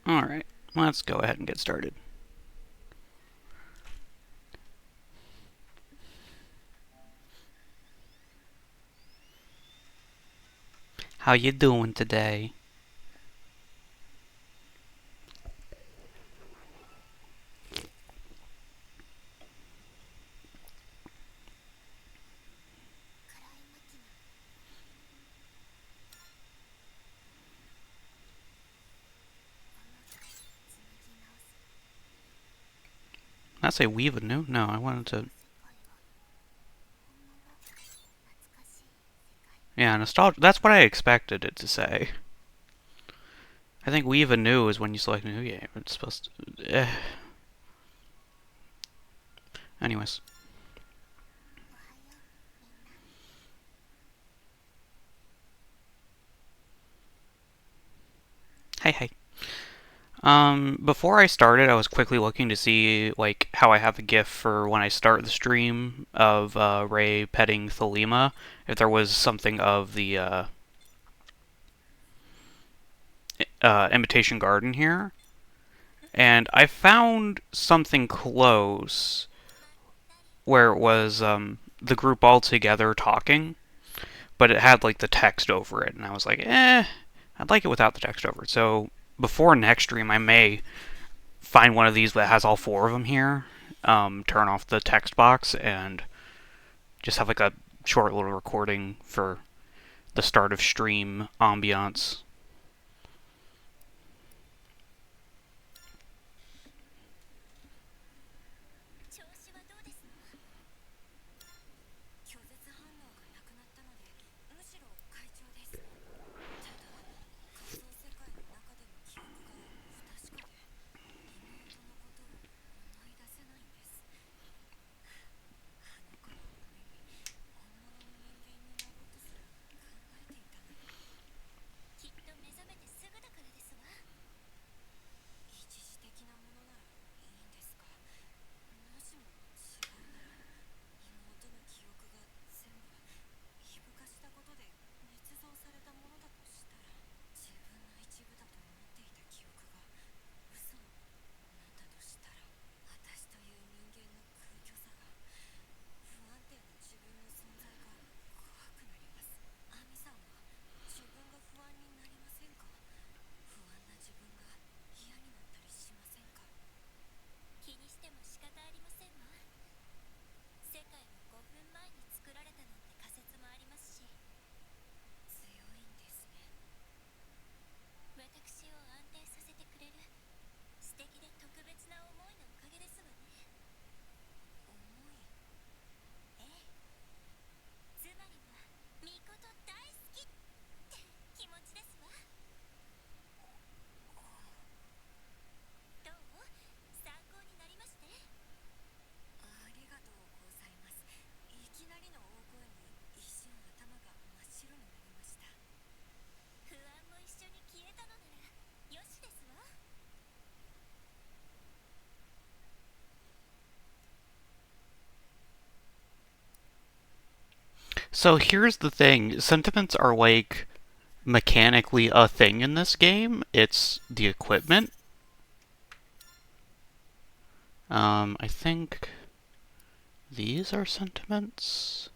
Alright, let's go ahead and get started. How you doing today? Did I say weave anew? No, I wanted to... Yeah, nostalgia. That's what I expected it to say. I think weave anew is when you select a new game. It's supposed to... Anyways. Hey, hey. Before I started, I was quickly looking to see, like, how I have a GIF for when I start the stream of, Ray petting Thelema, if there was something of the, Imitation Garden here. And I found something close where it was, the group all together talking, but it had, like, the text over it, and I was like, I'd like it without the text over it. So, before next stream, I may find one of these that has all four of them here, turn off the text box, and just have like a short little recording for the start of stream ambiance. So here's the thing: sentiments are like mechanically a thing in this game. It's the equipment. I think these are sentiments.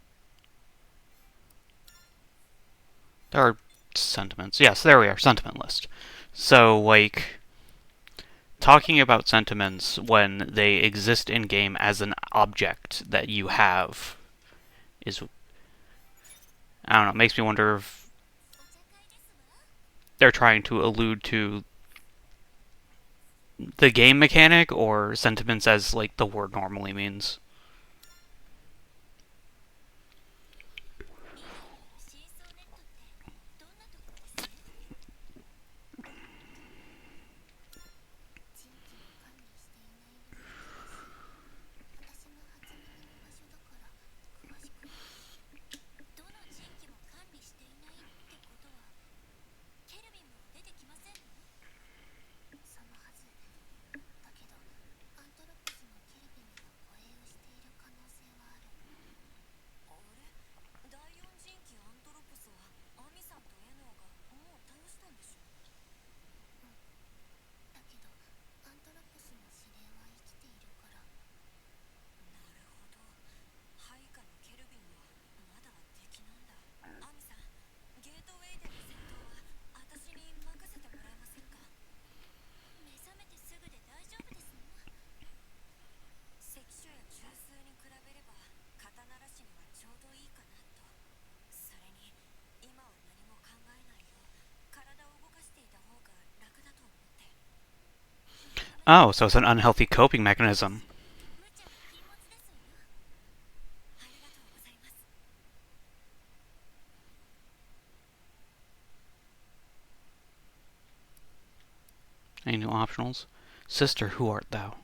There are sentiments. Yes, there we are. Sentiment list. So, like, talking about sentiments when they exist in game as an object that you have is, I don't know, makes me wonder if they're trying to allude to the game mechanic or sentiments as, like, the word normally means. Oh, so it's an unhealthy coping mechanism. Any new optionals? Sister, who art thou?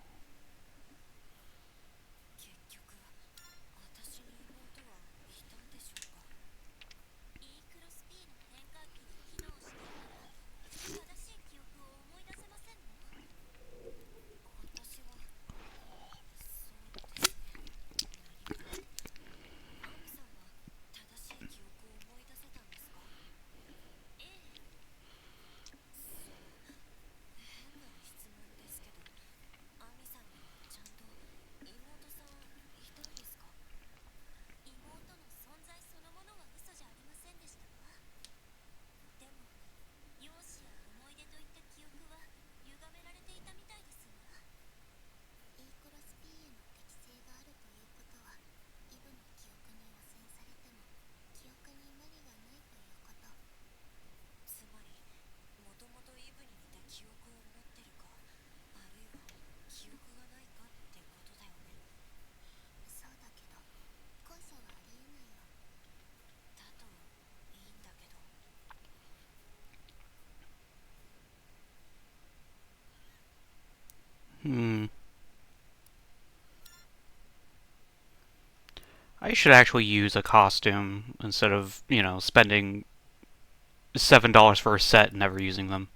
Hmm. I should actually use a costume instead of, spending $7 for a set and never using them.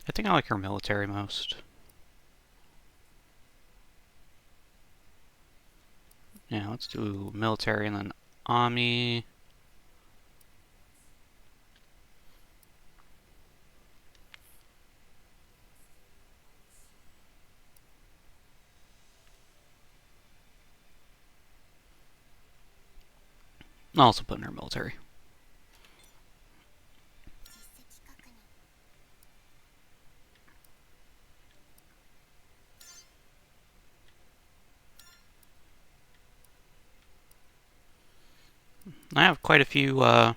I think I like her military most. Yeah, let's do military and then Ami. I'll also put in her military. I have quite a few of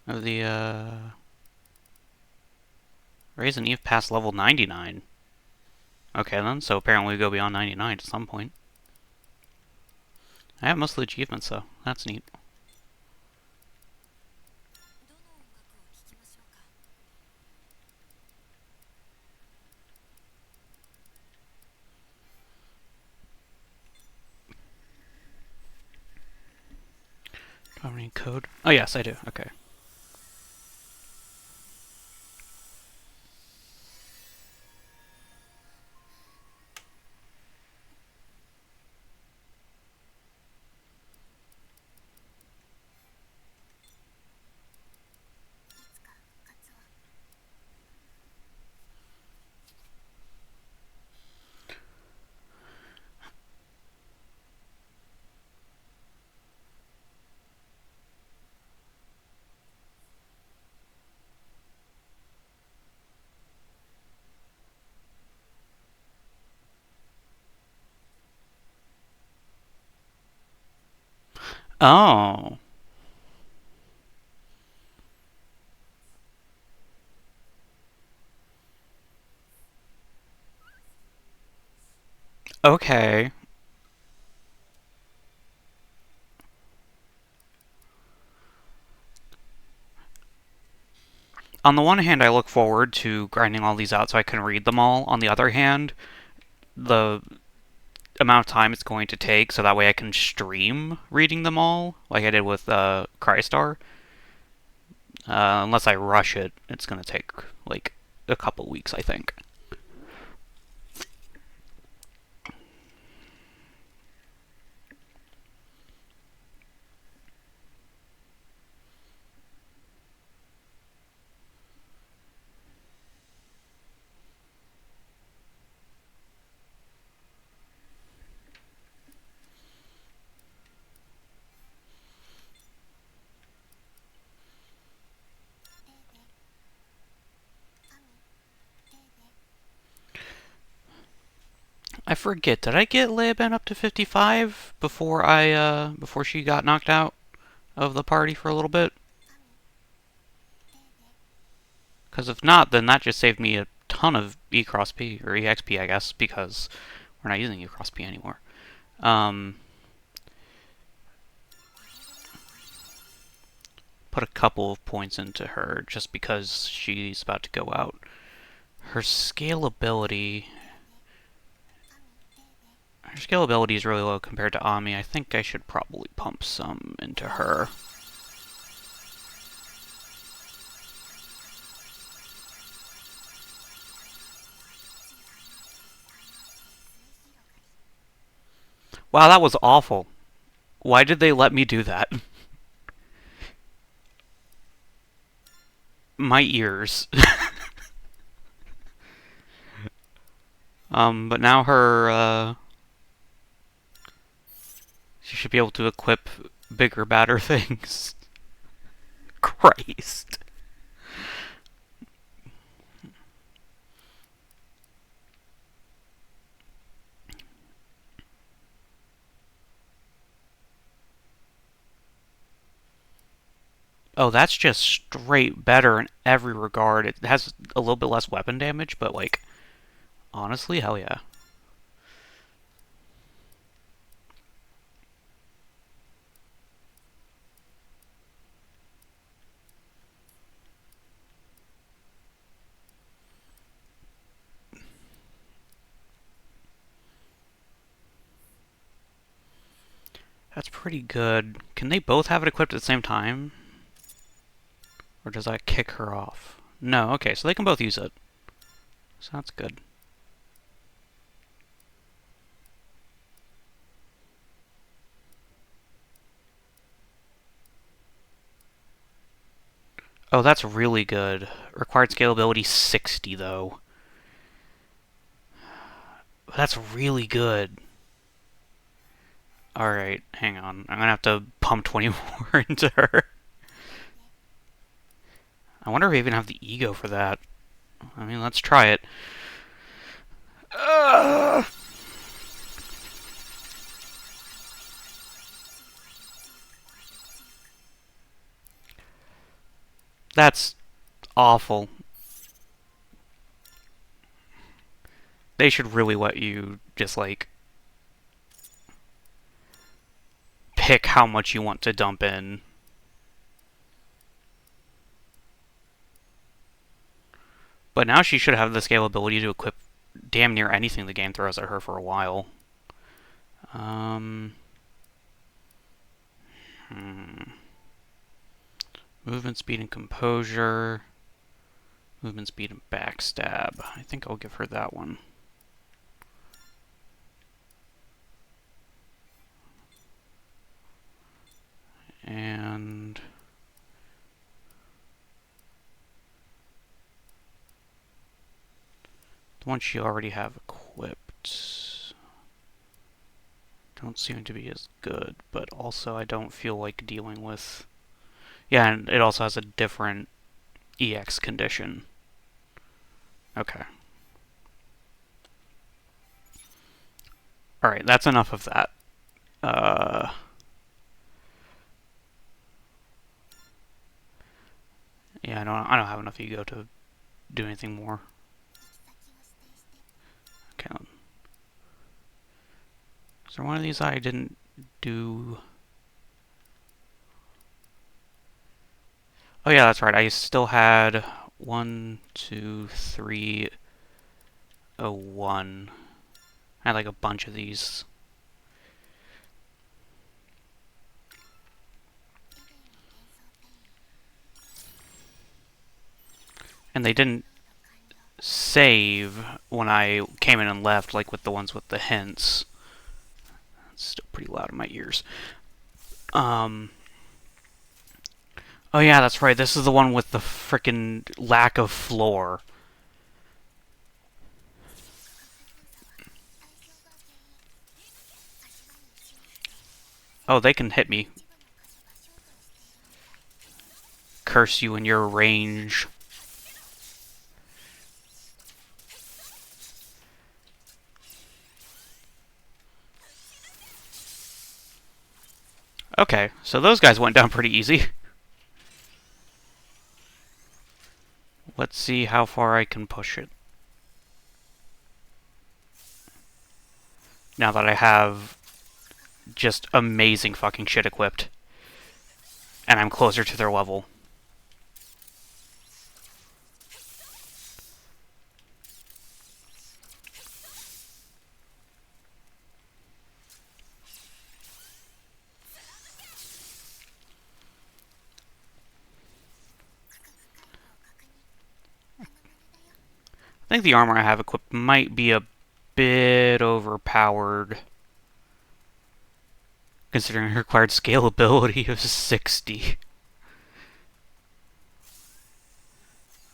the Raisin Eve past level 99. Okay then, so apparently we go beyond 99 at some point. I have most of the achievements though. That's neat. Do I have any code? Oh yes, I do. Okay. Oh. Okay. On the one hand, I look forward to grinding all these out so I can read them all. On the other hand, the amount of time it's going to take so that way I can stream reading them all, like I did with Crystar. Unless I rush it, it's going to take like a couple weeks, I think. forget, did I get Leoben up to 55 before she got knocked out of the party for a little bit? Because if not, then that just saved me a ton of E cross P, or EXP, I guess, because we're not using E cross P anymore. Put a couple of points into her just because she's about to go out. Her scalability... Her scalability is really low compared to Ami. I think I should probably pump some into her. Wow, that was awful. Why did they let me do that? My ears. But now she should be able to equip bigger, badder things. Christ. Oh, that's just straight better in every regard. It has a little bit less weapon damage, but, like, honestly, hell yeah. That's pretty good. Can they both have it equipped at the same time? Or does that kick her off? No, okay, so they can both use it. So that's good. Oh, that's really good. Required scalability 60, though. That's really good. Alright, hang on. I'm gonna have to pump 20 more into her. I wonder if we even have the ego for that. I mean, let's try it. That's awful. They should really let you just, like, pick how much you want to dump in. But now she should have the scalability to equip damn near anything the game throws at her for a while. Movement speed and composure. Movement speed and backstab. I think I'll give her that one. And the ones she already have equipped don't seem to be as good, but also I don't feel like dealing with... Yeah, and it also has a different EX condition. Okay. Alright, that's enough of that. Yeah, I don't have enough ego to do anything more. Okay. Is there one of these I didn't do? Oh yeah, that's right. I still had 1, 2, 3, 1. I had like a bunch of these. And they didn't save when I came in and left, like with the ones with the hints. It's still pretty loud in my ears. Oh yeah, that's right. This is the one with the frickin' lack of floor. Oh, they can hit me. Curse you in your range. Okay, so those guys went down pretty easy. Let's see how far I can push it. Now that I have just amazing fucking shit equipped. And I'm closer to their level. I think the armor I have equipped might be a bit overpowered, considering it required scalability of 60.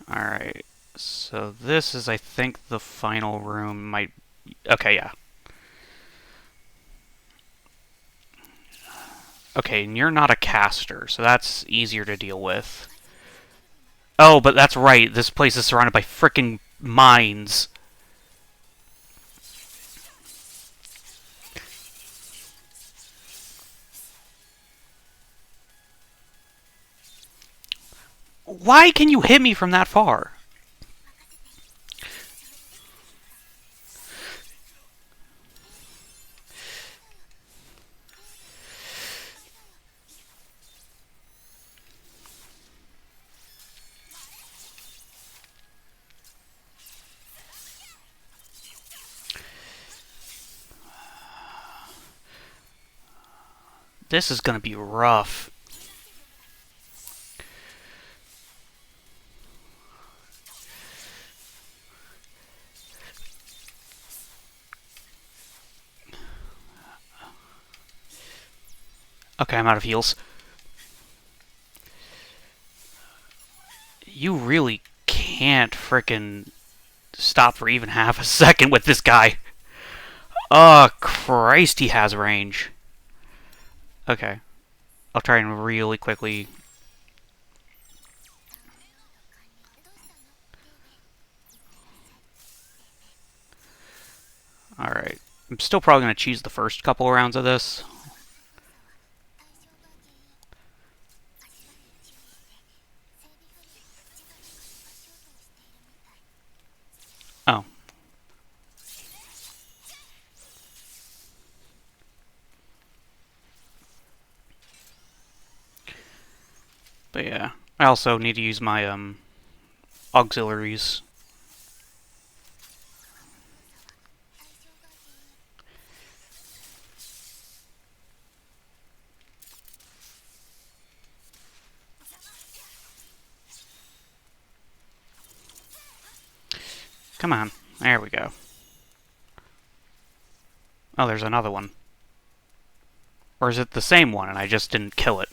Alright, so this is, I think, the final room. Okay, yeah. Okay, and you're not a caster, so that's easier to deal with. Oh, but that's right, this place is surrounded by frickin' mines. Why can you hit me from that far? This is gonna be rough. Okay, I'm out of heals. You really can't frickin' stop for even half a second with this guy. Oh, Christ, he has range. Okay. I'll try and really quickly... Alright. I'm still probably going to cheese the first couple rounds of this. Oh. But yeah. I also need to use my, auxiliaries. Come on. There we go. Oh, there's another one. Or is it the same one and I just didn't kill it?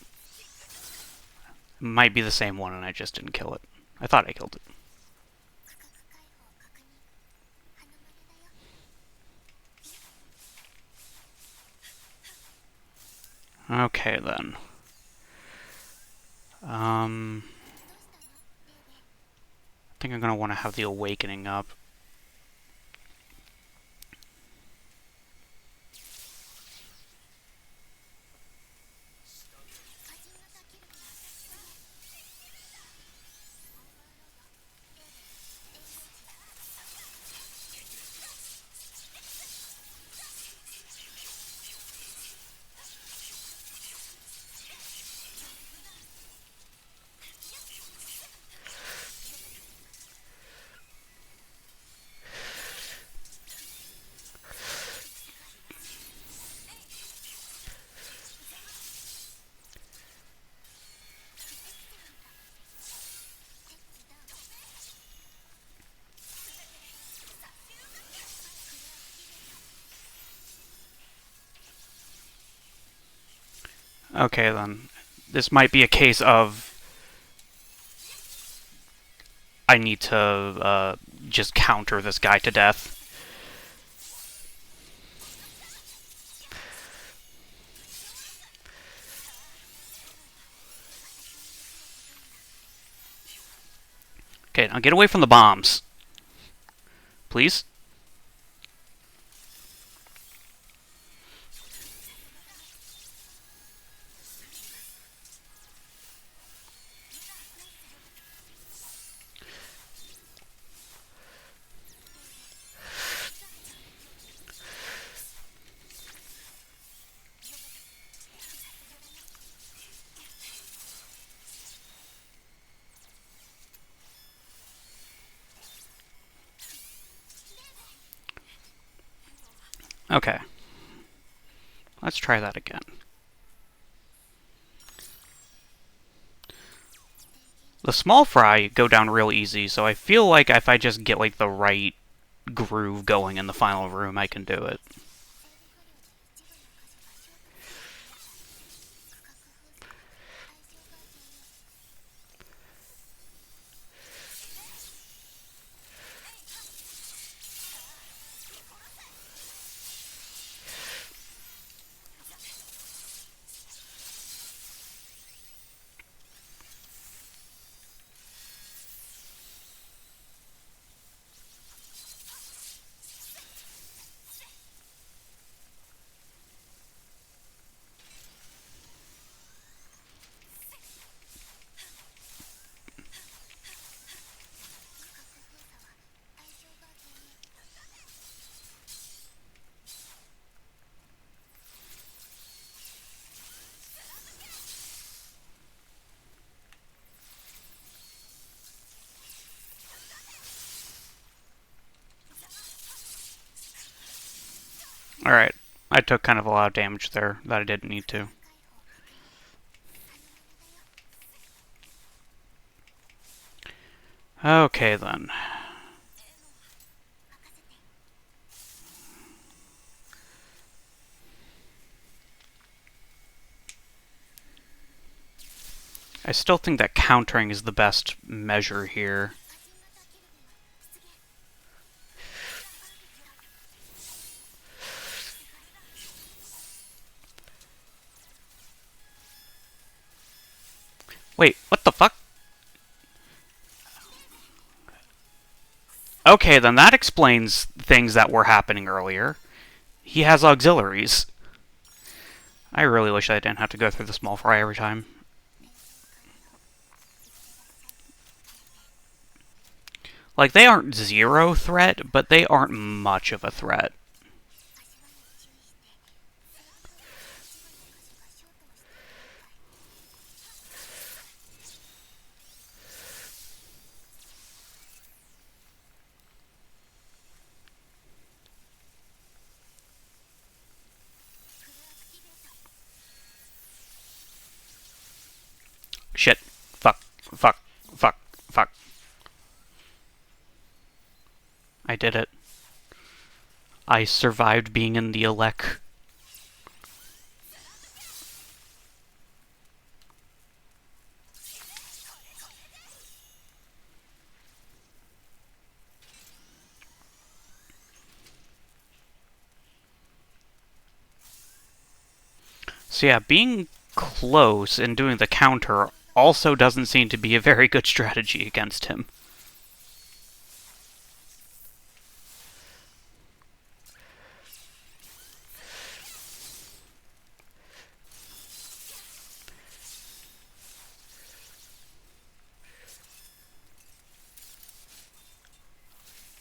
It might be the same one and I just didn't kill it. I thought I killed it. Okay, then. I think I'm going to want to have the awakening up. Okay, then. This might be a case of I need to just counter this guy to death. Okay, now get away from the bombs. Please? Okay, let's try that again. The small fry go down real easy, so I feel like if I just get like the right groove going in the final room, I can do it. Alright, I took kind of a lot of damage there that I didn't need to. Okay then. I still think that countering is the best measure here. Wait, what the fuck? Okay, then that explains things that were happening earlier. He has auxiliaries. I really wish I didn't have to go through the small fry every time. Like, they aren't zero threat, but they aren't much of a threat. Shit. Fuck. Fuck. Fuck. Fuck. I did it. I survived being in the elec. So yeah, being close and doing the counter also doesn't seem to be a very good strategy against him.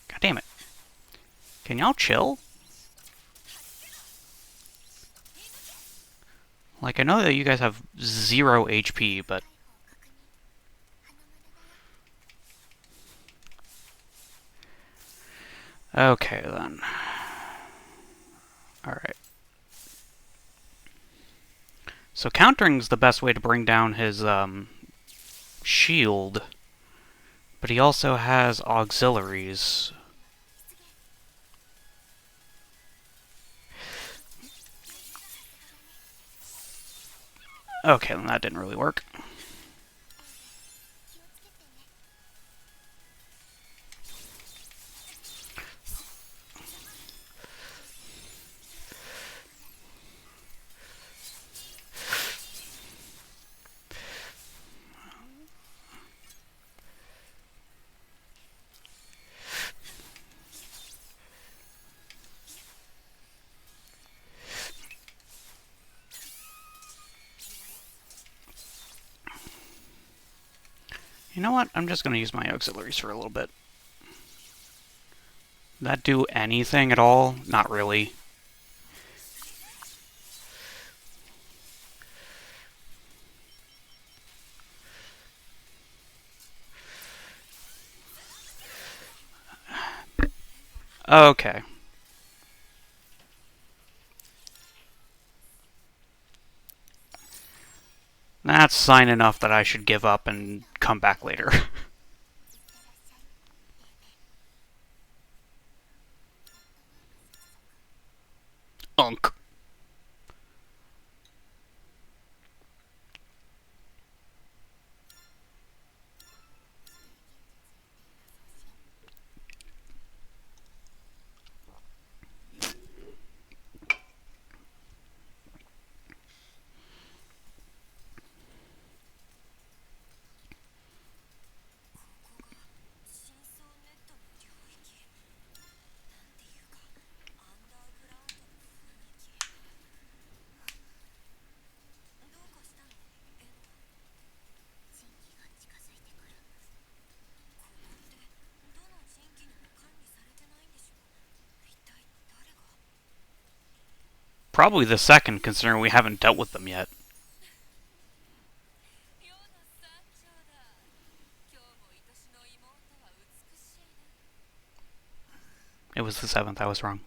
God damn it. Can y'all chill? Like, I know that you guys have 0 HP, but... Okay, then. Alright. So countering's the best way to bring down his, shield. But he also has auxiliaries. Okay, then that didn't really work. You know what? I'm just going to use my auxiliaries for a little bit. That do anything at all? Not really. Okay. sign enough that I should give up and come back later. Unk. Probably the second, considering we haven't dealt with them yet. It was the seventh, I was wrong.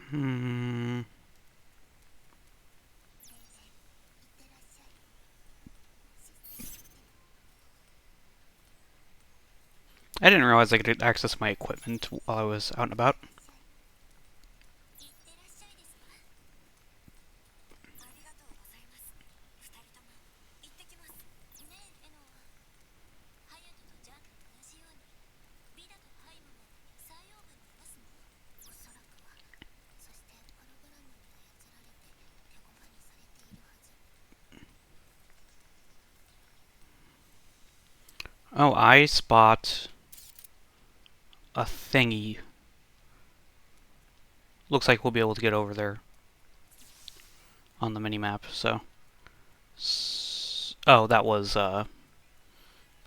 Hmm. I didn't realize I could access my equipment while I was out and about. Oh, I spot a thingy. Looks like we'll be able to get over there on the mini-map, so... Oh, that was,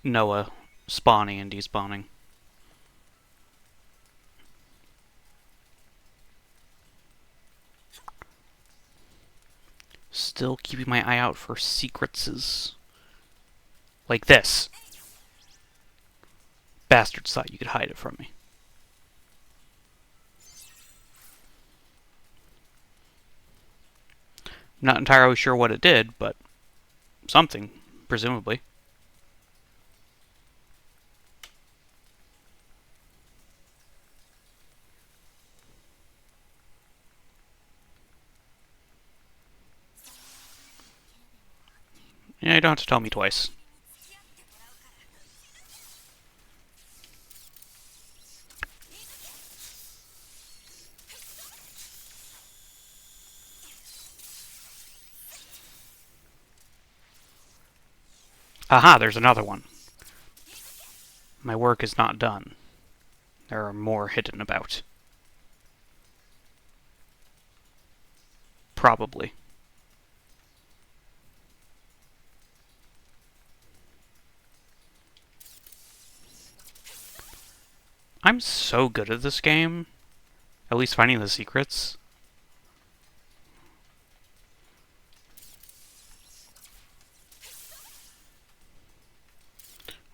Noah spawning and despawning. Still keeping my eye out for secrets. Like this. Bastards thought you could hide it from me. Not entirely sure what it did, but something, presumably. Yeah, you don't have to tell me twice. Aha, there's another one. My work is not done. There are more hidden about. Probably. I'm so good at this game. At least finding the secrets.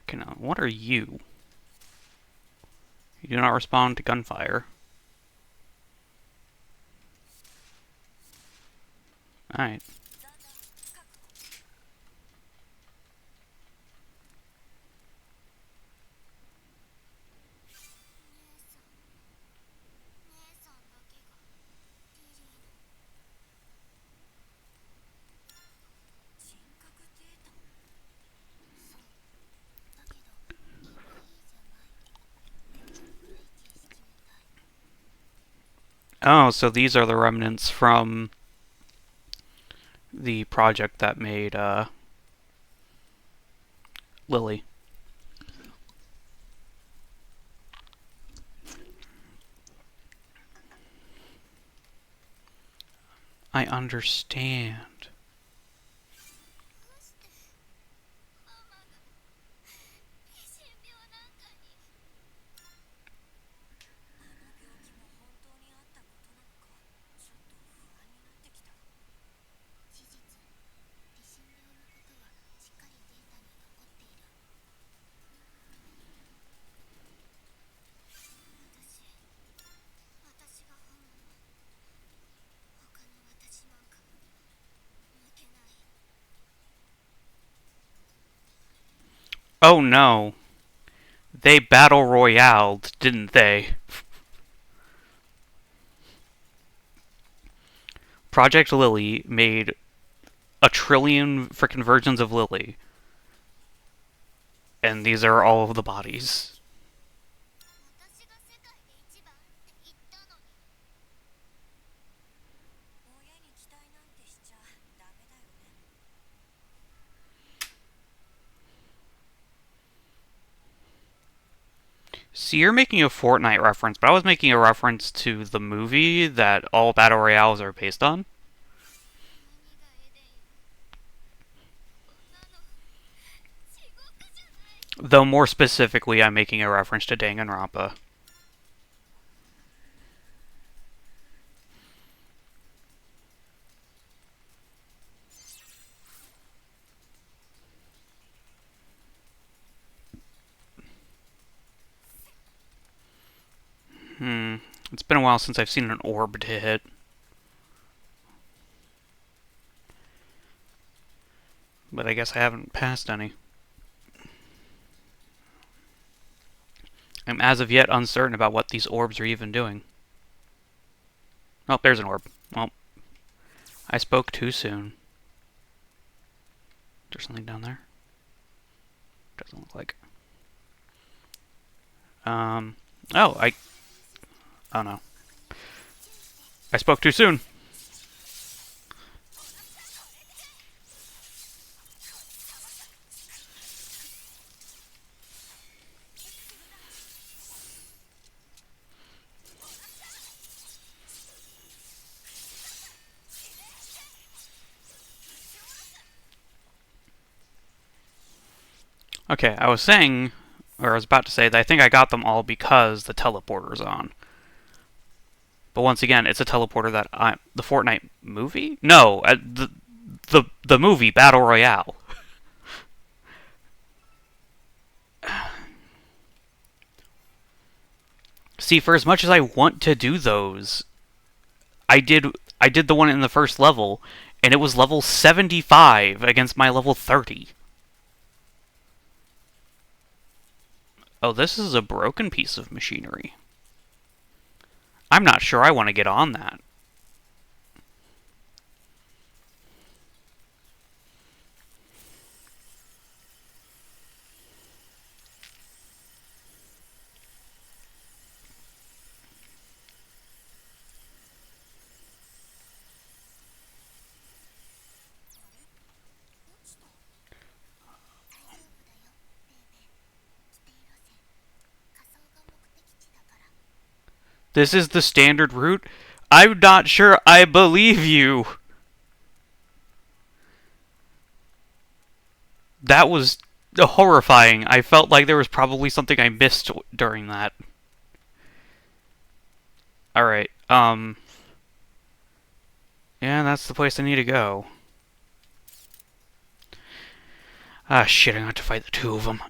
Okay, now, what are you? You do not respond to gunfire. Alright. Oh, so these are the remnants from the project that made, Lily. I understand. Oh no. They battle royaled, didn't they? Project Lily made a trillion frickin' versions of Lily. And these are all of the bodies. See, you're making a Fortnite reference, but I was making a reference to the movie that all battle royales are based on. Though more specifically, I'm making a reference to Danganronpa. It's been a while since I've seen an orb to hit. But I guess I haven't passed any. I'm as of yet uncertain about what these orbs are even doing. Oh, there's an orb. Well, I spoke too soon. Is there something down there? Doesn't look like. Oh no. I spoke too soon. Okay, I was saying, or I was about to say, that I think I got them all because the teleporter's on. But once again, it's a teleporter that the Fortnite movie? No, the movie Battle Royale. See, for as much as I want to do those, I did I did the one in the first level, and it was level 75 against my level 30. Oh, this is a broken piece of machinery. I'm not sure I want to get on that. This is the standard route? I'm not sure I believe you. That was horrifying. I felt like there was probably something I missed during that. Alright, yeah, that's the place I need to go. Ah, shit, I'm gonna have to fight the two of them.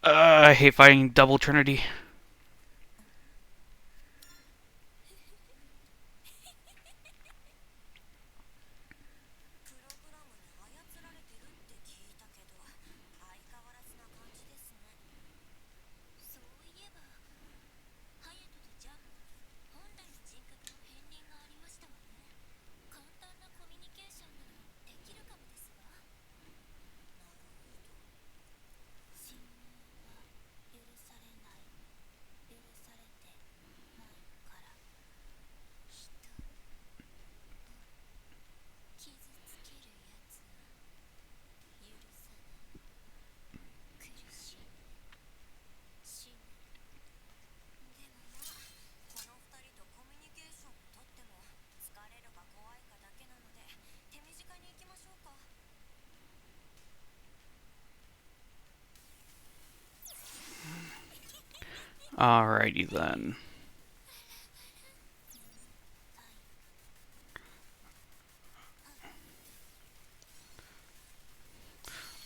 I hate fighting Double Trinity. Alrighty then.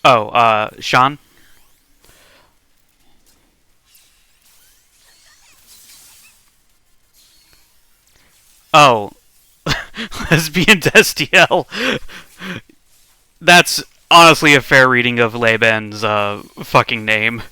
Oh, Sean? Oh, Lesbian Destiel. That's honestly a fair reading of Laban's, fucking name.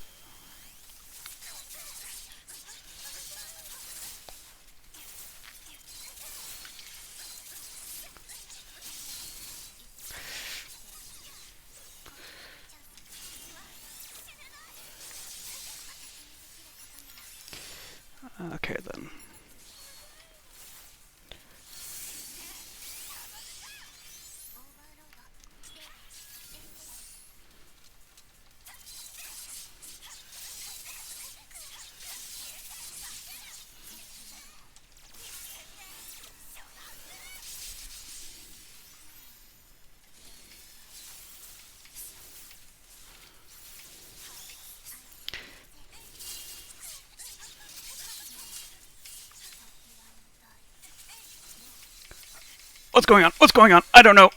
Okay then. What's going on? What's going on? I don't know.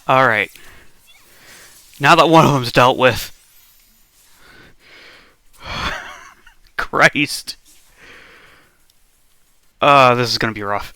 Alright. Now that one of them's dealt with. Christ. This is gonna be rough.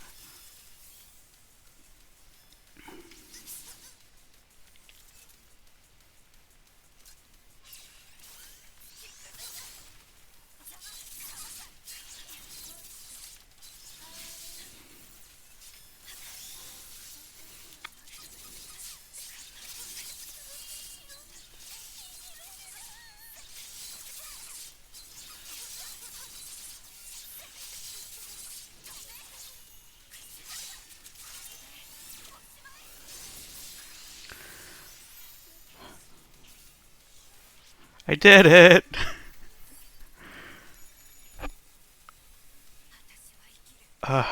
I did it! uh,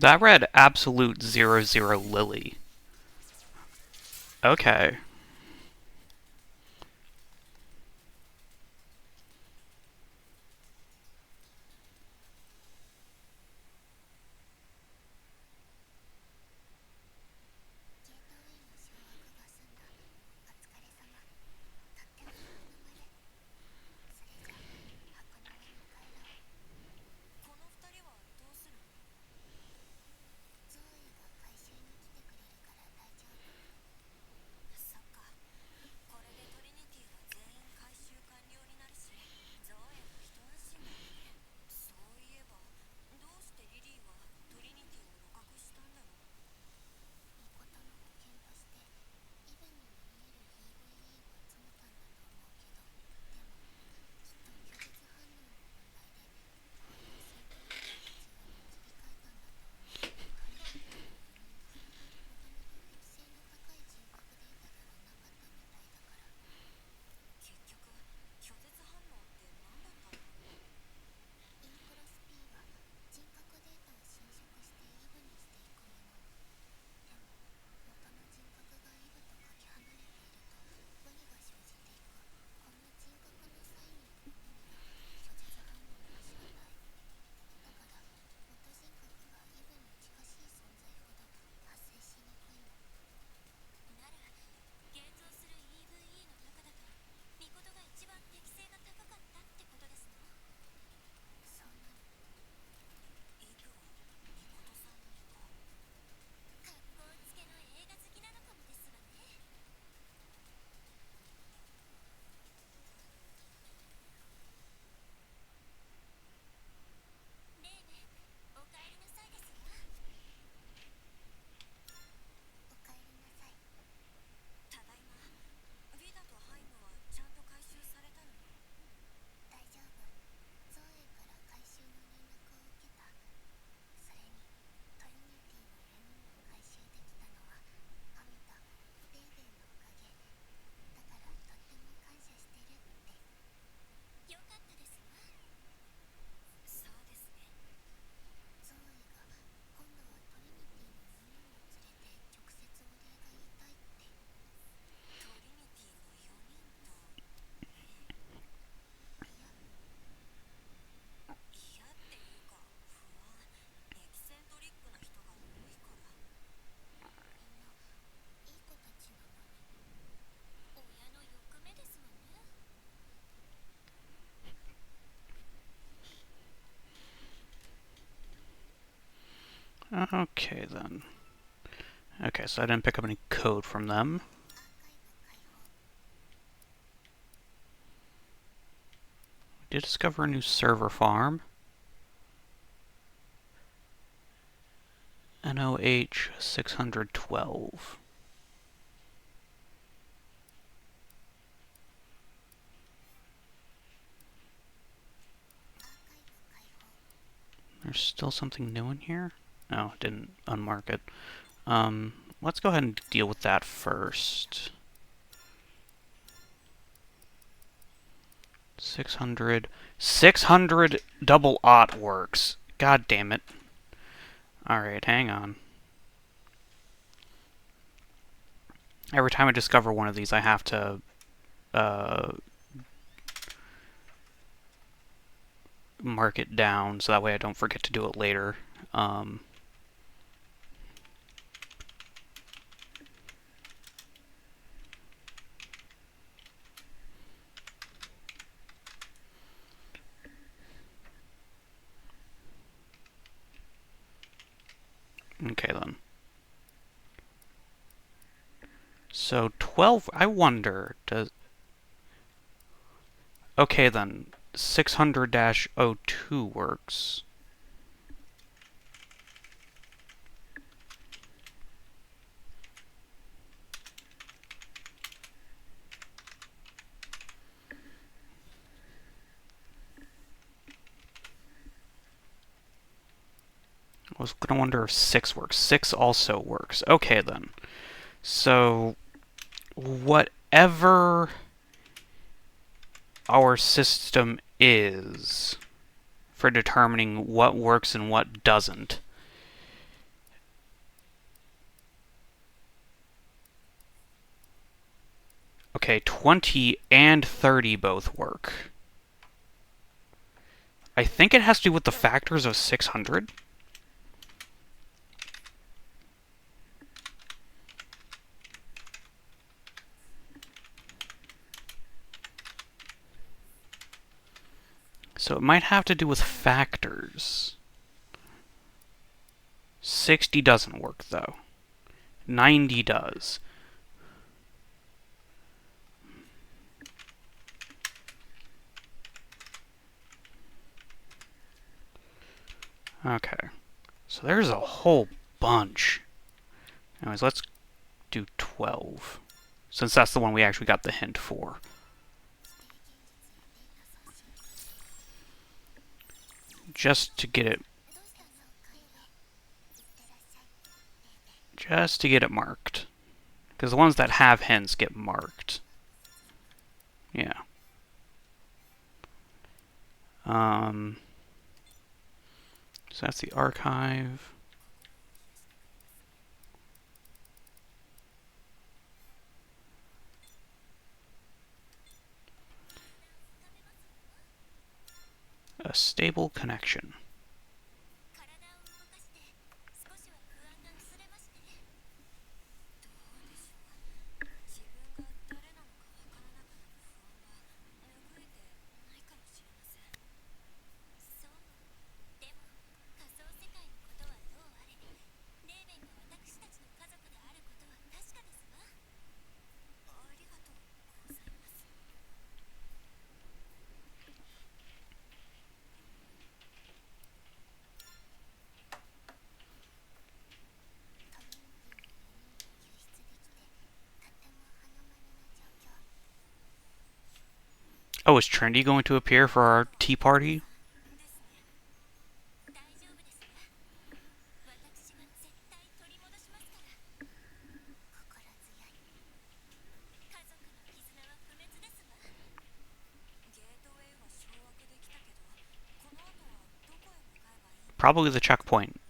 that read absolute 00 Lily. Okay. Okay, then. Okay, so I didn't pick up any code from them. We did discover a new server farm. NOH 612. There's still something new in here? Oh, didn't unmark it. Let's go ahead and deal with that first. 600. 600 double aught works. God damn it. Alright, hang on. Every time I discover one of these, I have to uh, mark it down so that way I don't forget to do it later. Okay then. So 12, I wonder, does... Okay then, 600-02 works. I was gonna wonder if 6 works. 6 also works. Okay then. So, whatever our system is for determining what works and what doesn't, okay, 20 and 30 both work. I think it has to do with the factors of 600. So it might have to do with factors. 60 doesn't work, though. 90 does. Okay. So there's a whole bunch. Anyways, let's do 12. Since that's the one we actually got the hint for. Just to get it... Just to get it marked. Because the ones that have hints get marked. Yeah. So that's the archive. A stable connection. Oh, is Trinity going to appear for our tea party? Probably the checkpoint.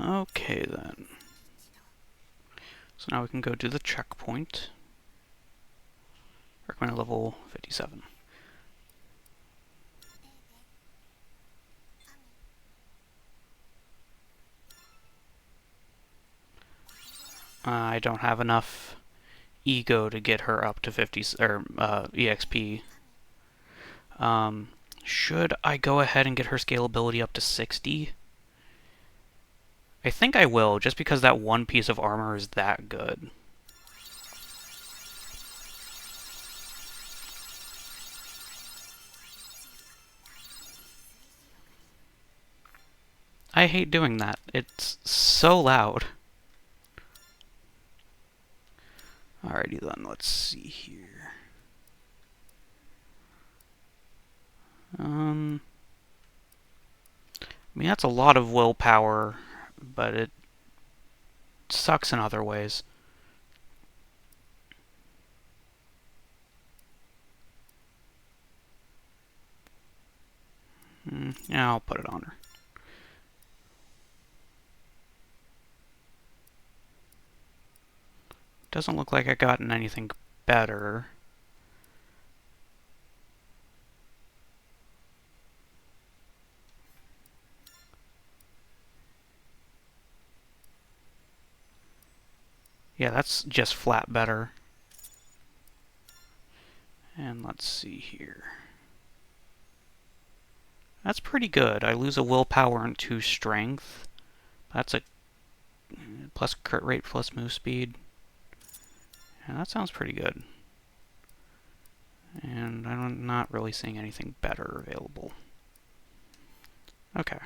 Okay, then. So now we can go to the checkpoint. Recommended level 57. I don't have enough ego to get her up to 50 or EXP. Um, should I go ahead and get her scalability up to 60? I think I will, just because that one piece of armor is that good. I hate doing that. It's so loud. Alrighty then, let's see here. I mean, that's a lot of willpower, but it sucks in other ways. Yeah, I'll put it on her. Doesn't look like I gotten anything better. Yeah, that's just flat better. And let's see here. That's pretty good. I lose a willpower and 2 strength. That's a plus crit rate plus move speed. Yeah, that sounds pretty good. And I'm not really seeing anything better available. Okay.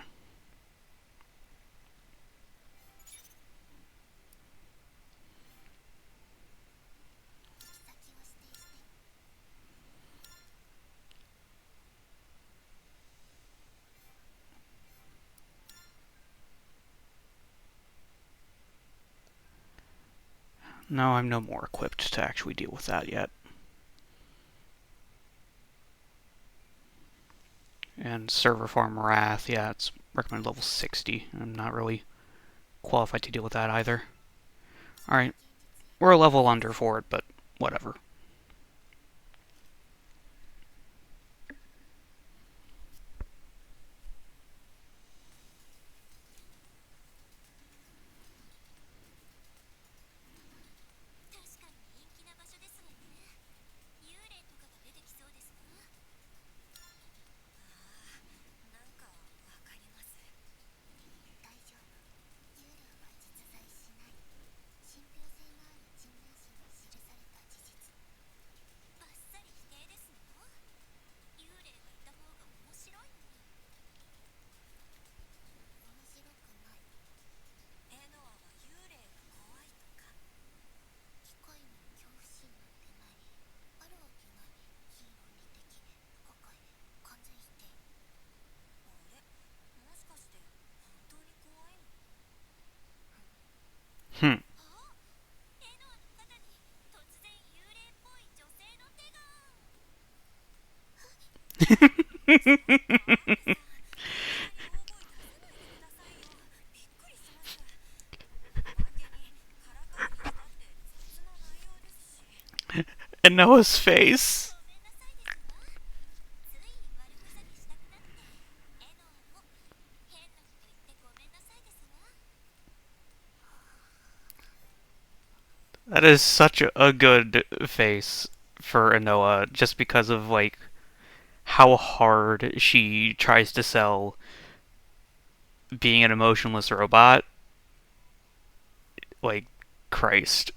No, I'm no more equipped to actually deal with that yet. And server farm wrath, yeah, it's recommended level 60. I'm not really qualified to deal with that either. Alright, we're a level under for it, but whatever. Hmm. And Noah's face. That is such a good face for Anoa, just because of, like, how hard she tries to sell being an emotionless robot. Like, Christ.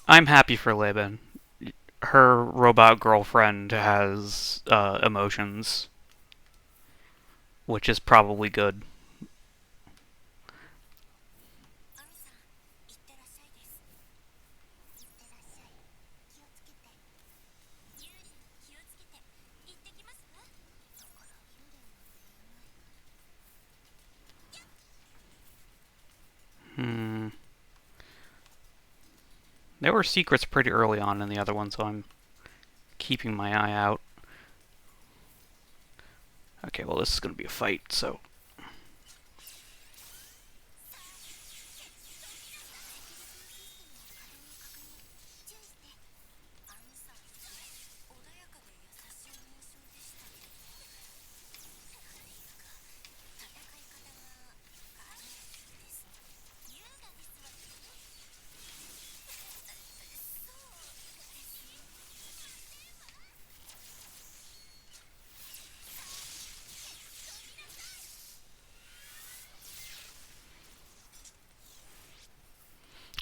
I'm happy for Laban. Her robot girlfriend has emotions, which is probably good. There were secrets pretty early on in the other one, so I'm keeping my eye out. Okay, well, this is going to be a fight, so...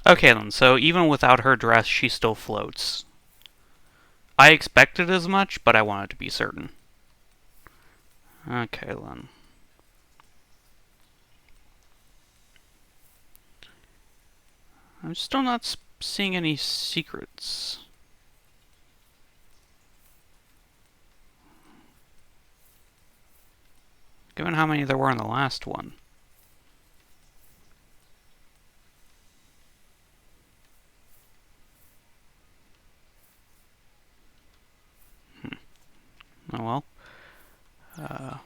Okay then, so even without her dress, she still floats. I expected as much, but I wanted to be certain. Okay then. I'm still not seeing any secrets. Given how many there were in the last one. Oh well. Uh,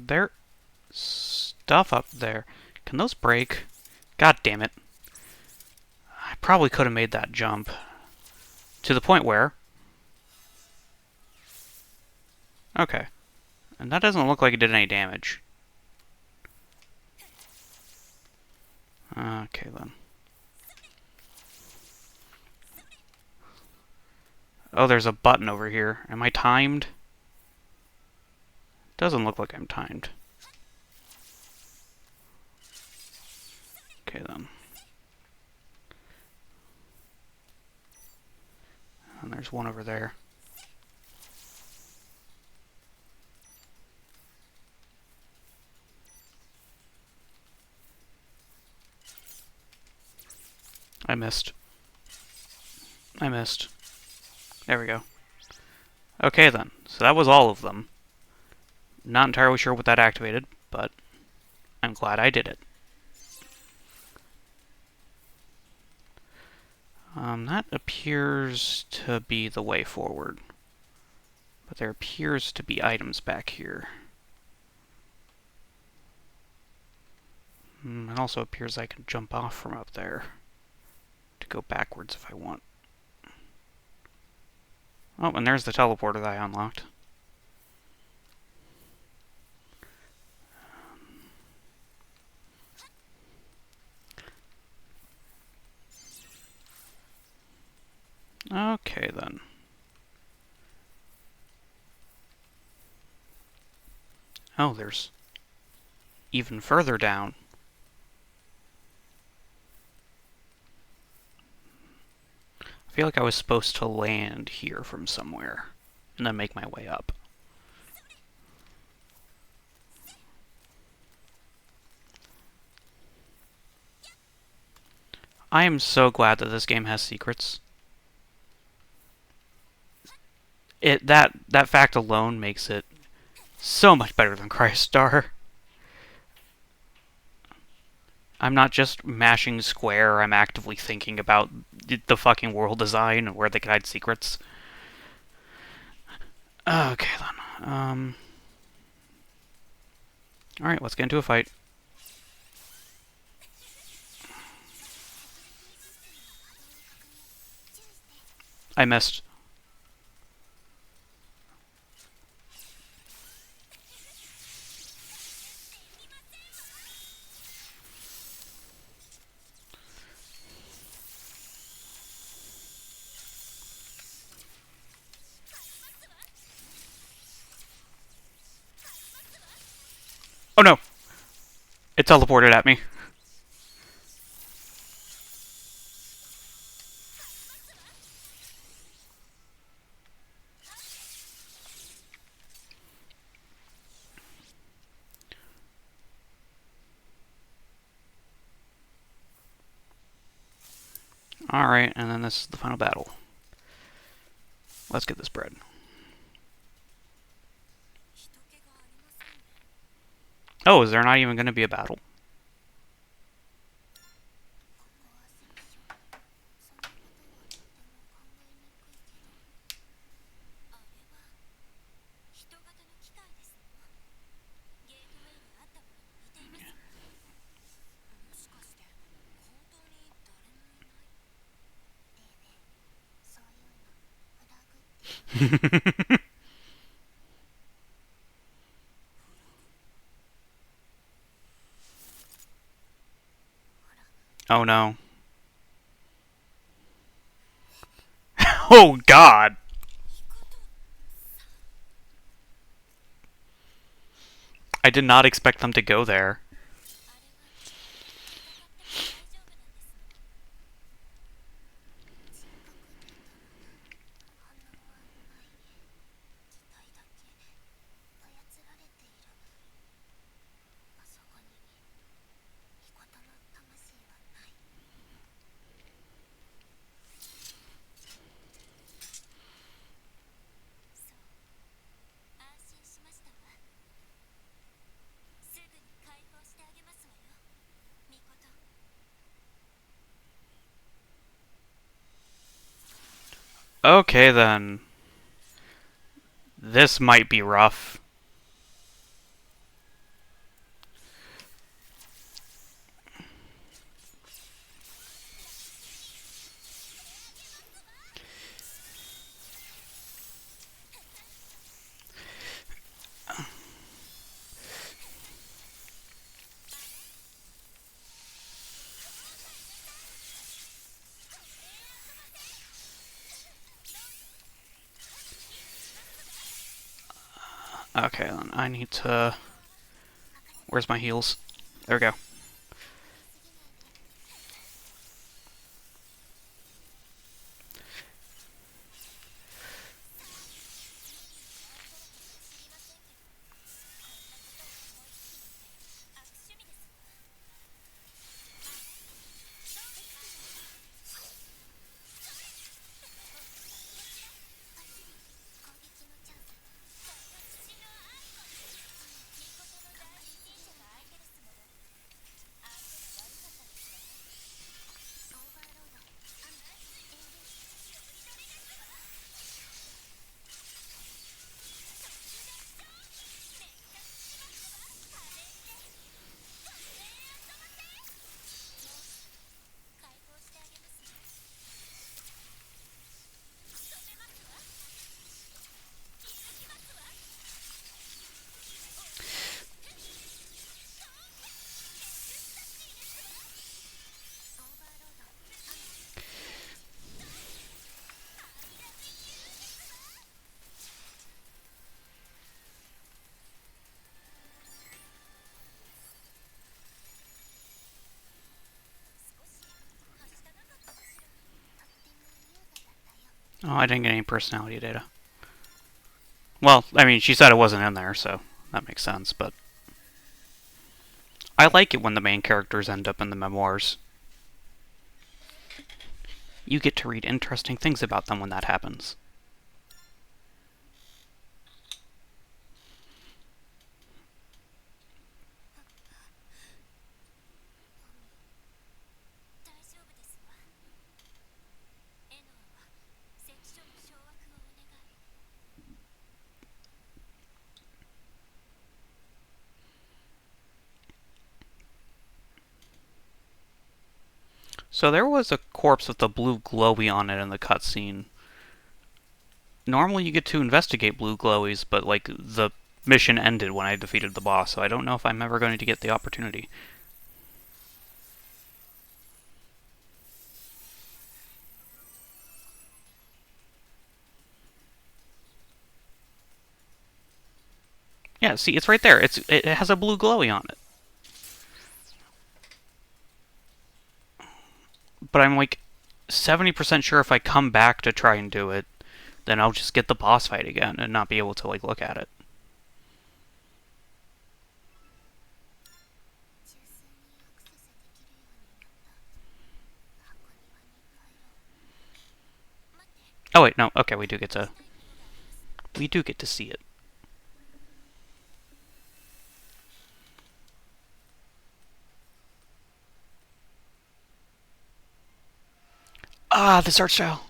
there's stuff up there. Can those break? God damn it. I probably could have made that jump. To the point where... Okay. And that doesn't look like it did any damage. Okay then. Oh, there's a button over here. Am I timed? Doesn't look like I'm timed. Okay then. And there's one over there. I missed. I missed. There we go. Okay then. So that was all of them. Not entirely sure what that activated, but I'm glad I did it. That appears to be the way forward. But there appears to be items back here. It also appears I can jump off from up there to go backwards if I want. Oh, and there's the teleporter that I unlocked. Okay, then. Oh, there's even further down. I feel like I was supposed to land here from somewhere and then make my way up. I am so glad that this game has secrets. That fact alone makes it so much better than Crystar. I'm not just mashing square, I'm actively thinking about the fucking world design and where they could hide secrets. Okay then. Alright, let's get into a fight. I missed. Oh no! It teleported at me. Alright, and then this is the final battle. Let's get this bread. Oh, is there not even going to be a battle? Oh no. Oh god! I did not expect them to go there. Okay then. This might be rough. Okay, then I need to... Where's my heals? There we go. Oh, I didn't get any personality data. Well, I mean, she said it wasn't in there, so that makes sense, but... I like it when the main characters end up in the memoirs. You get to read interesting things about them when that happens. So there was a corpse with a blue glowy on it in the cutscene. Normally you get to investigate blue glowies, but like the mission ended when I defeated the boss, so I don't know if I'm ever going to get the opportunity. Yeah, see, it's right there. It has a blue glowy on it. But I'm like 70% sure if I come back to try and do it, then I'll just get the boss fight again and not be able to like look at it. Oh wait, no. Okay, we do get to see it. Ah, this art style.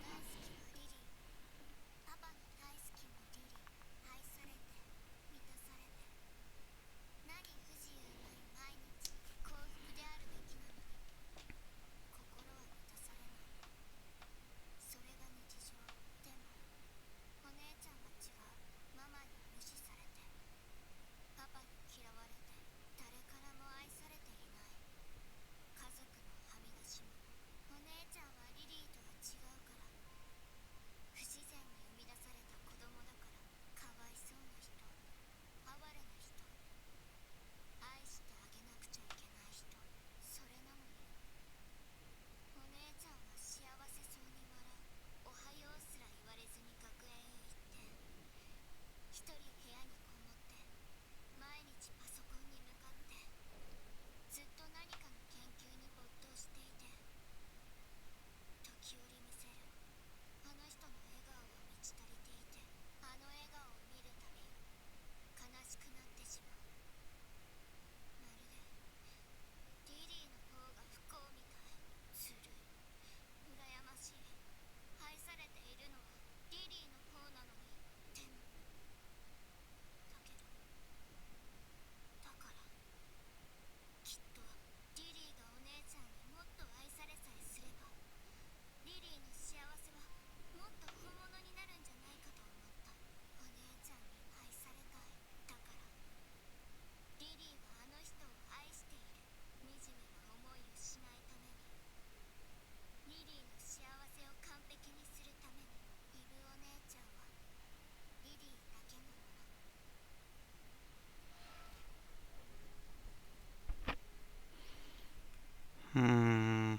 Hmm.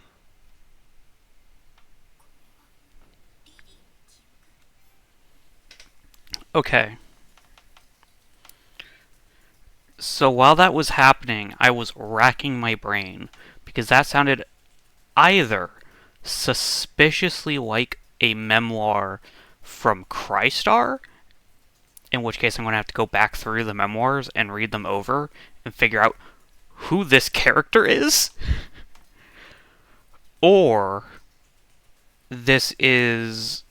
Okay. So while that was happening, I was racking my brain because that sounded either suspiciously like a memoir from Crystar, in which case I'm going to have to go back through the memoirs and read them over and figure out who this character is, or this is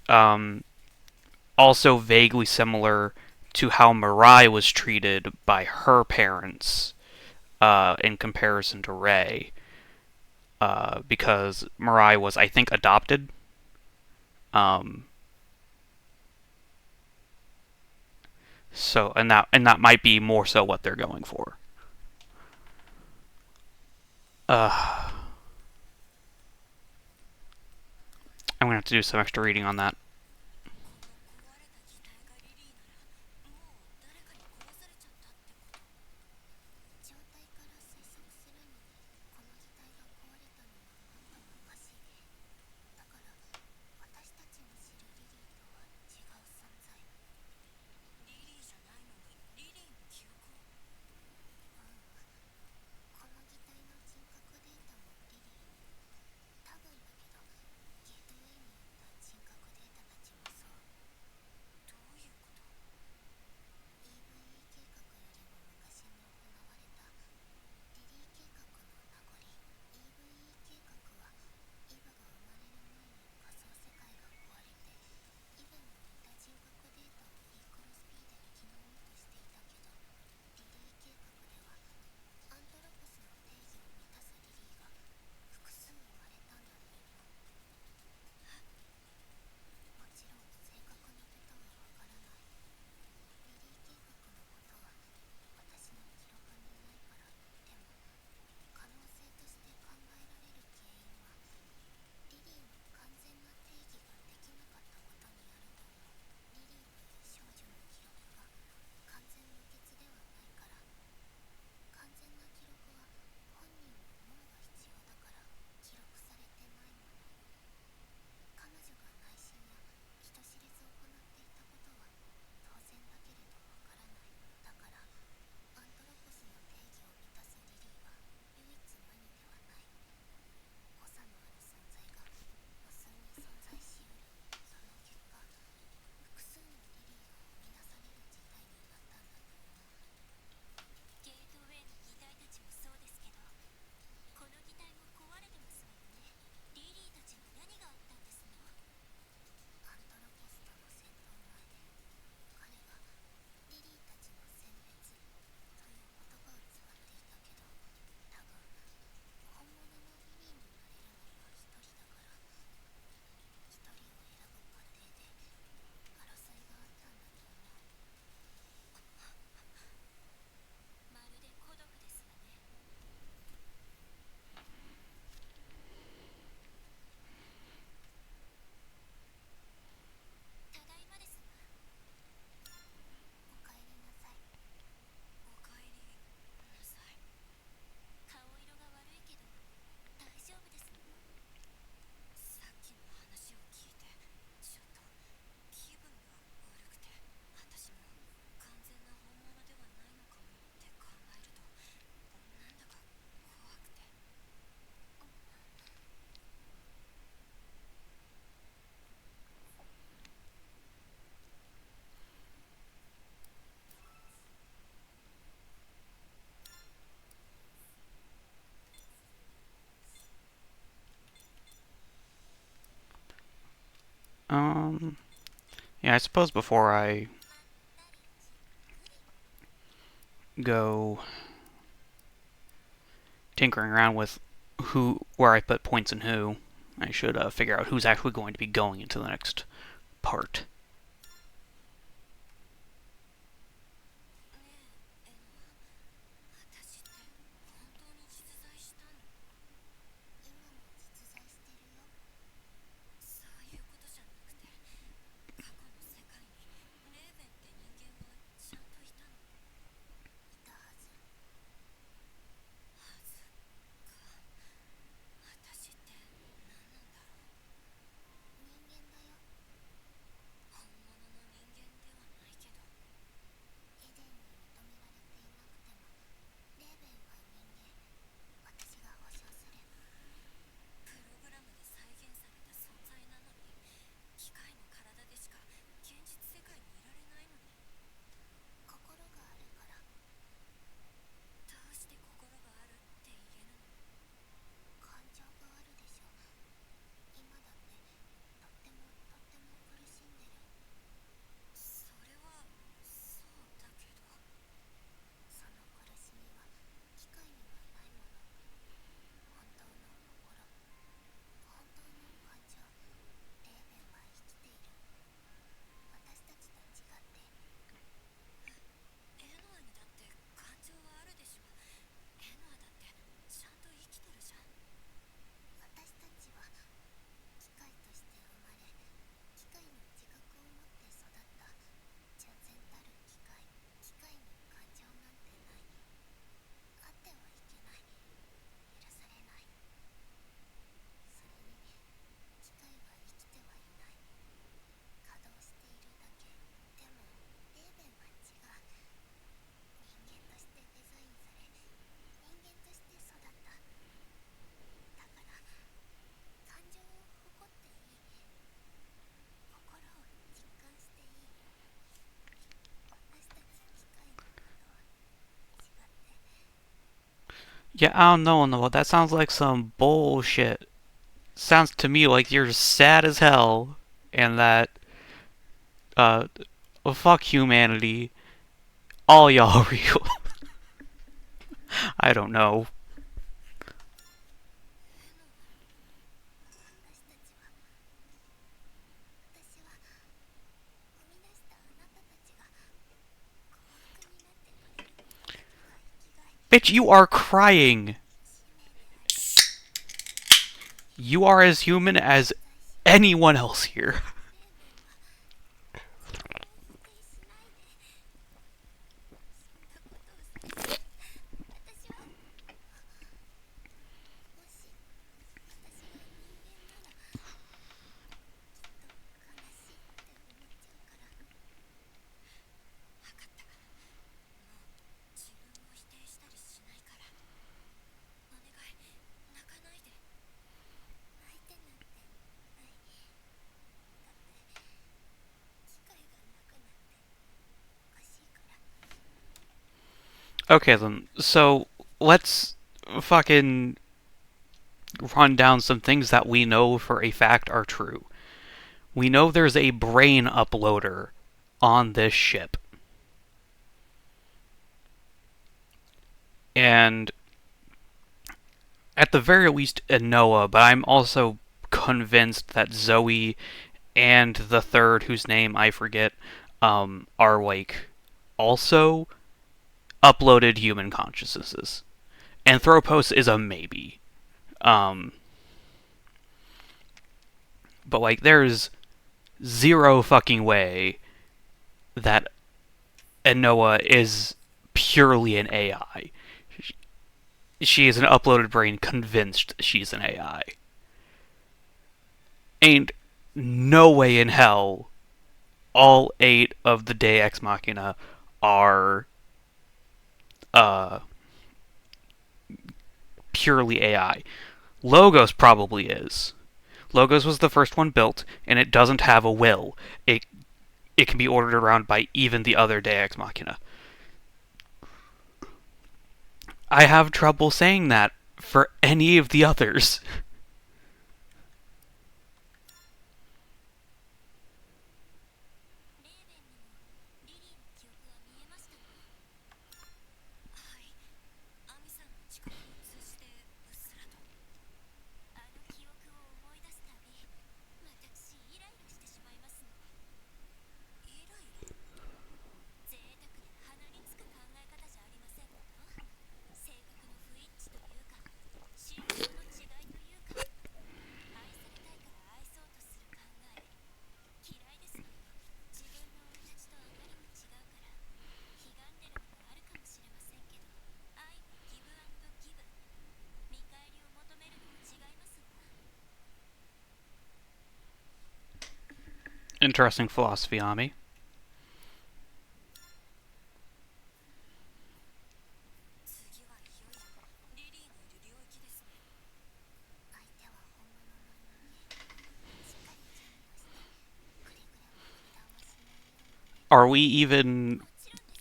also vaguely similar to how Mirai was treated by her parents in comparison to Rei, because Mirai was, I think, adopted. Um, and that might be more so what they're going for. Uh, I'm gonna have to do some extra reading on that. Um, yeah, I suppose before I go tinkering around with where I put points and who, I should figure out who's actually going to be going into the next part. Yeah, I don't know, Noah. That sounds like some bullshit. Sounds to me like you're sad as hell, and that uh, well, fuck humanity. All y'all real. I don't know. Bitch, you are crying. You are as human as anyone else here. Okay then, so let's fucking run down some things that we know for a fact are true. We know there's a brain uploader on this ship. And at the very least, Noah, but I'm also convinced that Zoe and the third, whose name I forget, are like also uploaded human consciousnesses. Anthropos is a maybe. Um, but like, there's zero fucking way that Noah is purely an AI. She is an uploaded brain convinced she's an AI. Ain't no way in hell all 8 of the Deus Ex Machina are uh, purely AI. Logos probably is. Logos was the first one built, and it doesn't have a will. It can be ordered around by even the other Deus Ex Machina. I have trouble saying that for any of the others. Interesting philosophy, Ami. Are we even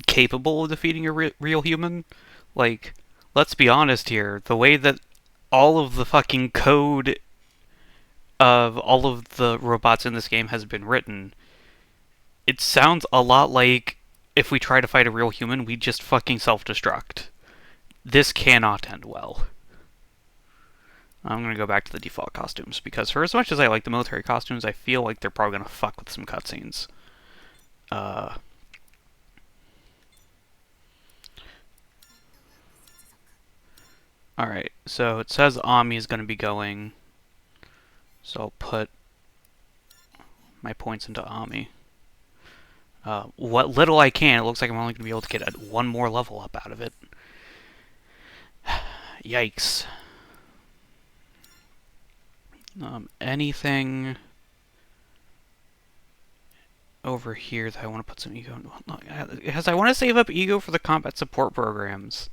capable of defeating a real human? Like, let's be honest here. The way that all of the fucking code of all of the robots in this game has been written, it sounds a lot like if we try to fight a real human, we just fucking self-destruct. This cannot end well. I'm gonna go back to the default costumes because for as much as I like the military costumes, I feel like they're probably gonna fuck with some cutscenes. Uh, Alright, so it says Ami is gonna be going, so I'll put my points into Ami. What little I can, it looks like I'm only gonna be able to get one more level up out of it. Yikes. Anything over here that I want to put some ego in? Because I want to save up ego for the combat support programs.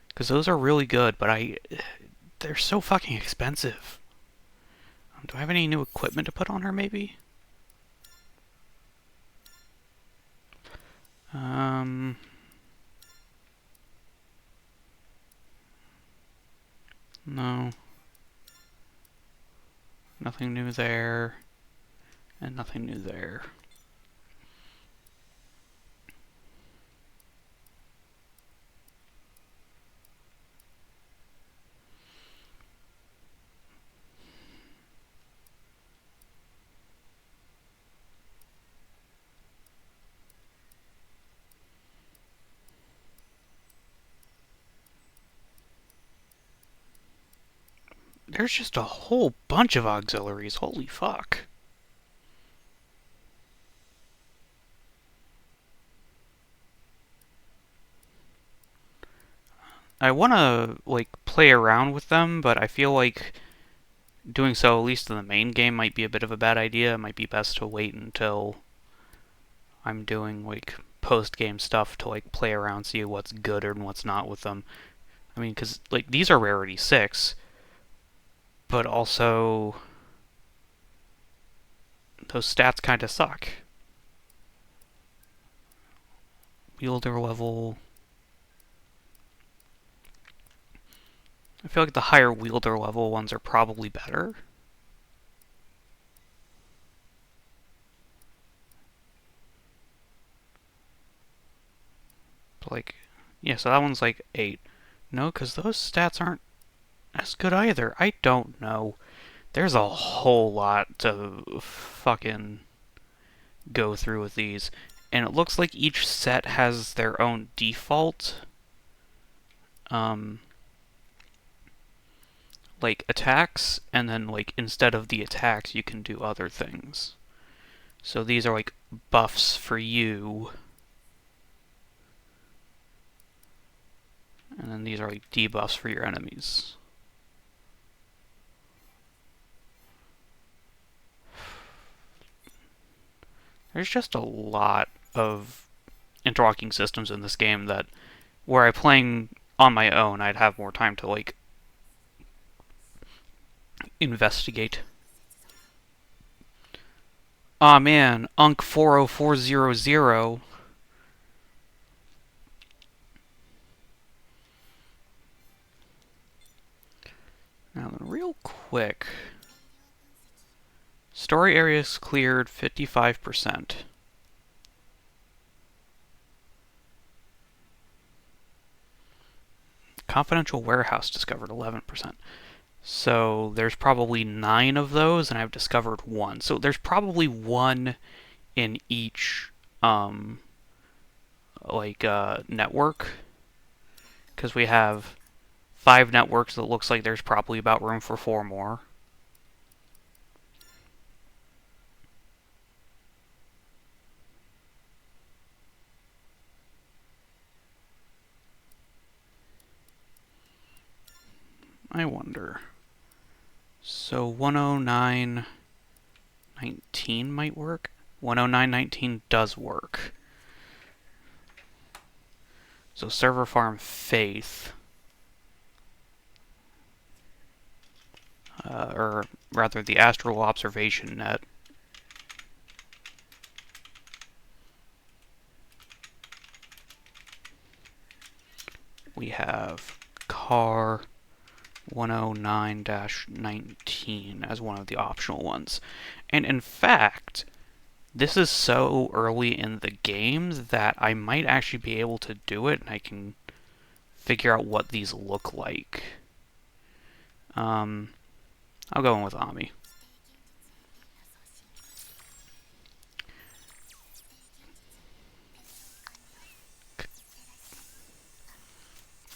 Because those are really good, but they're so fucking expensive. Do I have any new equipment to put on her, maybe? No. Nothing new there. And nothing new there. There's just a whole bunch of auxiliaries. Holy fuck. I want to, like, play around with them, but I feel like doing so, at least in the main game, might be a bit of a bad idea. It might be best to wait until I'm doing, like, post-game stuff to, like, play around, see what's good and what's not with them. I mean, because, like, these are rarity 6, but also those stats kind of suck. Wielder level. I feel like the higher wielder level ones are probably better. But like, yeah, so that one's like 8. No, because those stats aren't as good either. I don't know. There's a whole lot to fucking go through with these. And it looks like each set has their own default like attacks, and then like instead of the attacks you can do other things. So these are like buffs for you, and then these are like debuffs for your enemies. There's just a lot of interlocking systems in this game that were I playing on my own, I'd have more time to like investigate. Aw oh, man, Unk 40400. Now then, real quick. Story areas cleared 55%. Confidential warehouse discovered 11%. So there's probably 9 of those, and I've discovered 1. So there's probably 1 in each network, because we have 5 networks. That looks like there's probably about room for 4 more. I wonder. So 109.19 might work. 109.19 does work. So server farm Faith, or rather the Astral Observation Net. We have car 109-19 as one of the optional ones. And in fact, this is so early in the game that I might actually be able to do it, and I can figure out what these look like. I'll go in with Ami.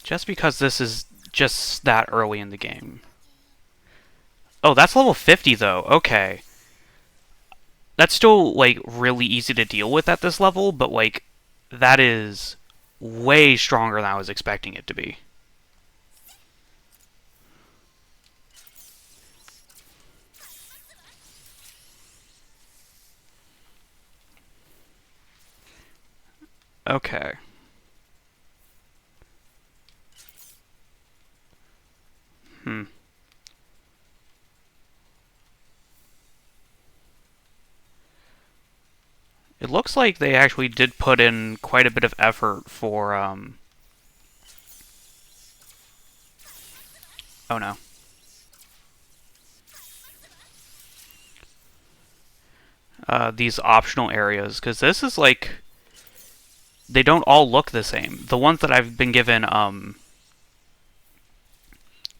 Just because this is just that early in the game. Oh, that's level 50 though. Okay. That's still, like, really easy to deal with at this level, but, like, that is way stronger than I was expecting it to be. Okay. Hmm. It looks like they actually did put in quite a bit of effort for, oh no. These optional areas, because this is like, they don't all look the same. The ones that I've been given,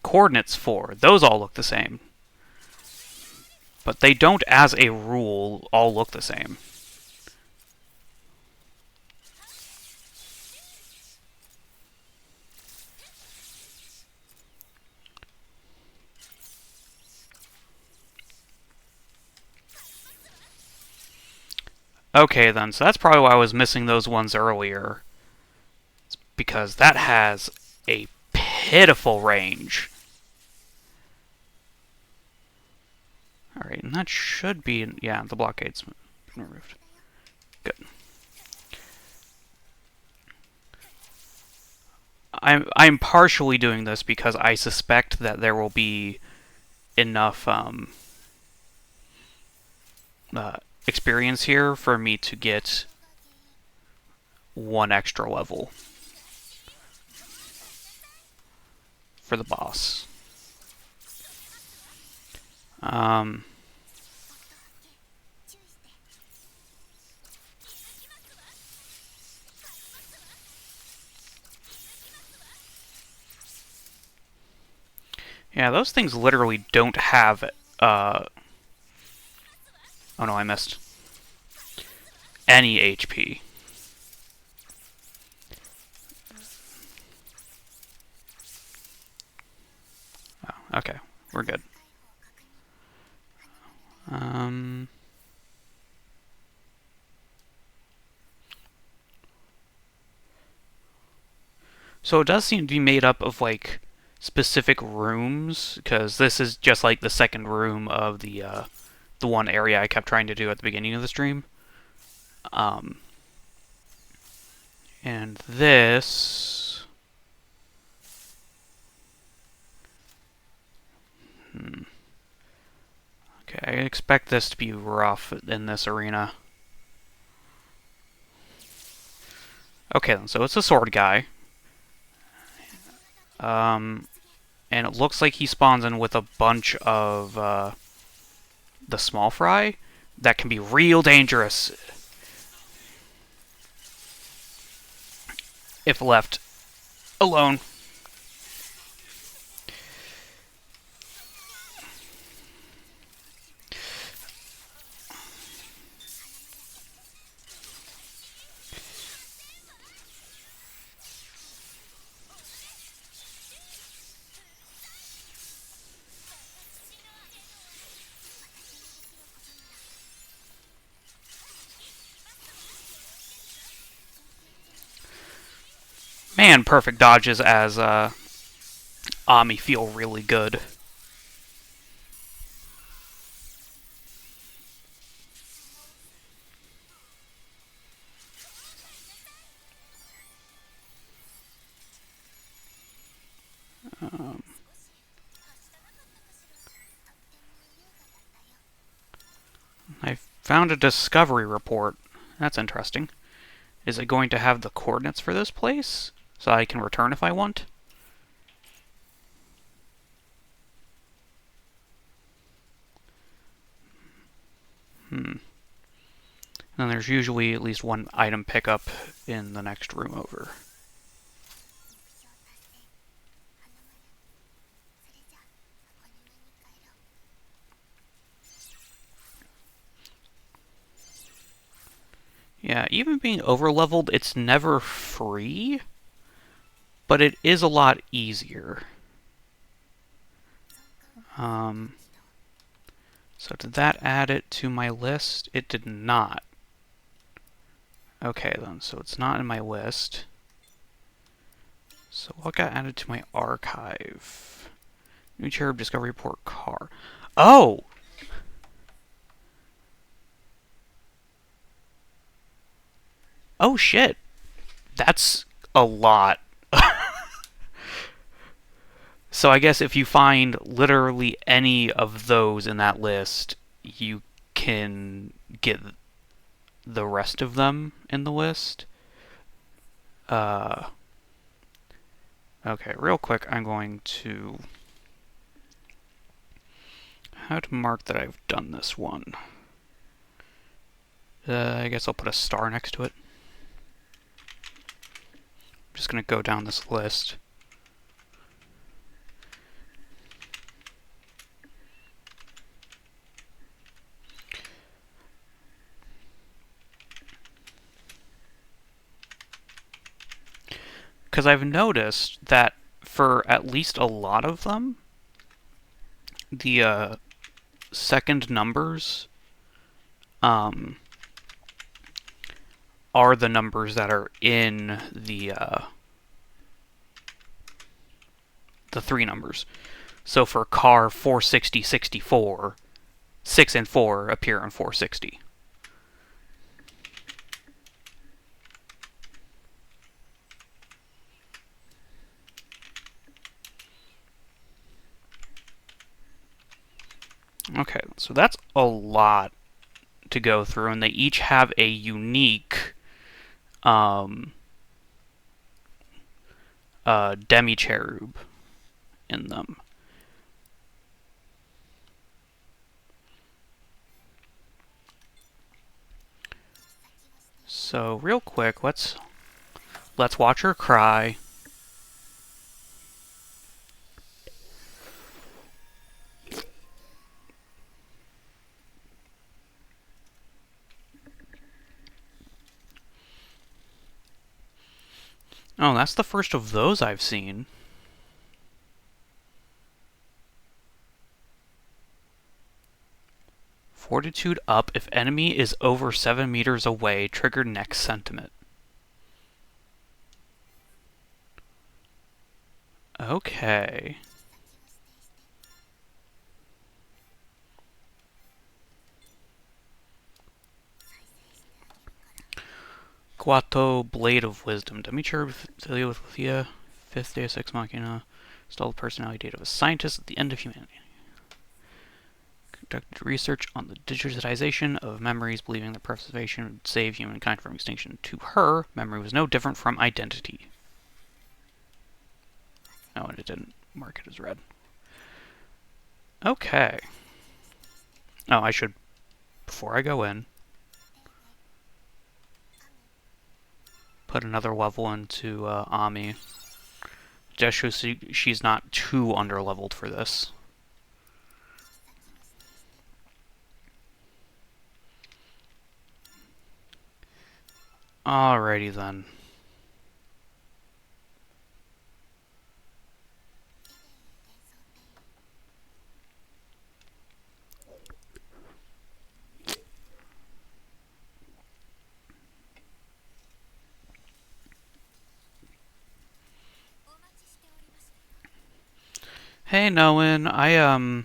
coordinates for, those all look the same. But they don't, as a rule, all look the same. Okay then, so that's probably why I was missing those ones earlier. It's because that has a pitiful range. Alright, and that should be, yeah, the blockade's been removed. Good. I'm partially doing this because I suspect that there will be enough experience here for me to get one extra level for the boss. Yeah, those things literally don't have, oh no, I missed. Any HP. Oh, okay, we're good. So it does seem to be made up of, like, specific rooms, because this is just like the second room of the one area I kept trying to do at the beginning of the stream. And this... Okay, I expect this to be rough in this arena. Okay then, so it's a sword guy. And it looks like he spawns in with a bunch of the small fry that can be real dangerous if left alone. Man, perfect dodges as Ami feel really good. I found a discovery report. That's interesting. Is it going to have the coordinates for this place? So I can return if I want? Hmm. And there's usually at least one item pickup in the next room over. Yeah, even being overleveled, it's never free, but it is a lot easier. Um, so did that add it to my list? It did not. Okay then, so it's not in my list. So what got added to my archive? New cherub discovery report car. Oh! Oh shit. That's a lot. So I guess if you find literally any of those in that list, you can get the rest of them in the list. Uh, okay, real quick, I'm going to how to mark that I've done this one. I guess I'll put a star next to it. I'm just going to go down this list. Because I've noticed that for at least a lot of them, the second numbers are the numbers that are in the three numbers. So for car 46064, 6 and 4 appear on 460. Okay, so that's a lot to go through, and they each have a unique demi-cherub in them. So real quick, let's watch her cry. Oh, that's the first of those I've seen. Fortitude up if enemy is over 7 meters away. Trigger next sentiment. Okay. Guato, Blade of Wisdom. Demi-cherub Celia with Lithia. 5th Deus Ex Machina. Installed personality data of a scientist at the end of humanity. Conducted research on the digitization of memories, believing that preservation would save humankind from extinction. To her, memory was no different from identity. Oh, and it didn't mark it as red. Okay. Oh, I should, before I go in, put another level into Ami. Just so she's not too underleveled for this. Alrighty then. Hey, Noen, I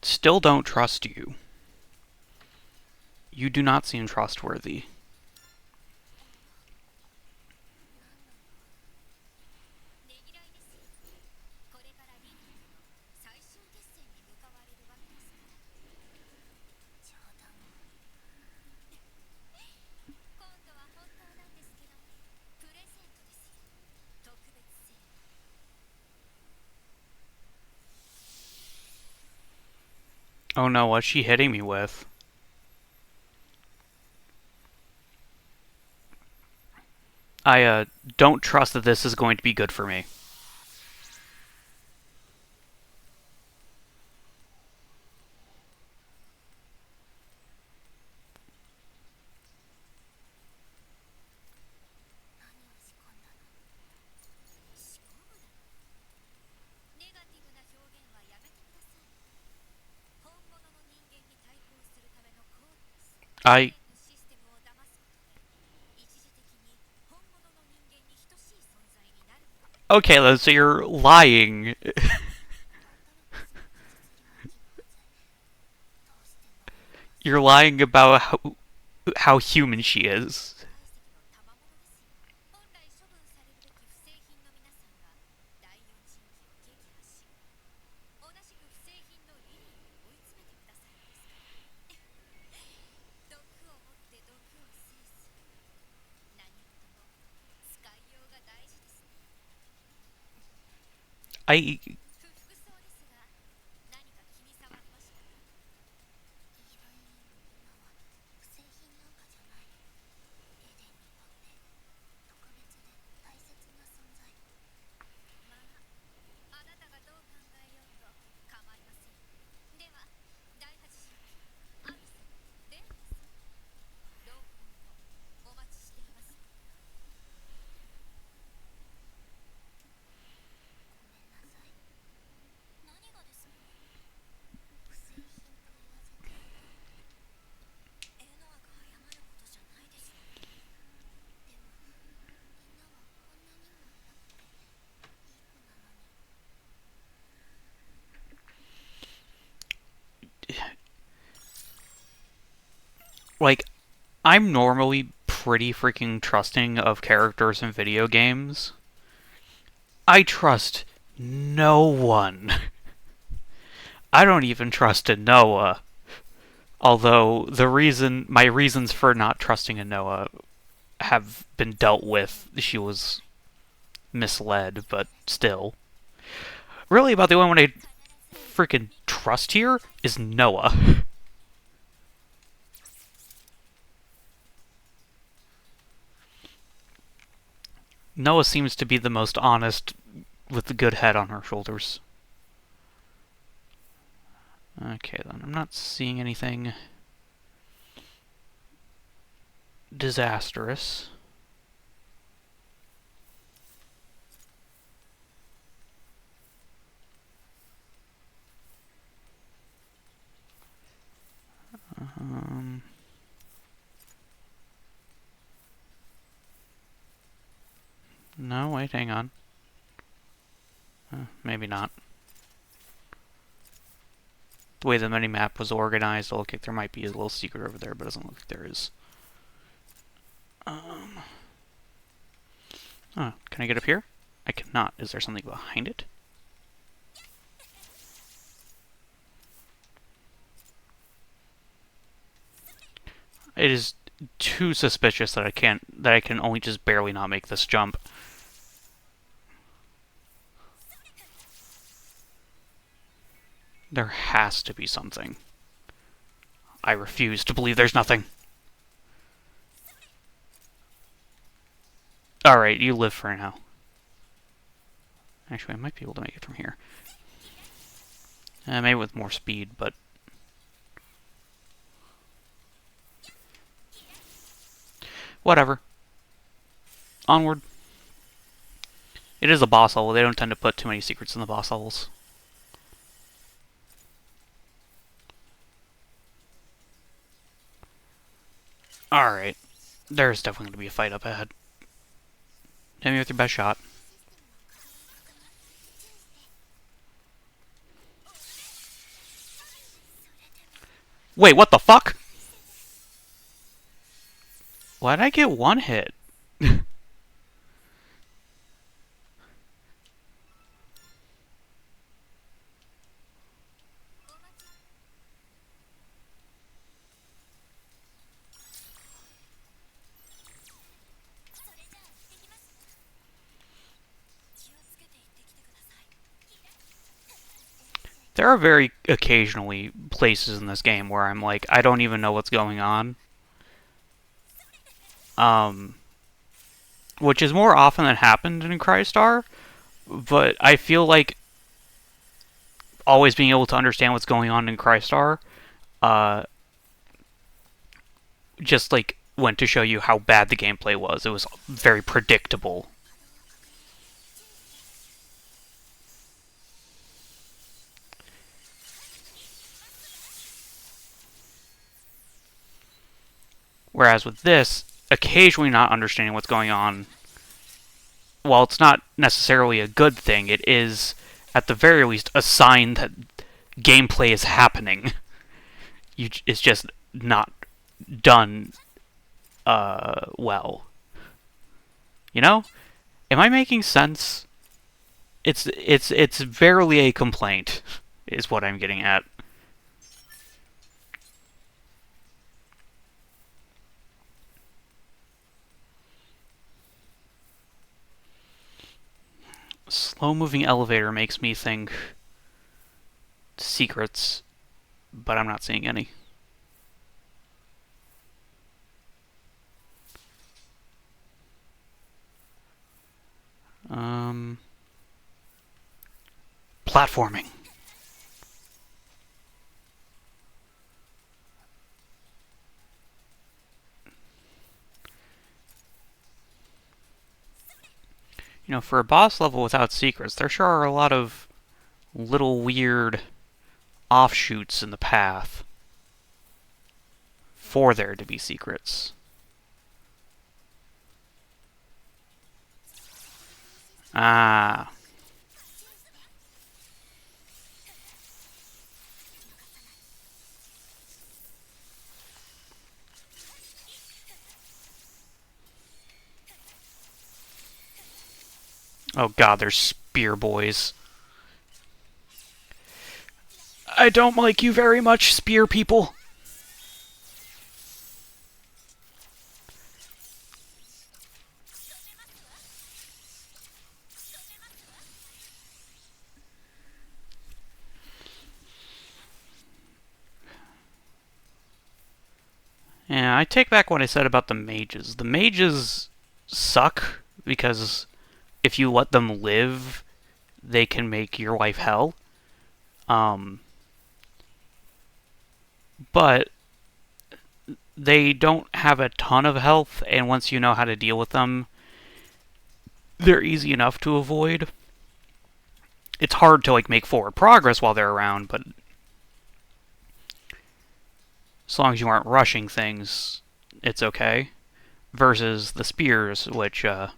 still don't trust you. You do not seem trustworthy. Oh no, what's she hitting me with? I don't trust that this is going to be good for me. I Okay, then, so you're lying. You're lying about how human she is. I like I'm normally pretty freaking trusting of characters in video games. I trust no one. I don't even trust a Noah. Although my reasons for not trusting a Noah have been dealt with. She was misled, but still. Really, about the only one I freaking trust here is Noah. Noah seems to be the most honest with the good head on her shoulders. Okay, then. I'm not seeing anything disastrous. Um, no, wait, hang on. Maybe not. The way the minimap was organized, it looked like there might be a little secret over there, but it doesn't look like there is. Oh, can I get up here? I cannot. Is there something behind it? It is too suspicious that I can only just barely not make this jump. There has to be something. I refuse to believe there's nothing. Alright, you live for now. Actually, I might be able to make it from here. Maybe with more speed, but... whatever. Onward. It is a boss level. They don't tend to put too many secrets in the boss levels. Alright. There's definitely going to be a fight up ahead. Hit me with your best shot. Wait, what the fuck? Why did I get one hit? There are very occasionally places in this game where I'm like, I don't even know what's going on. Um, which is more often than happened in Crystar, but I feel like always being able to understand what's going on in Crystar, uh, just like went to show you how bad the gameplay was. It was very predictable. Whereas with this, occasionally not understanding what's going on, while it's not necessarily a good thing, it is, at the very least, a sign that gameplay is happening. It's just not done well. You know? Am I making sense? It's barely a complaint, is what I'm getting at. Slow moving elevator makes me think secrets, but I'm not seeing any. Um, platforming. You know, for a boss level without secrets, there sure are a lot of little weird offshoots in the path for there to be secrets. Ah. Oh god, there's spear boys. I don't like you very much, spear people. Yeah, I take back what I said about the mages. The mages suck because if you let them live, they can make your life hell. Um, but they don't have a ton of health, and once you know how to deal with them, they're easy enough to avoid. It's hard to like make forward progress while they're around, but as long as you aren't rushing things, it's okay. Versus the spears, which, as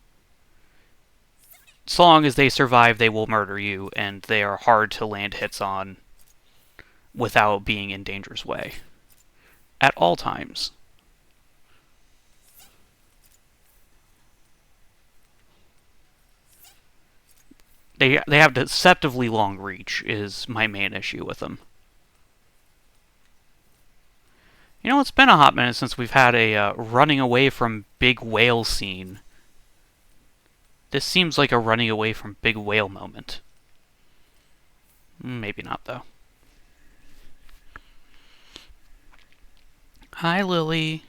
long as they survive, they will murder you, and they are hard to land hits on without being in danger's way at all times. They have deceptively long reach is my main issue with them. You know, it's been a hot minute since we've had a running away from big whale scene. This seems like a running away from big whale moment. Maybe not, though. Hi, Lily.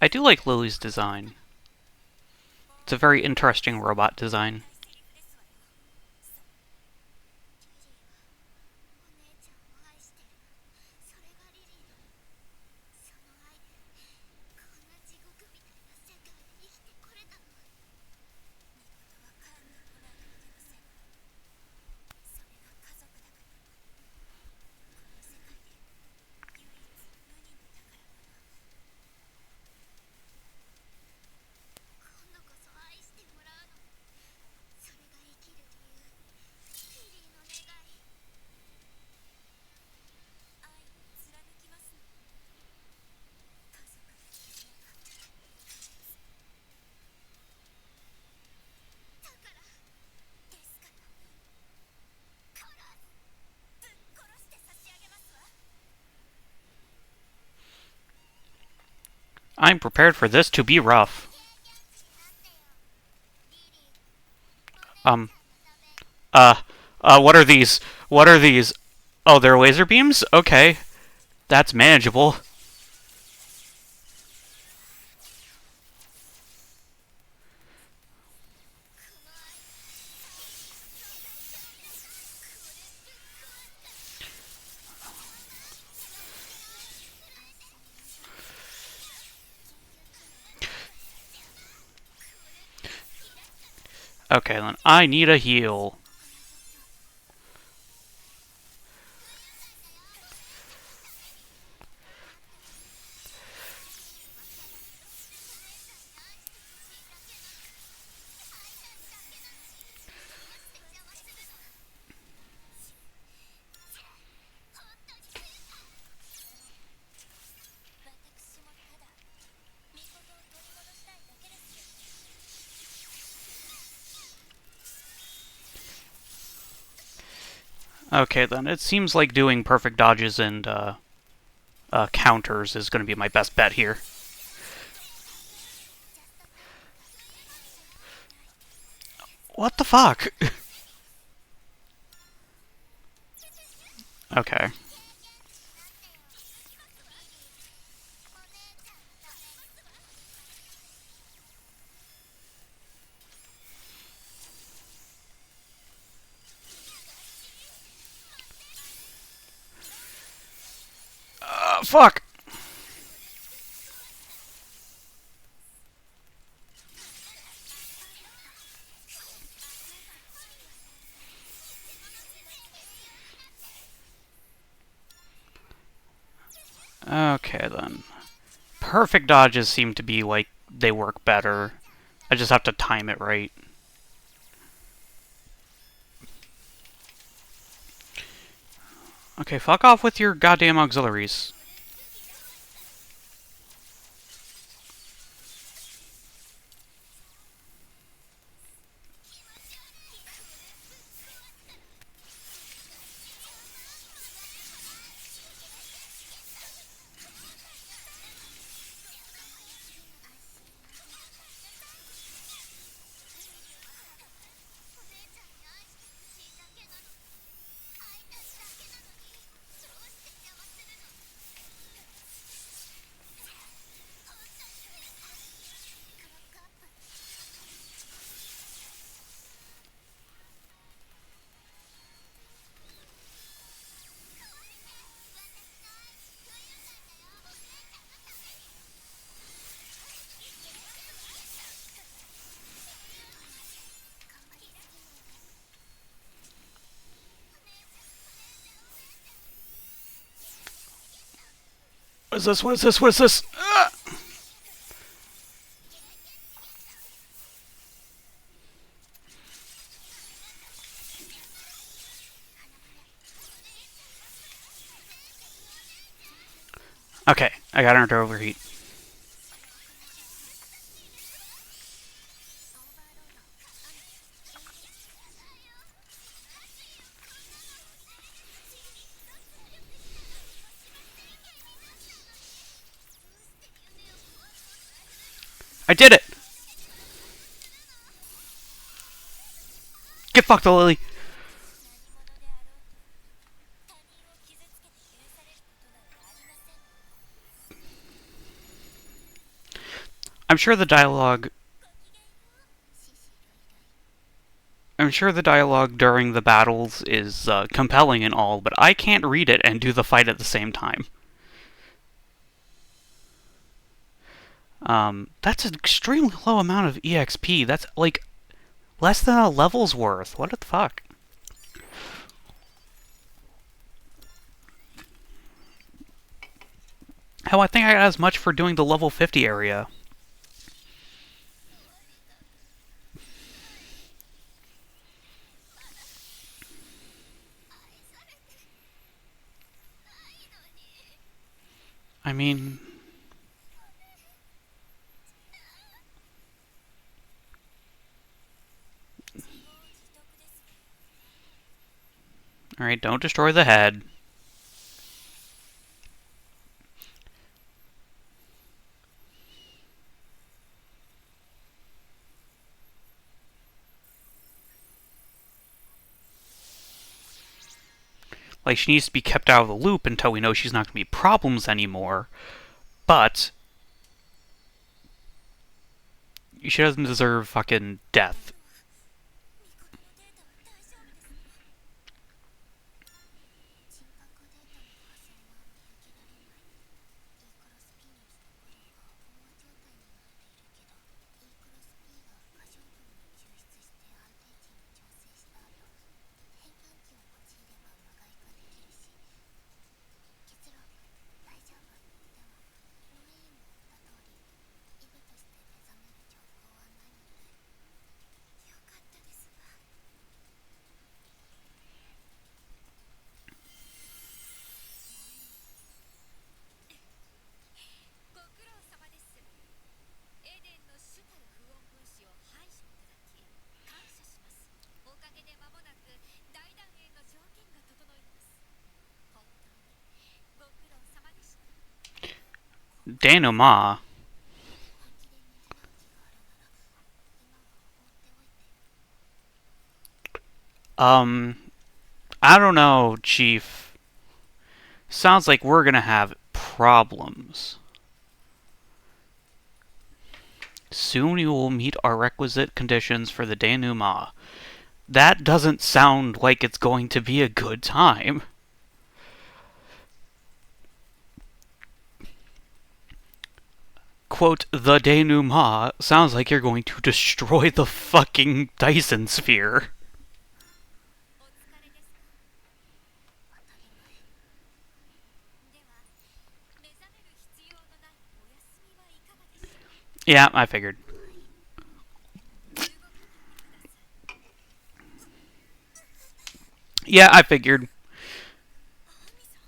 I do like Lily's design. It's a very interesting robot design. I'm prepared for this to be rough. Um, uh, what are these? What are these? Oh, they're laser beams? Okay. That's manageable. Okay, then I need a heal. Okay, then it seems like doing perfect dodges and counters is going to be my best bet here. What the fuck? Okay. Fuck! Okay, then. Perfect dodges seem to be like they work better. I just have to time it right. Okay, fuck off with your goddamn auxiliaries. What is this? What is this? What is this? Okay, I got her to overheat. I did it! Get fucked, Lily! I'm sure the dialogue. I'm sure the dialogue during the battles is compelling and all, but I can't read it and do the fight at the same time. That's an extremely low amount of EXP. That's like less than a level's worth. What the fuck? Hell, I think I got as much for doing the level 50 area. I mean, alright, don't destroy the head. Like, she needs to be kept out of the loop until we know she's not going to be problems anymore. But she doesn't deserve fucking death. Denouement. Um, I don't know, Chief. Sounds like we're gonna have problems. Soon you will meet our requisite conditions for the denouement. That doesn't sound like it's going to be a good time. Quote, the denouement sounds like you're going to destroy the fucking Dyson sphere. Yeah, I figured. Yeah, I figured.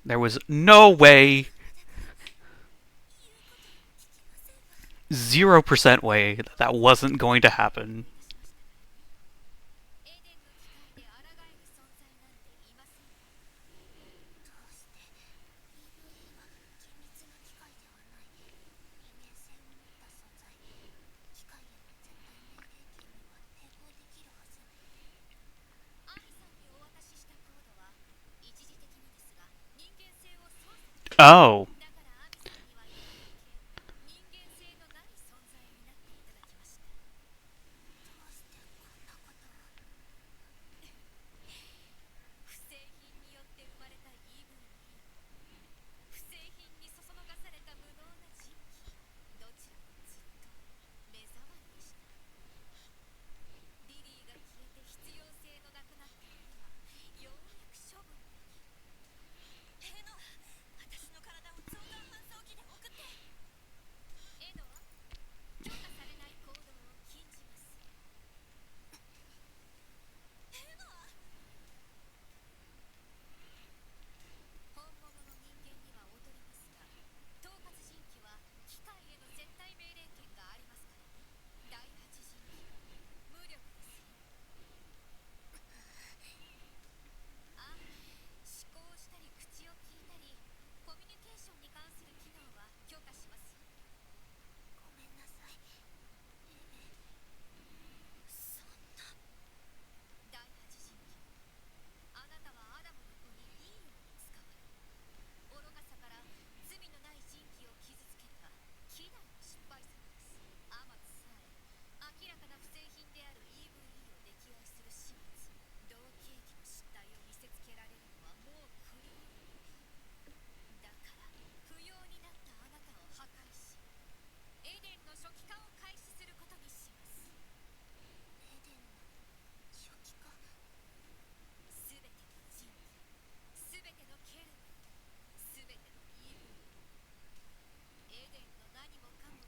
There was no way, 0% way, that that wasn't going to happen. Oh.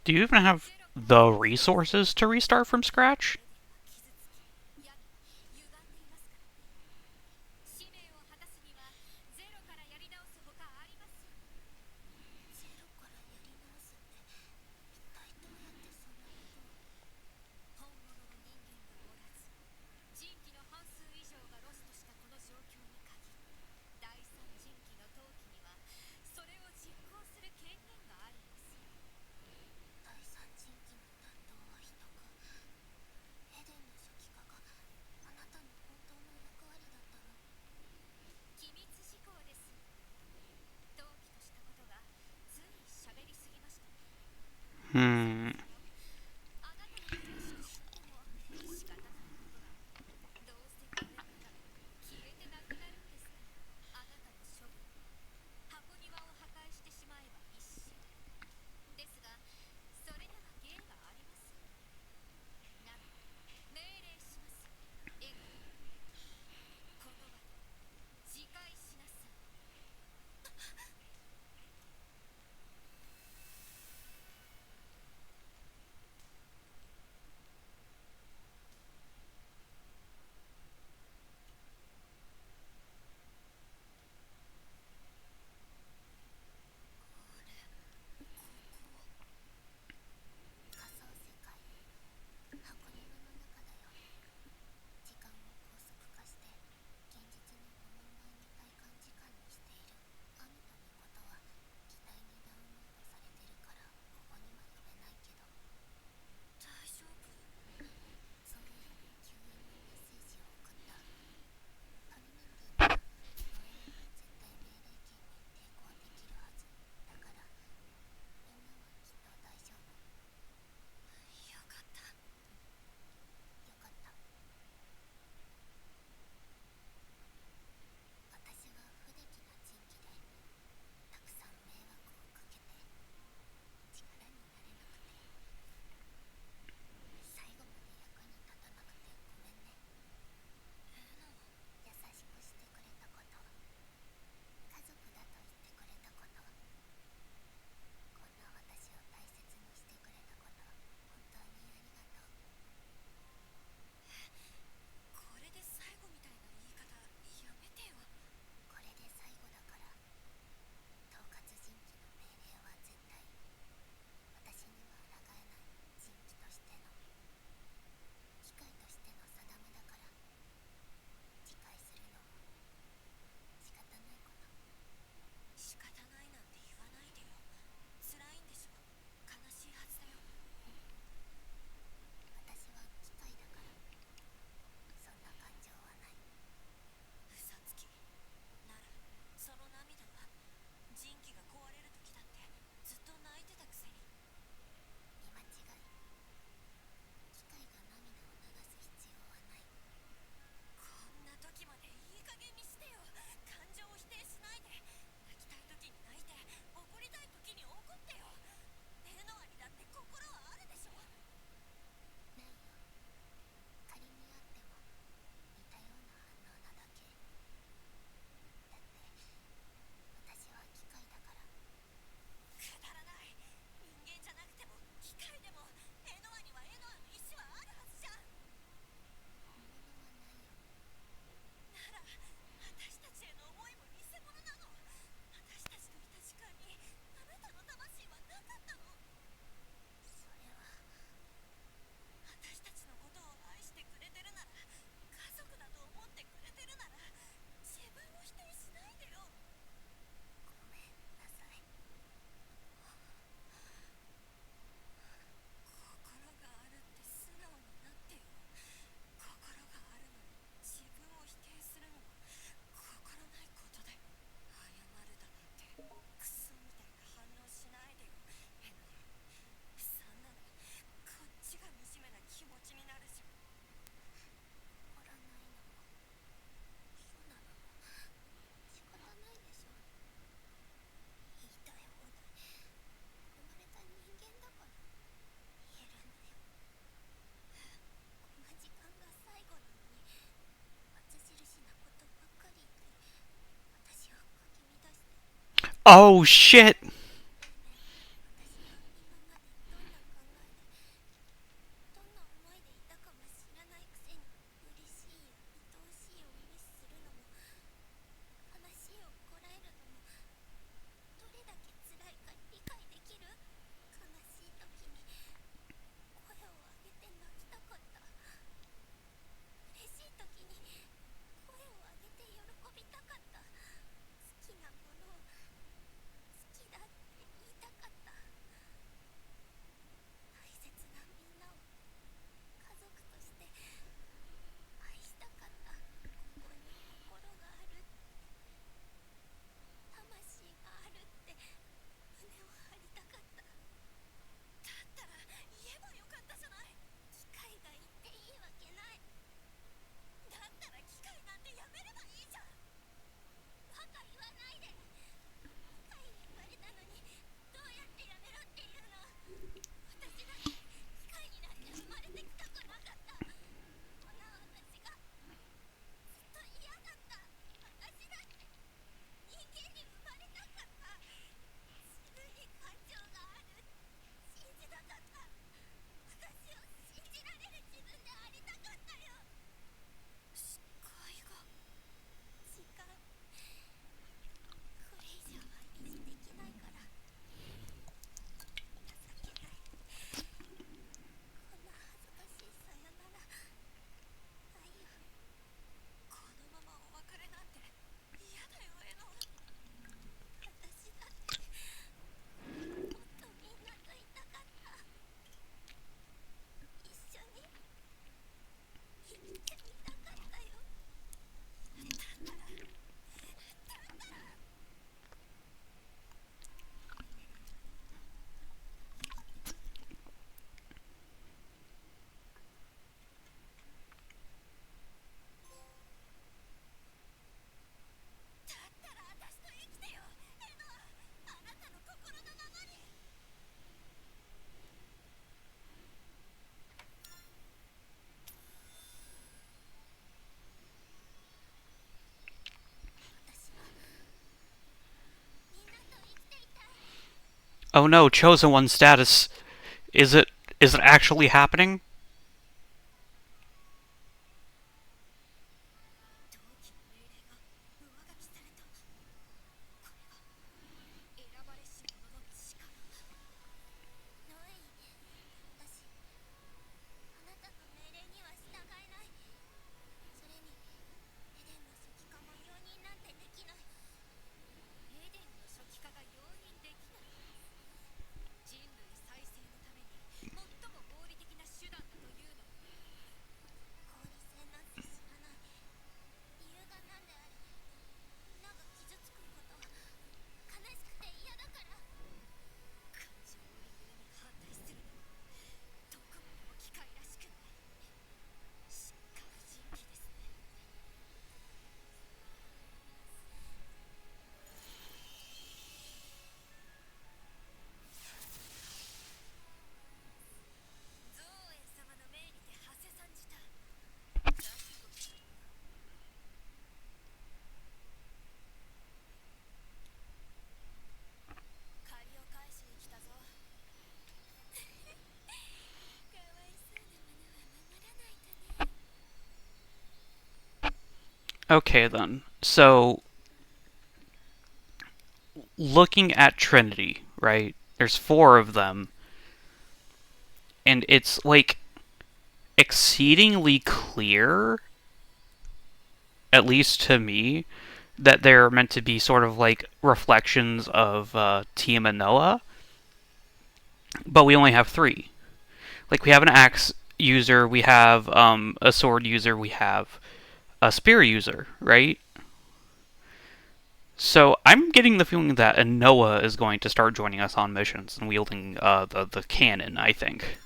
Do you even have the resources to restart from scratch? Hmm. Oh shit! Oh no, chosen one status. Is it is it actually happening? Okay then. So looking at Trinity, right? There's four of them, and it's like exceedingly clear, at least to me, that they're meant to be sort of like reflections of Tia Manoa, but we only have three. Like we have an axe user, we have a sword user, we have a spear user, right? So I'm getting the feeling that Noah is going to start joining us on missions and wielding the cannon. I think.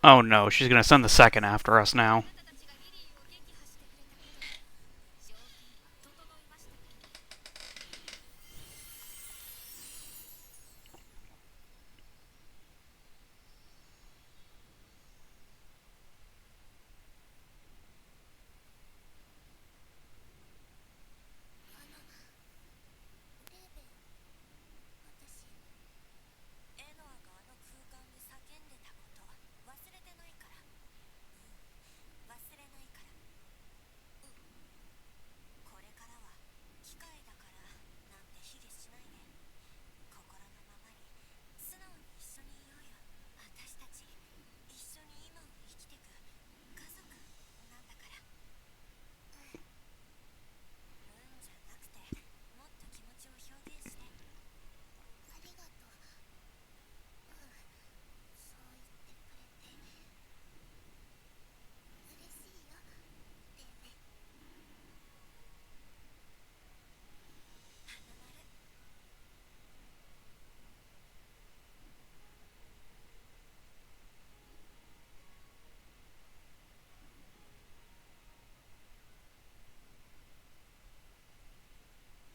Oh no, she's gonna send the second after us now.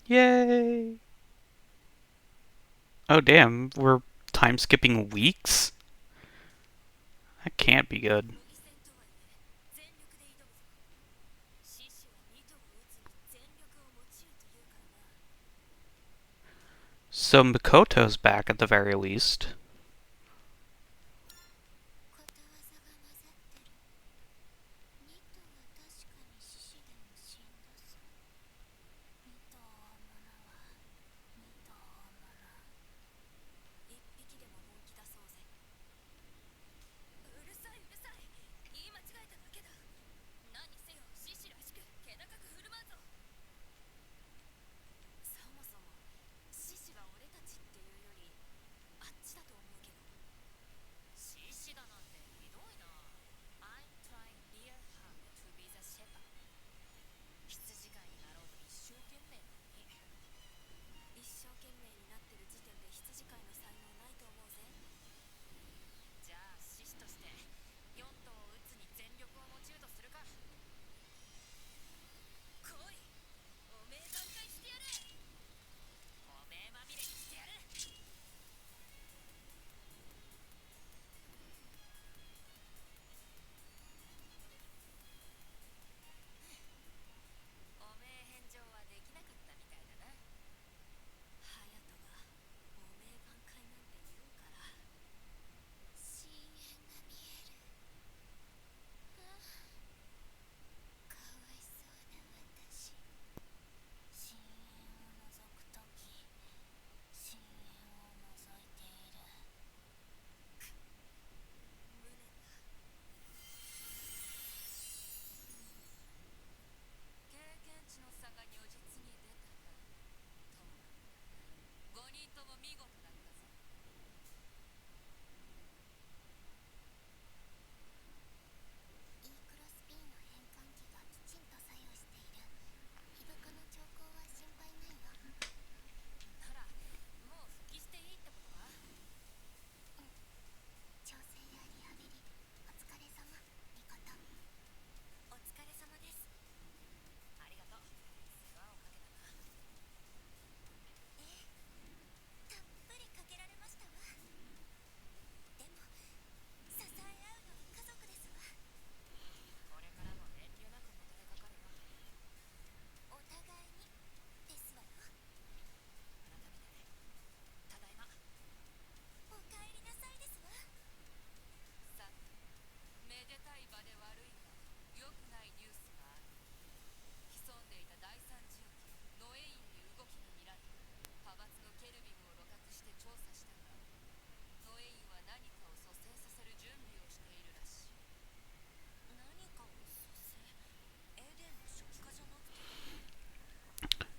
Yay! Oh damn, we're time skipping weeks. That can't be good. So Makoto's back at the very least.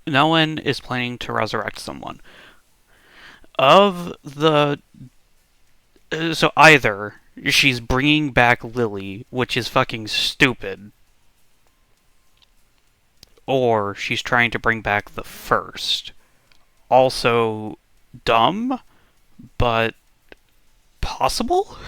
No one is planning to resurrect someone. Of the. So either she's bringing back Lily, which is fucking stupid, or she's trying to bring back the first. Also dumb, but possible?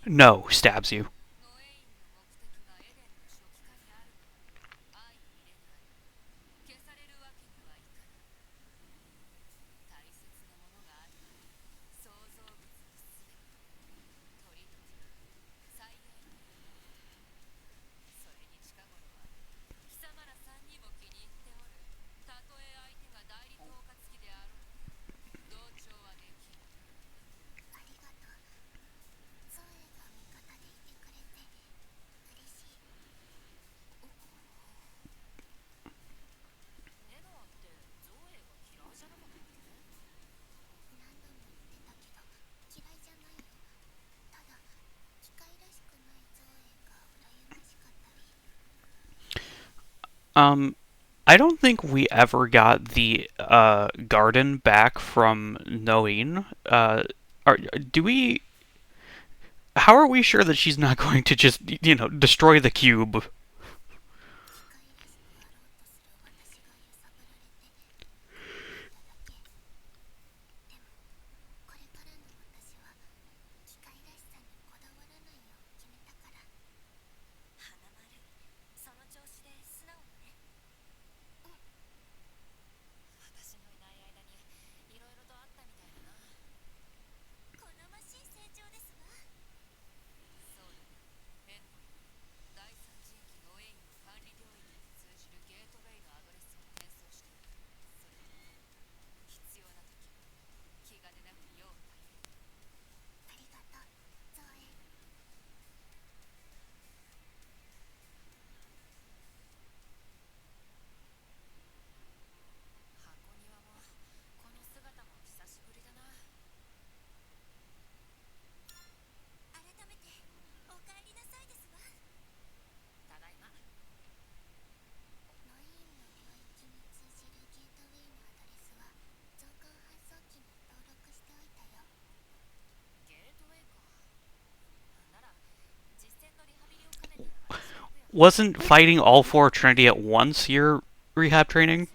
No, stabs you. Um, I don't think we ever got the garden back from Noin. Do we? How are we sure that she's not going to just, destroy the cube? Wasn't fighting all four Trinity at once your rehab training?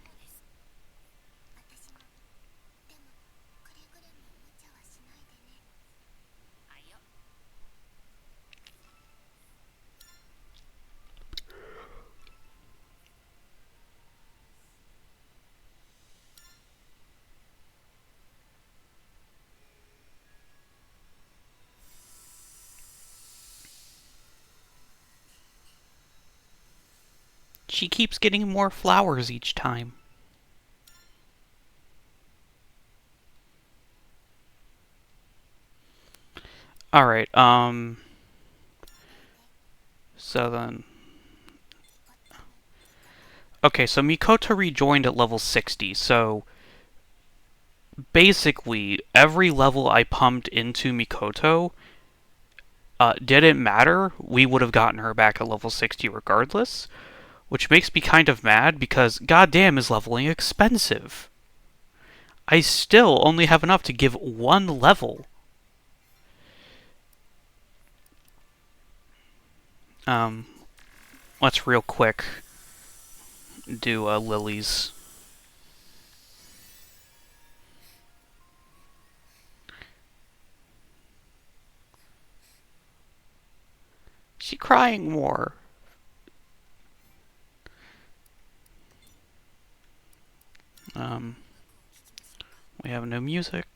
She keeps getting more flowers each time. Alright, so then... Okay, so Mikoto rejoined at level 60, so... Basically, every level I pumped into Mikoto didn't matter. We would have gotten her back at level 60 regardless, which makes me kind of mad because goddamn is leveling expensive. I still only have enough to give one level. Um, let's real quick do Lily's. She crying more. Um, we have no music.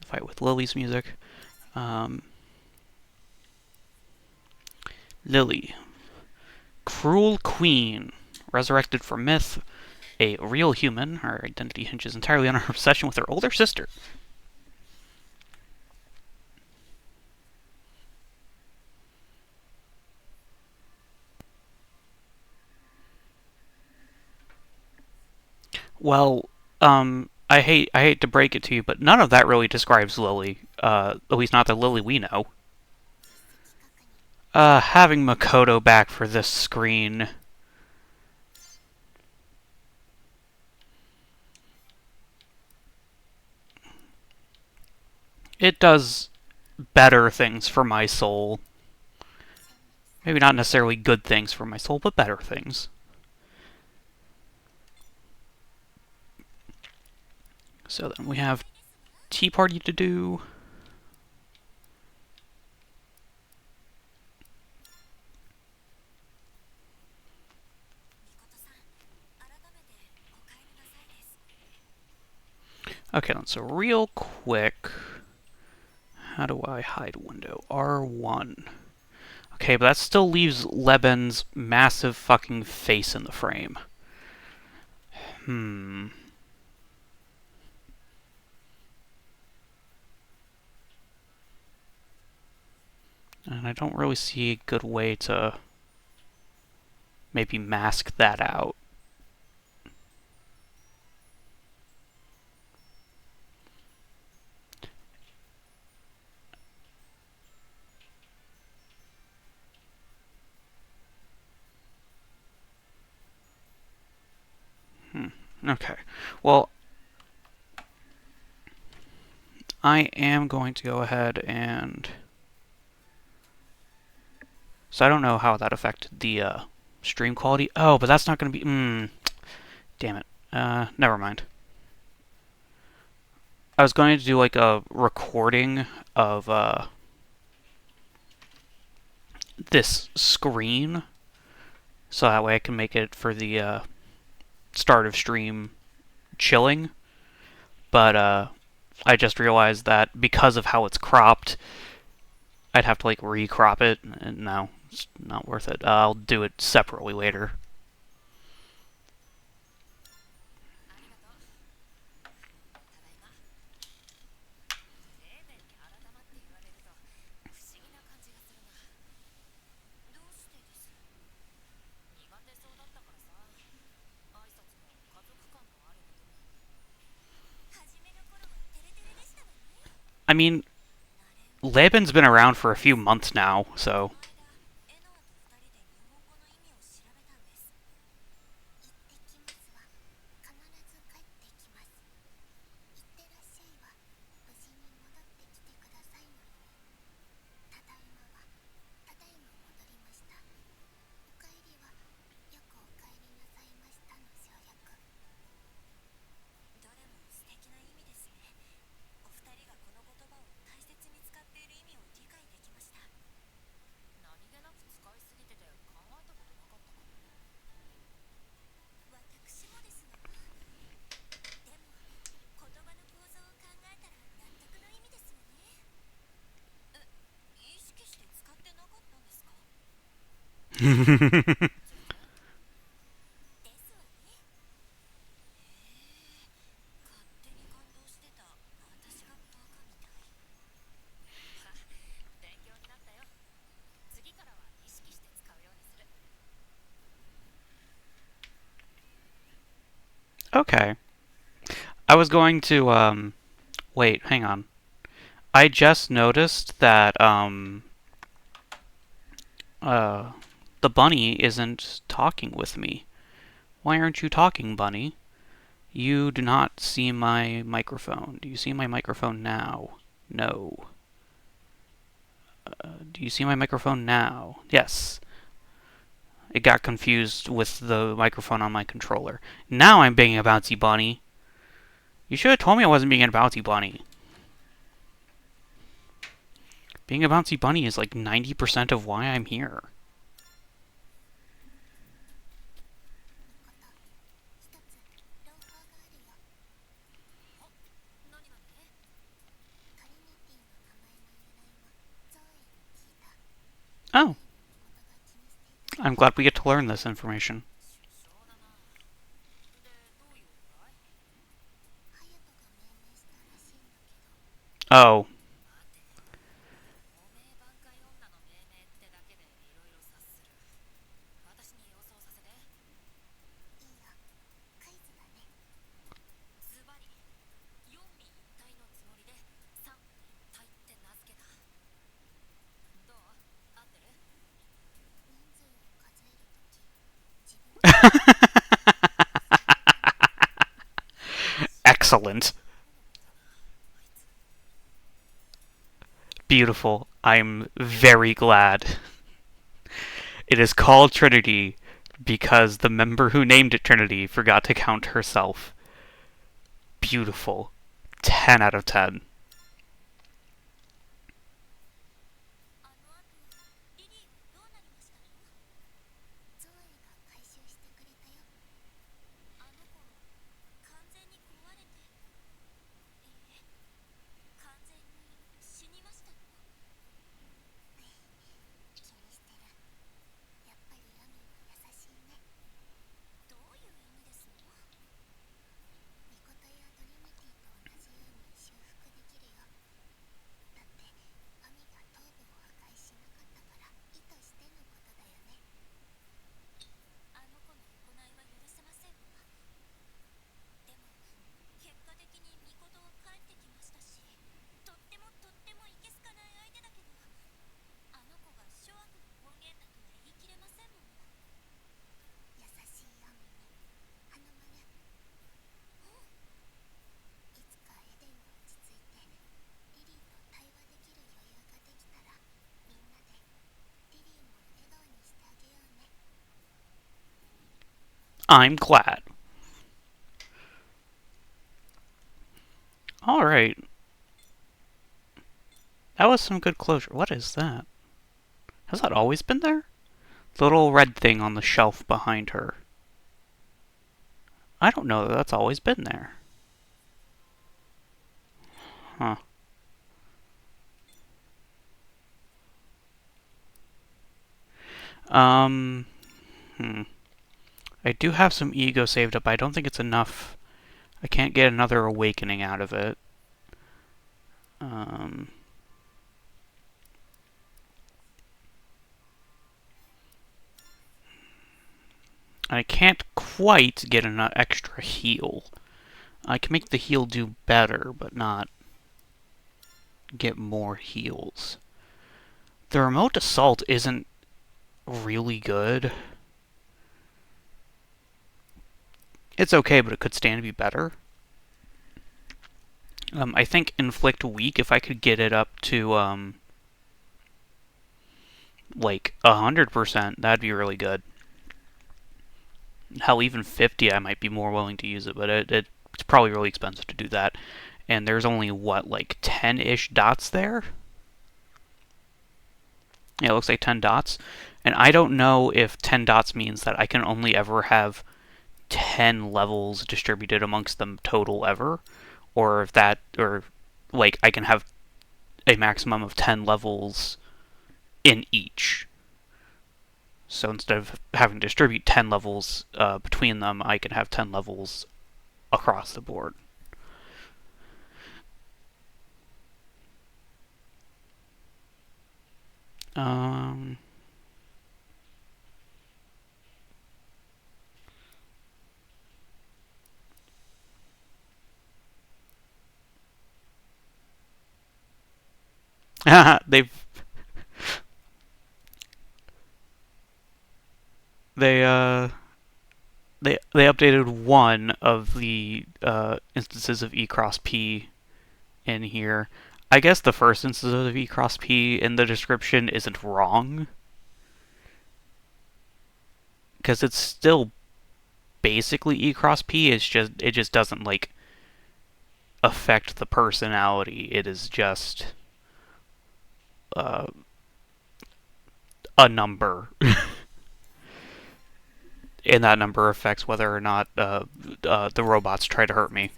Fight with Lily's music. Um, Lily. Cruel Queen. Resurrected from myth. A real human. Her identity hinges entirely on her obsession with her older sister. Well, I hate to break it to you, but none of that really describes Lily. At least not the Lily we know. Having Makoto back for this screen. It does better things for my soul. Maybe not necessarily good things for my soul, but better things. So then we have Tea Party to do. Okay, so real quick, how do I hide window? R1. Okay, but that still leaves Leben's massive fucking face in the frame. And I don't really see a good way to maybe mask that out. Okay. Well, I am going to go ahead and... So I don't know how that affected the stream quality. Oh, but that's not going to be... Damn it. Never mind. I was going to do like a recording of this screen, so that way I can make it for the start of stream chilling. But I just realized that because of how it's cropped, I'd have to like recrop it, and no, it's not worth it. I'll do it separately later. I mean, Laban's been around for a few months now, so... Okay. I was going to, wait, hang on. I just noticed that, uh, the bunny isn't talking with me. Why aren't you talking, bunny? You do not see my microphone. Do you see my microphone now? No. Do you see my microphone now? Yes. It got confused with the microphone on my controller. Now I'm being a bouncy bunny. You should have told me I wasn't being a bouncy bunny. Being a bouncy bunny is like 90% of why I'm here. Oh, I'm glad we get to learn this information. Oh, excellent. Beautiful. I'm very glad. It is called Trinity because the member who named it Trinity forgot to count herself. Beautiful. 10 out of 10. I'm glad. Alright. That was some good closure. What is that? Has that always been there? The little red thing on the shelf behind her. I don't know that that's always been there. Huh. Um. Hmm. I do have some ego saved up. I don't think it's enough. I can't get another awakening out of it. Um. I can't quite get an extra heal. I can make the heal do better, but not get more heals. The remote assault isn't really good. It's okay, but it could stand to be better. I think inflict weak, if I could get it up to like 100%, that'd be really good. Hell, even 50, I might be more willing to use it, but it's probably really expensive to do that. And there's only what, like 10-ish dots there? Yeah, it looks like 10 dots. And I don't know if 10 dots means that I can only ever have 10 levels distributed amongst them total ever, or if that, or like I can have a maximum of 10 levels in each. So instead of having to distribute 10 levels between them, I can have 10 levels across the board. Um, they've they they updated one of the instances of E cross P in here. I guess the first instance of E cross P in the description isn't wrong because it's still basically E cross P. It just doesn't like affect the personality. It is just uh, a number, and that number affects whether or not the robots try to hurt me.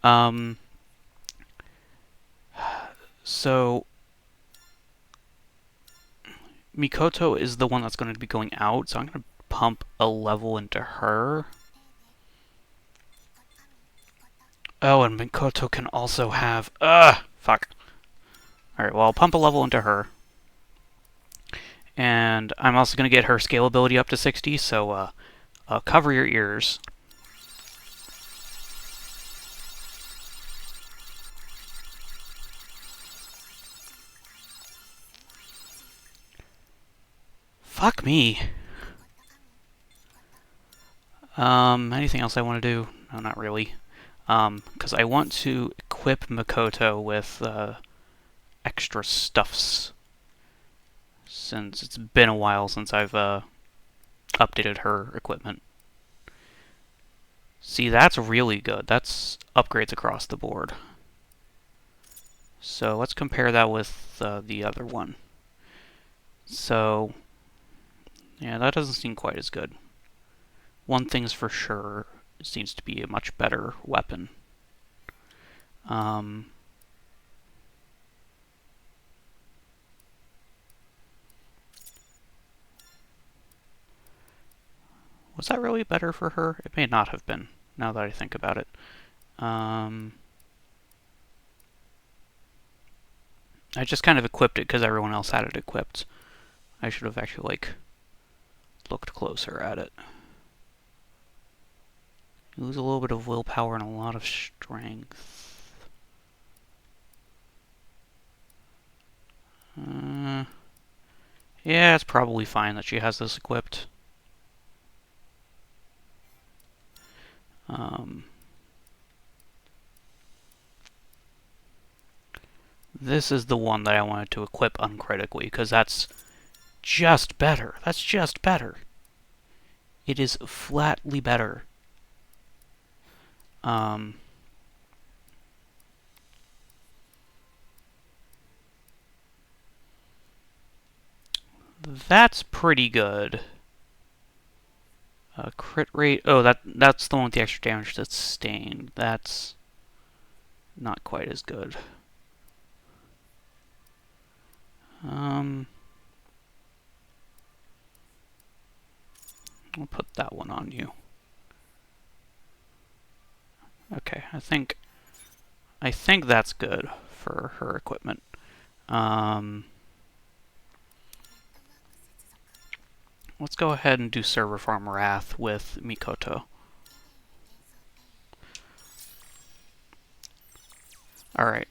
Um, so Mikoto is the one that's going to be going out, so I'm going to pump a level into her. Oh, and Mikoto can also have... fuck. Alright, well, I'll pump a level into her. And I'm also going to get her scalability up to 60, so cover your ears. Fuck me. Anything else I want to do? No, not really. Because I want to equip Mikoto with extra stuffs. Since it's been a while since I've updated her equipment. See, that's really good. That's upgrades across the board. So let's compare that with the other one. So, yeah, that doesn't seem quite as good. One thing's for sure, it seems to be a much better weapon. Was that really better for her? It may not have been, now that I think about it. I just kind of equipped it because everyone else had it equipped. I should have actually, like, looked closer at it. You lose a little bit of willpower and a lot of strength. Yeah, it's probably fine that she has this equipped. This is the one that I wanted to equip uncritically, because that's just better. That's just better. It is flatly better. That's pretty good. Crit rate. Oh, that's the one with the extra damage that's sustained. That's not quite as good. I'll put that one on you. Okay, I think that's good for her equipment. Let's go ahead and do server farm Wrath with Mikoto. Alright.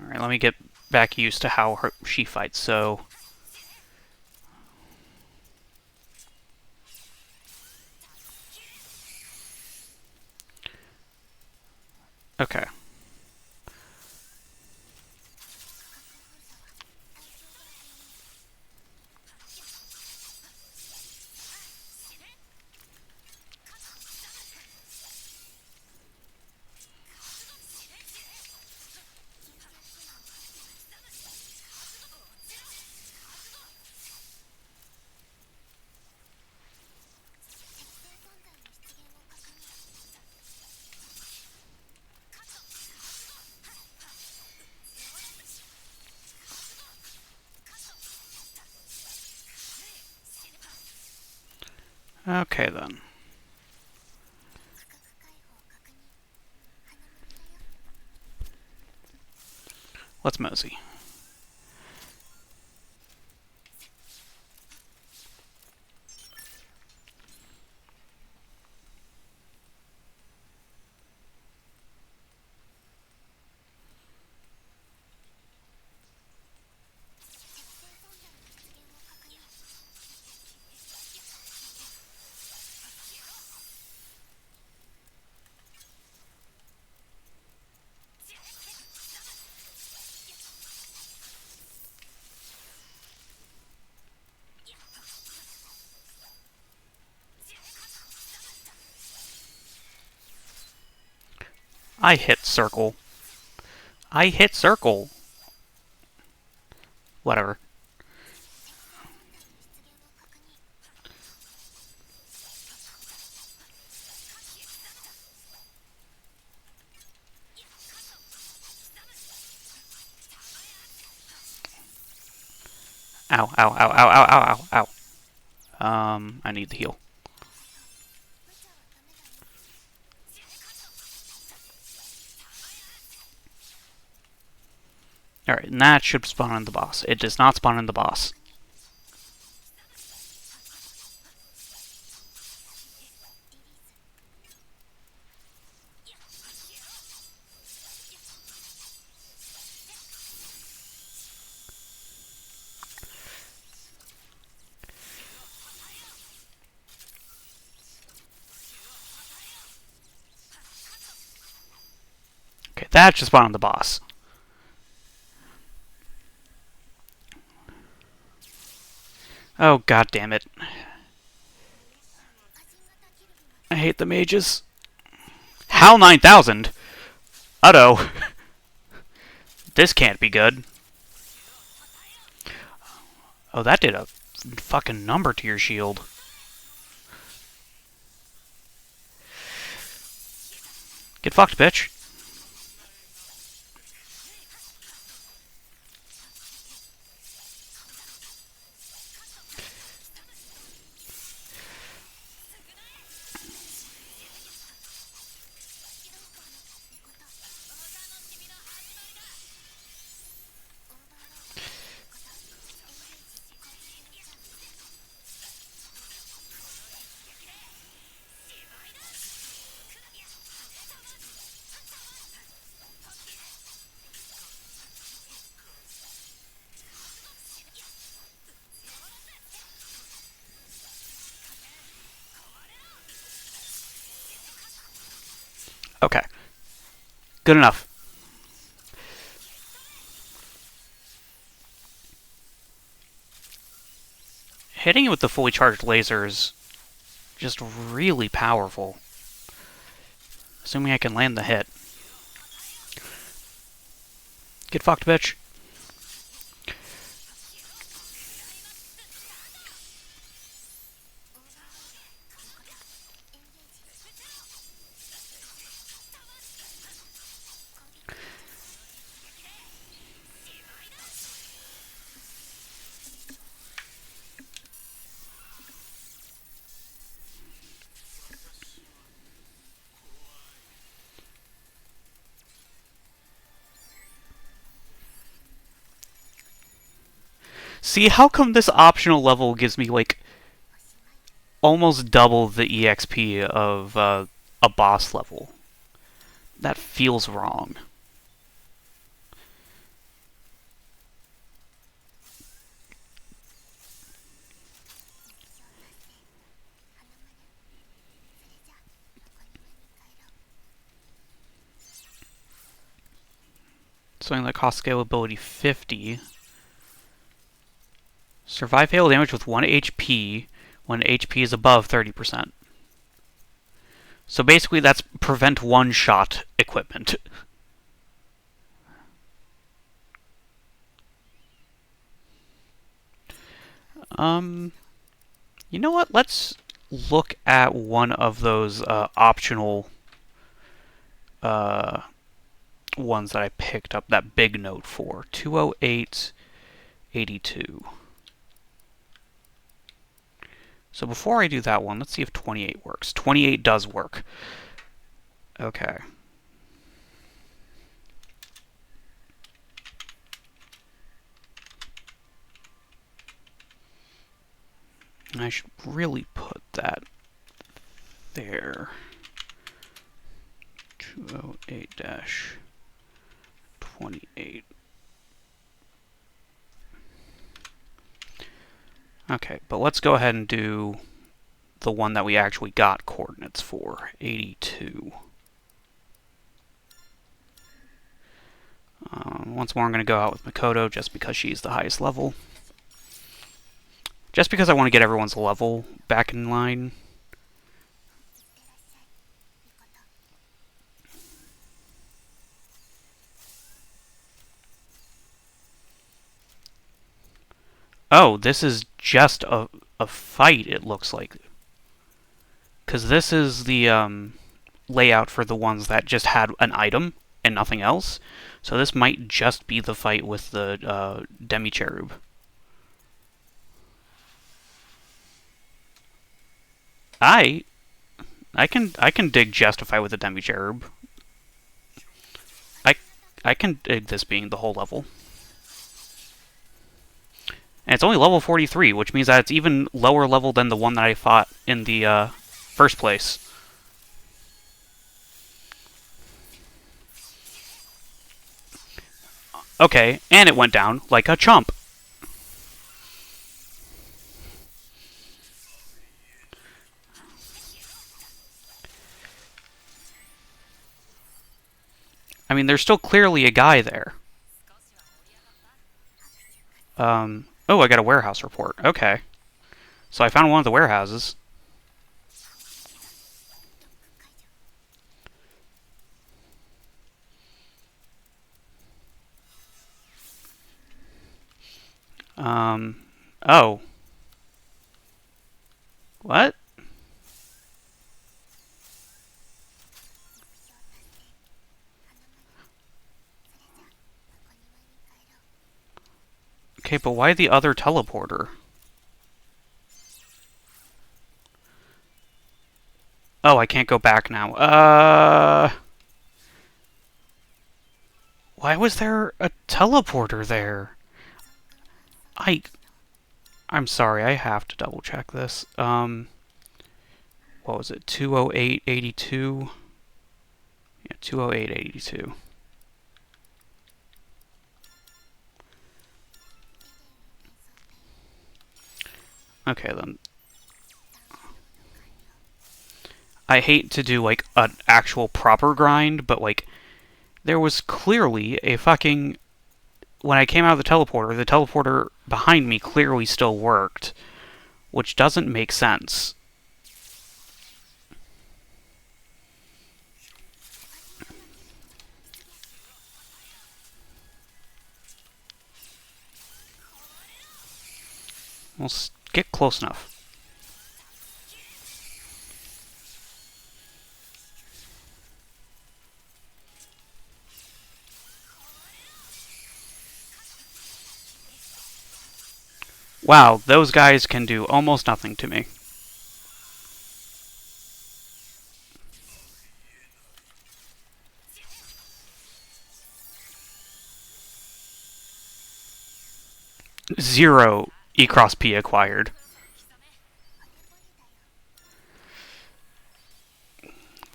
Alright, let me get back used to how she fights, so... Okay. Okay, then. Let's mosey. I hit circle. I hit circle. Whatever. Ow, ow, ow, ow, ow, ow, ow, ow. I need the heal. Alright, and that should spawn in the boss. It does not spawn in the boss. Okay, that should spawn in the boss. Oh, god damn it. I hate the mages. HAL 9000? Uh-oh. This can't be good. Oh, that did a fucking number to your shield. Get fucked, bitch. Okay. Good enough. Hitting it with the fully charged laser is just really powerful. Assuming I can land the hit. Get fucked, bitch. See, how come this optional level gives me, like, almost double the EXP of a boss level? That feels wrong. Something that costs scalability 50. Survive fatal damage with 1 HP when HP is above 30%. So basically that's prevent one-shot equipment. You know what? Let's look at one of those optional ones that I picked up that big note for. 208.82. So before I do that one, let's see if 28 works. 28 does work. Okay. I should really put that there. 208-28. Okay, but let's go ahead and do the one that we actually got coordinates for, 82. Once more, I'm going to go out with Makoto just because she's the highest level. Just because I want to get everyone's level back in line. Oh, this is just a fight, it looks like. Because this is the layout for the ones that just had an item and nothing else. So this might just be the fight with the demi-cherub. I can dig Justify with a demi-cherub. I can dig this being the whole level. And it's only level 43, which means that it's even lower level than the one that I fought in the first place. Okay, and it went down like a chump. I mean, there's still clearly a guy there. Oh, I got a warehouse report. Okay. So I found one of the warehouses. Oh. What? Okay, but why the other teleporter? Oh, I can't go back now. Why was there a teleporter there? I'm sorry, I have to double check this. What was it? 208.82? Yeah, 208.82. Okay, then. I hate to do, like, an actual proper grind, but, like, there was clearly a fucking... When I came out of the teleporter behind me clearly still worked, which doesn't make sense. We'll get close enough. Wow, those guys can do almost nothing to me. Zero E cross P acquired.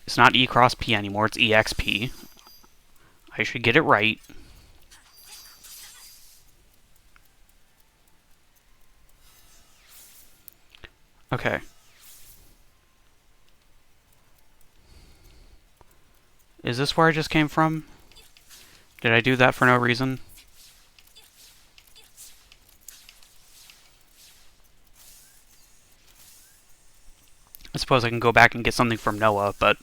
It's not E cross P anymore, it's EXP. I should get it right. Okay. Is this where I just came from? Did I do that for no reason? I suppose I can go back and get something from Noah, but...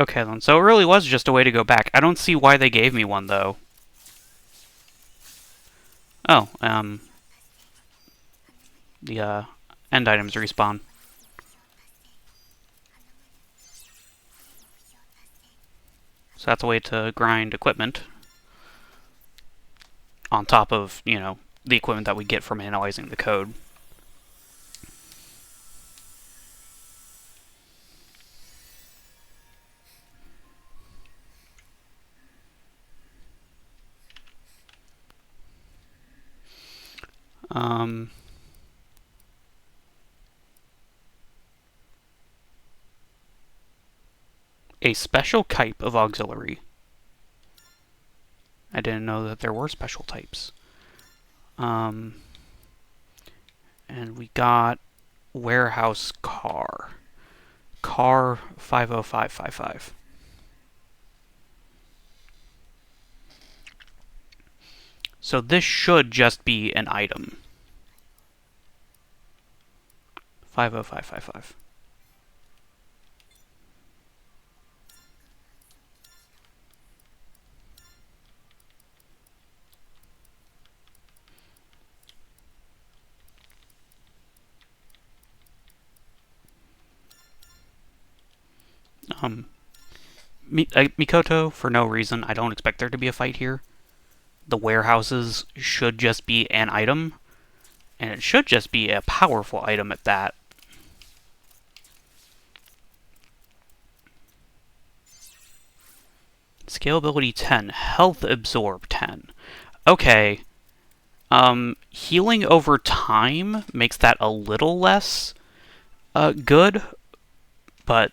Okay then, so it really was just a way to go back. I don't see why they gave me one, though. Oh, the, end items respawn. So that's a way to grind equipment on top of, the equipment that we get from analyzing the code. Um, a special type of auxiliary. I didn't know that there were special types. And we got warehouse car. Car 50555. So this should just be an item. 50555. Mikoto, for no reason, I don't expect there to be a fight here. The warehouses should just be an item, and it should just be a powerful item at that. Scalability 10, health absorb 10. Okay, healing over time makes that a little less good, but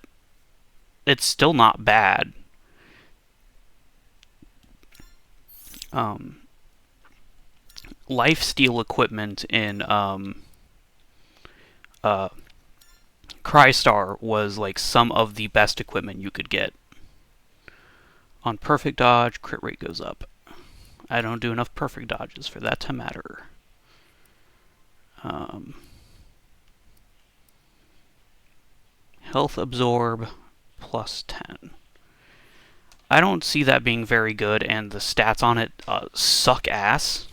it's still not bad. Lifesteal equipment in Crystar was like some of the best equipment you could get. On perfect dodge, crit rate goes up. I don't do enough perfect dodges for that to matter. Health absorb plus 10. I don't see that being very good, and the stats on it suck ass.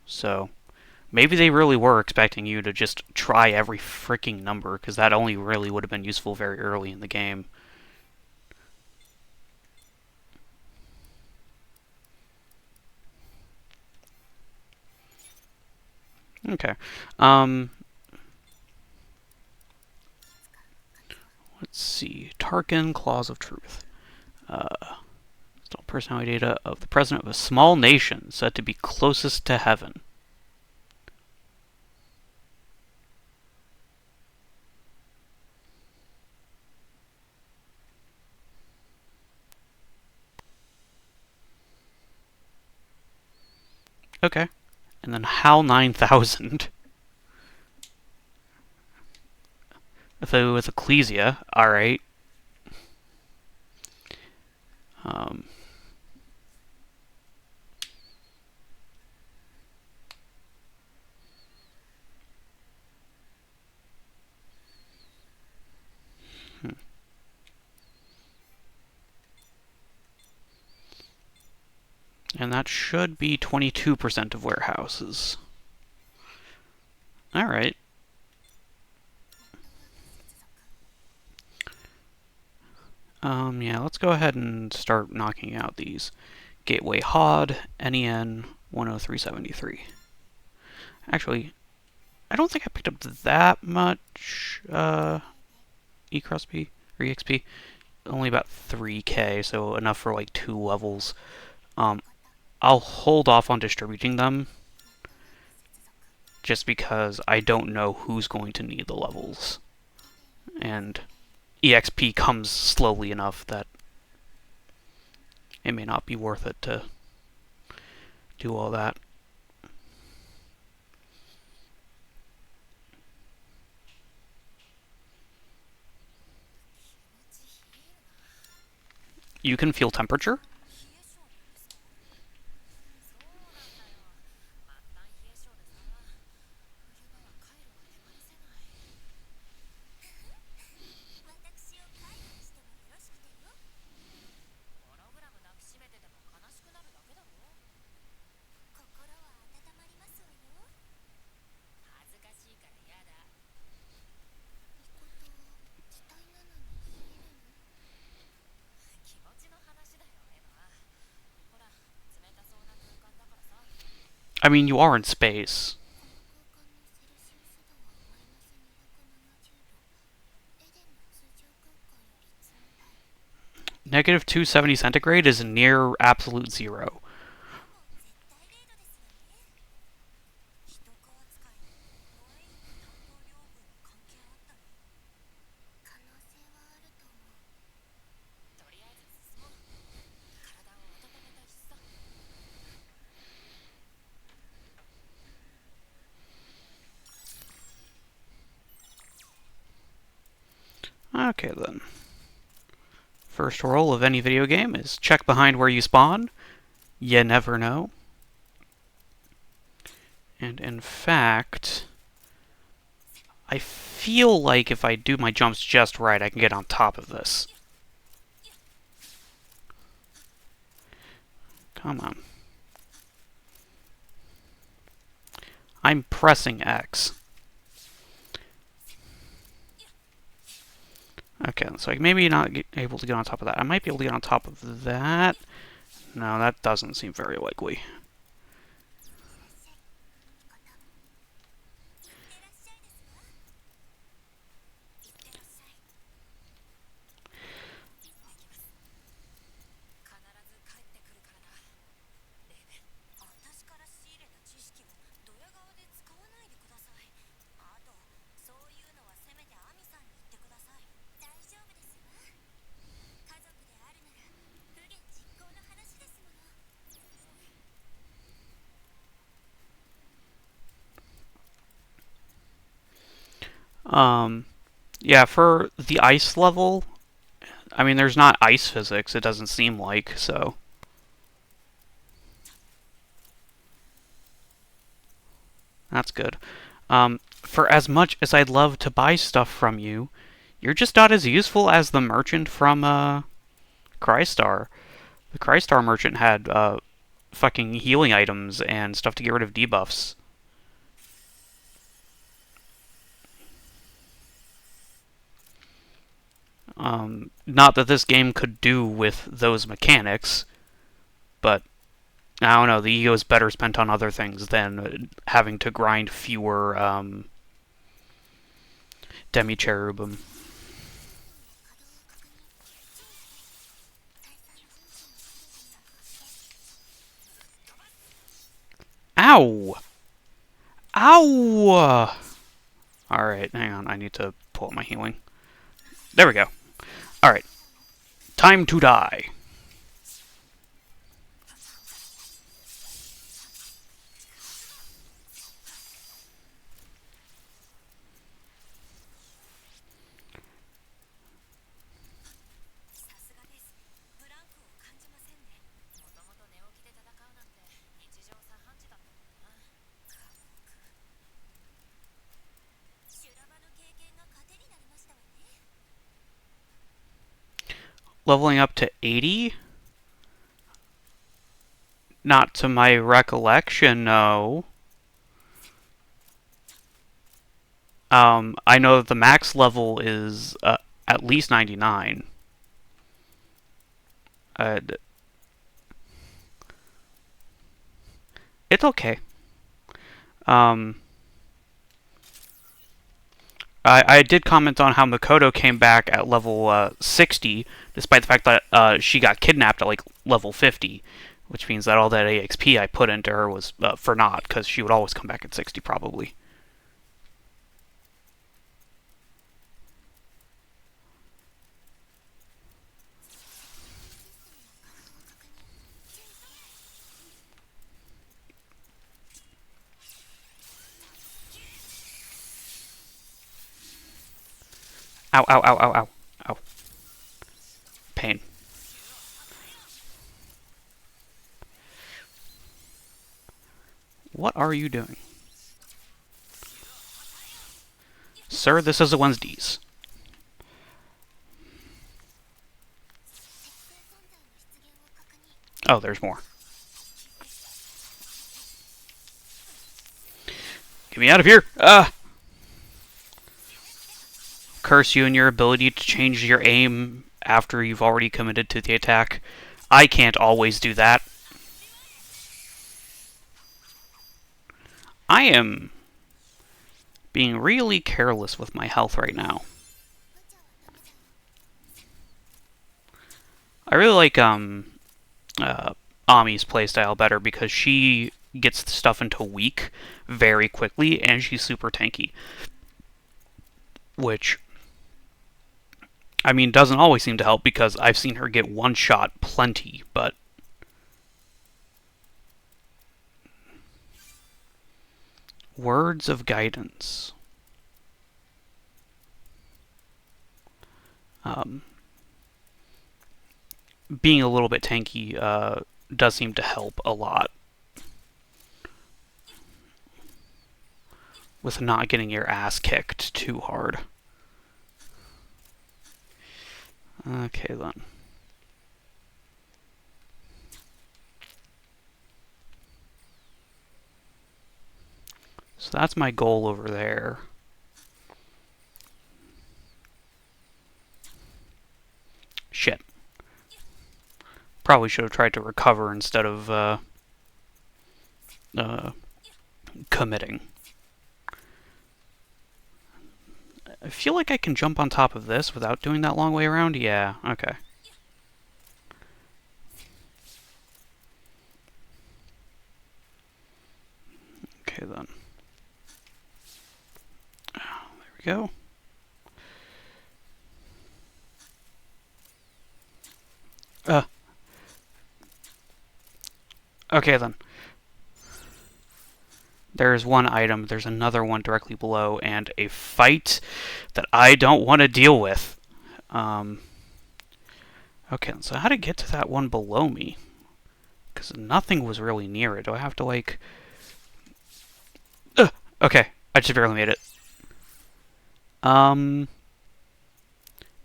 So maybe they really were expecting you to just try every freaking number, because that only really would have been useful very early in the game. Okay. Let's see. Tarkin, Claws of Truth. Install personality data of the president of a small nation said to be closest to heaven. Okay. And then HAL 9000. If it was Ecclesia, alright. And that should be 22% of warehouses. Alright. Yeah, let's go ahead and start knocking out these. Gateway HOD, NEN 10373. Actually, I don't think I picked up that much EXP, or EXP. Only about 3k, so enough for like 2 levels. I'll hold off on distributing them, just because I don't know who's going to need the levels. And EXP comes slowly enough that it may not be worth it to do all that. You can feel temperature? I mean, you are in space. Negative 270 centigrade is near absolute zero. Okay then. First rule of any video game is check behind where you spawn. You never know. And in fact, I feel like if I do my jumps just right, I can get on top of this. Come on. I'm pressing X. Okay, so maybe not able to get on top of that. I might be able to get on top of that. No, that doesn't seem very likely. Yeah, for the ice level, I mean, there's not ice physics, it doesn't seem like, so. That's good. For as much as I'd love to buy stuff from you, you're just not as useful as the merchant from, Crystar. The Crystar merchant had, fucking healing items and stuff to get rid of debuffs. Not that this game could do with those mechanics, but I don't know, the ego is better spent on other things than having to grind fewer demi-cherubim. Ow! Ow! Alright, hang on, I need to pull up my healing. There we go. Alright, time to die. Leveling up to 80? Not to my recollection, no. I know that the max level is at least 99. It's okay. I did comment on how Makoto came back at level 60, despite the fact that she got kidnapped at like level 50, which means that all that AXP I put into her was for naught, because she would always come back at 60 probably. Ow, ow, ow, ow, ow. Ow. Pain. What are you doing? Sir, this is a Wednesdays. Oh, there's more. Get me out of here! Ah! Curse you and your ability to change your aim after you've already committed to the attack. I can't always do that. I am being really careless with my health right now. I really like uh, Ami's playstyle better because she gets stuff into weak very quickly and she's super tanky. Which, I mean, doesn't always seem to help because I've seen her get one shot plenty, but. Words of guidance. Um, Being a little bit tanky does seem to help a lot with not getting your ass kicked too hard. Okay, then. So that's my goal over there. Shit. Probably should have tried to recover instead of uh, committing. I feel like I can jump on top of this without doing that long way around. Yeah, okay. Okay, then. There we go. Okay, then. There's one item, there's another one directly below, and a fight that I don't want to deal with. Um, okay, so how to get to that one below me? Because nothing was really near it. Do I have to, like... Okay, I just barely made it.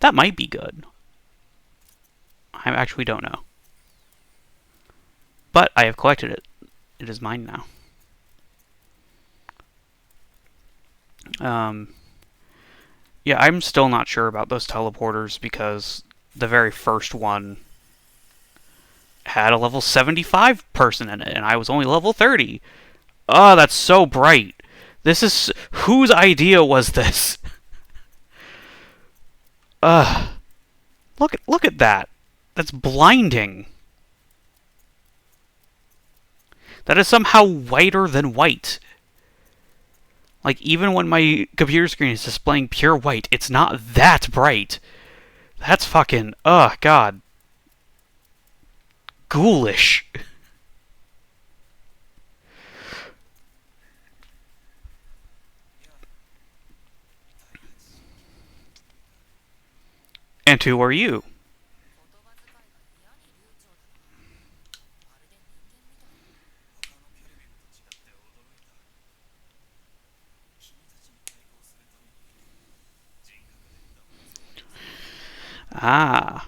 That might be good. I actually don't know. But I have collected it. It is mine now. Yeah, I'm still not sure about those teleporters because the very first one had a level 75 person in it, and I was only level 30. Oh, that's so bright. This is... Whose idea was this? Ugh. Look at that. That's blinding. That is somehow whiter than white. Like, even when my computer screen is displaying pure white, it's not that bright. That's fucking... God. Ghoulish. And who are you? Ah.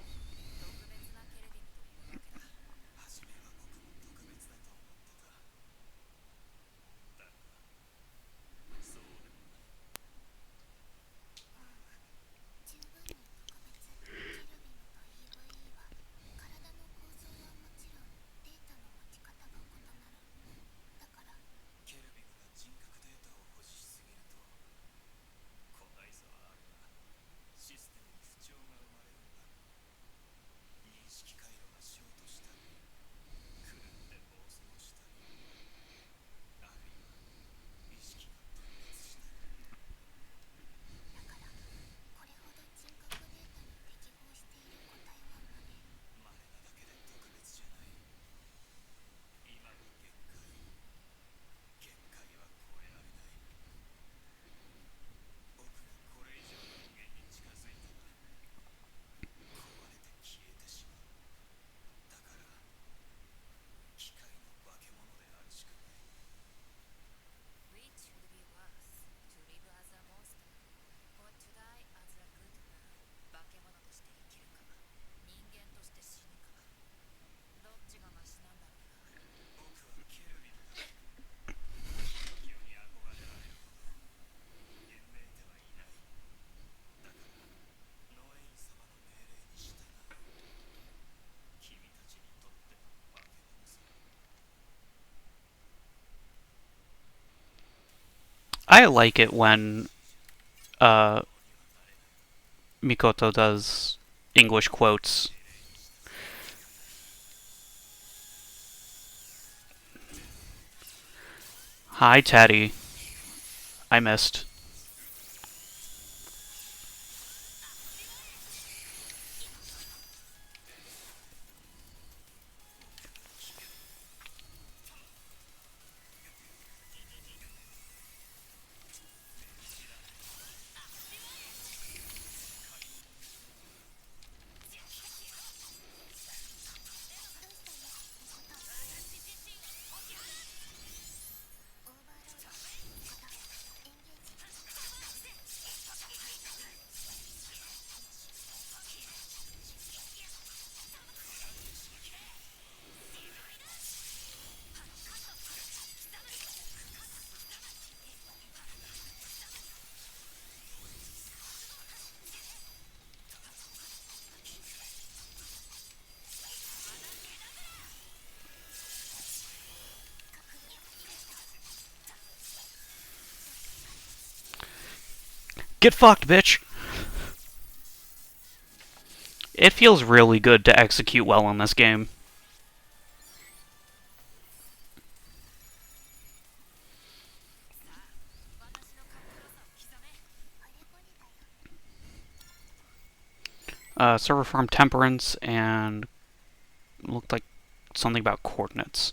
I like it when uh, Mikoto does English quotes. Hi, Teddy. I missed. Get fucked, bitch! It feels really good to execute well in this game. Server farm temperance and looked like something about coordinates.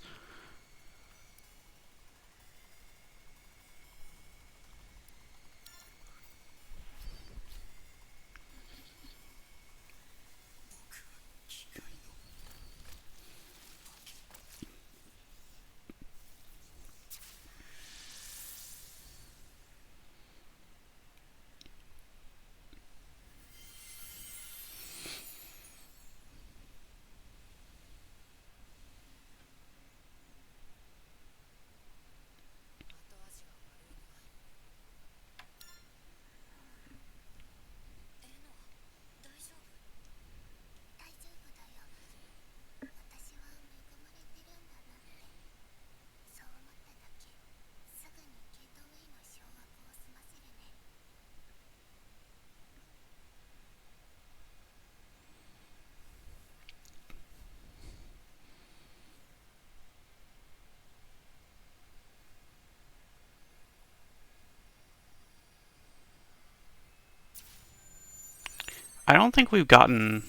I don't think we've gotten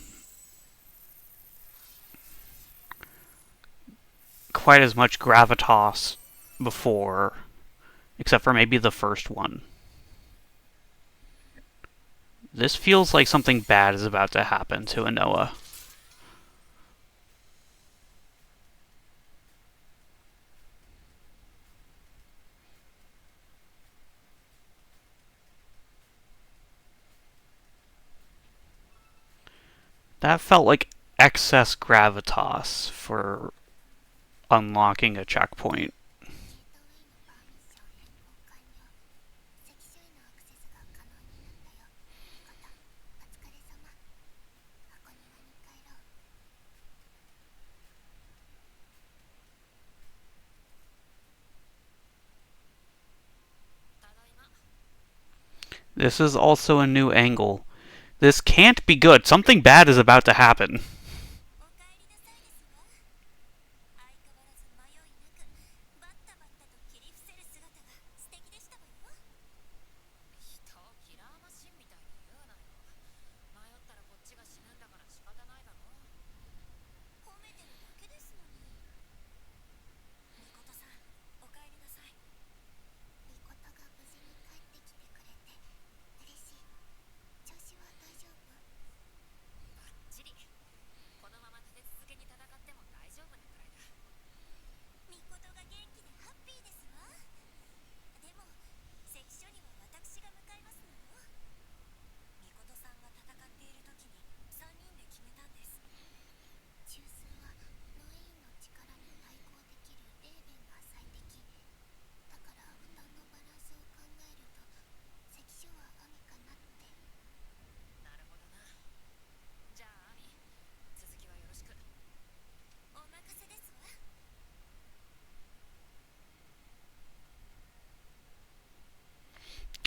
quite as much gravitas before, except for maybe the first one. This feels like something bad is about to happen to Anoa. That felt like excess gravitas for unlocking a checkpoint. This is also a new angle. This can't be good. Something bad is about to happen.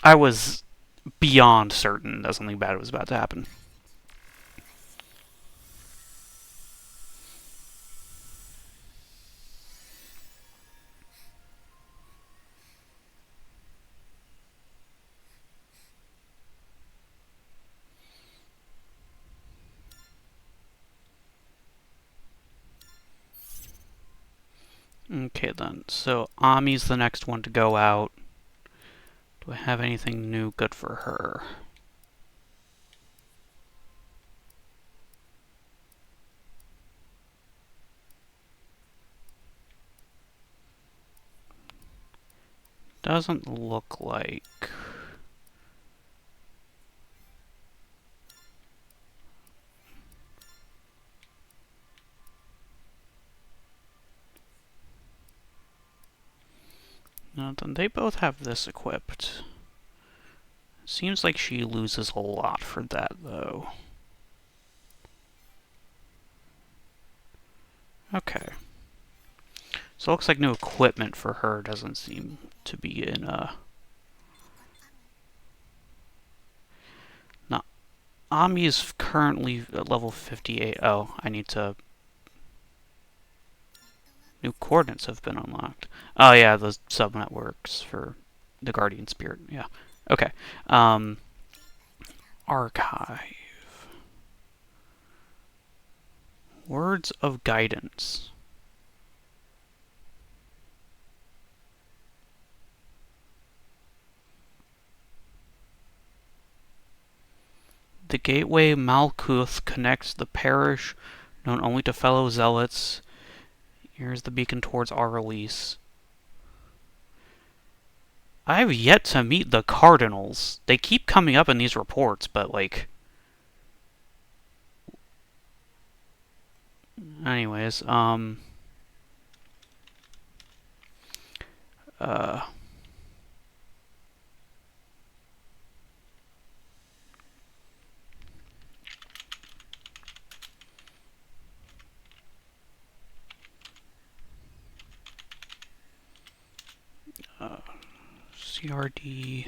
I was beyond certain that something bad was about to happen. Okay then, so Ami's the next one to go out. Do I have anything new good for her? Doesn't look like. No, then they both have this equipped. Seems like she loses a lot for that, though. Okay. So it looks like new equipment for her doesn't seem to be in, No, Ami is currently at level 58. Oh, I need to... New coordinates have been unlocked. Oh yeah, the sub-networks for the Guardian Spirit. Yeah. Okay. Archive. Words of Guidance. The gateway Malkuth connects the parish known only to fellow zealots. Here's the beacon towards our release. I've yet to meet the Cardinals. They keep coming up in these reports, but like... Anyways, uh... CRD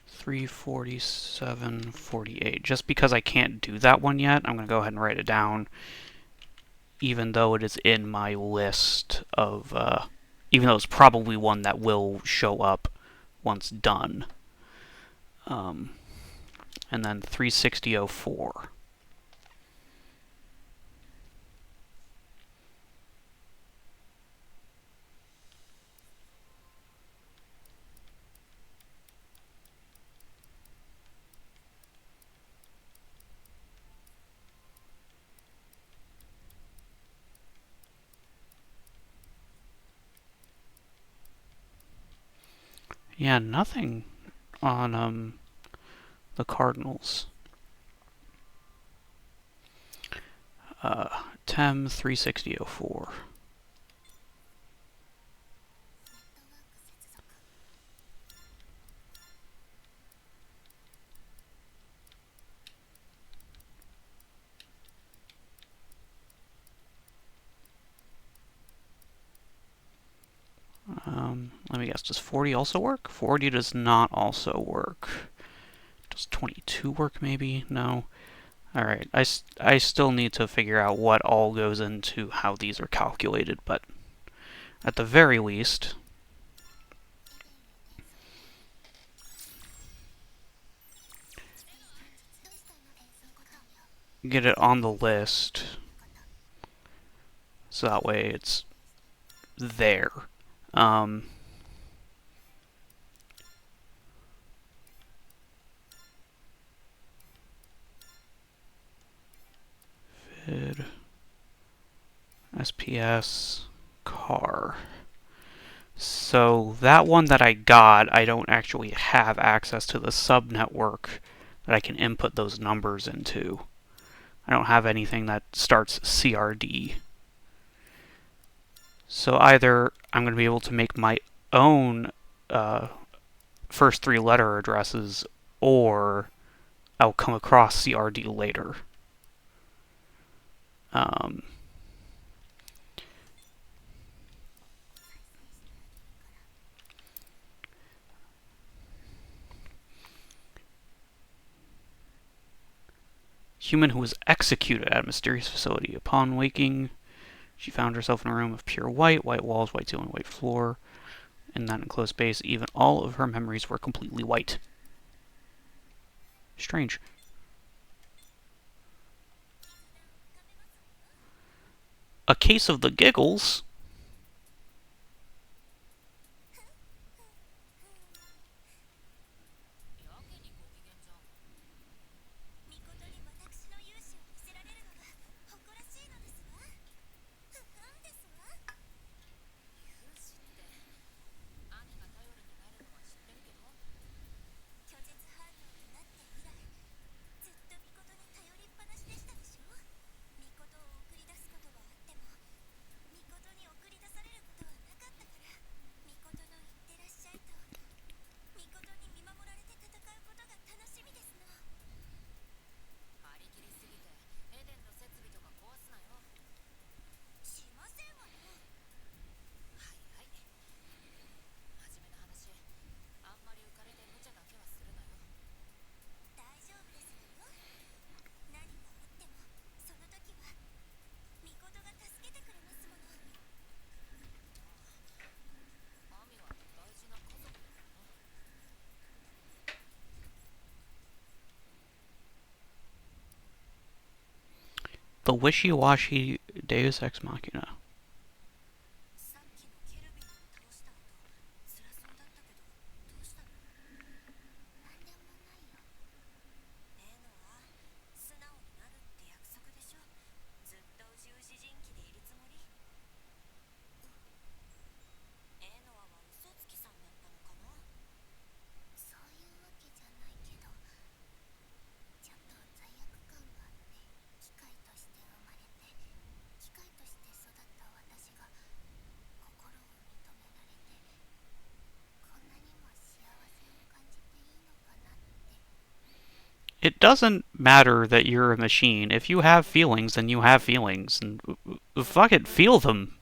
34748. Just because I can't do that one yet, I'm going to go ahead and write it down, even though it is in my list of, even though it's probably one that will show up once done. And then 36004. Yeah, nothing on the Cardinals. TEM 36004. Let me guess, does 40 also work? 40 does not also work. Does 22 work maybe? No. Alright, I still need to figure out what all goes into how these are calculated, but at the very least, get it on the list so that way it's there. Vid SPS car. So that one that I got, I don't actually have access to the subnetwork that I can input those numbers into. I don't have anything that starts CRD. So either I'm going to be able to make my own first three letter addresses, or I'll come across CRD later. human who was executed at a mysterious facility. Upon waking, she found herself in a room of pure white, white walls, white ceiling, white floor. In that enclosed space, even all of her memories were completely white. Strange. A case of the giggles? The wishy-washy Deus Ex Machina. It doesn't matter that you're a machine. If you have feelings, then you have feelings. And fuck it, feel them.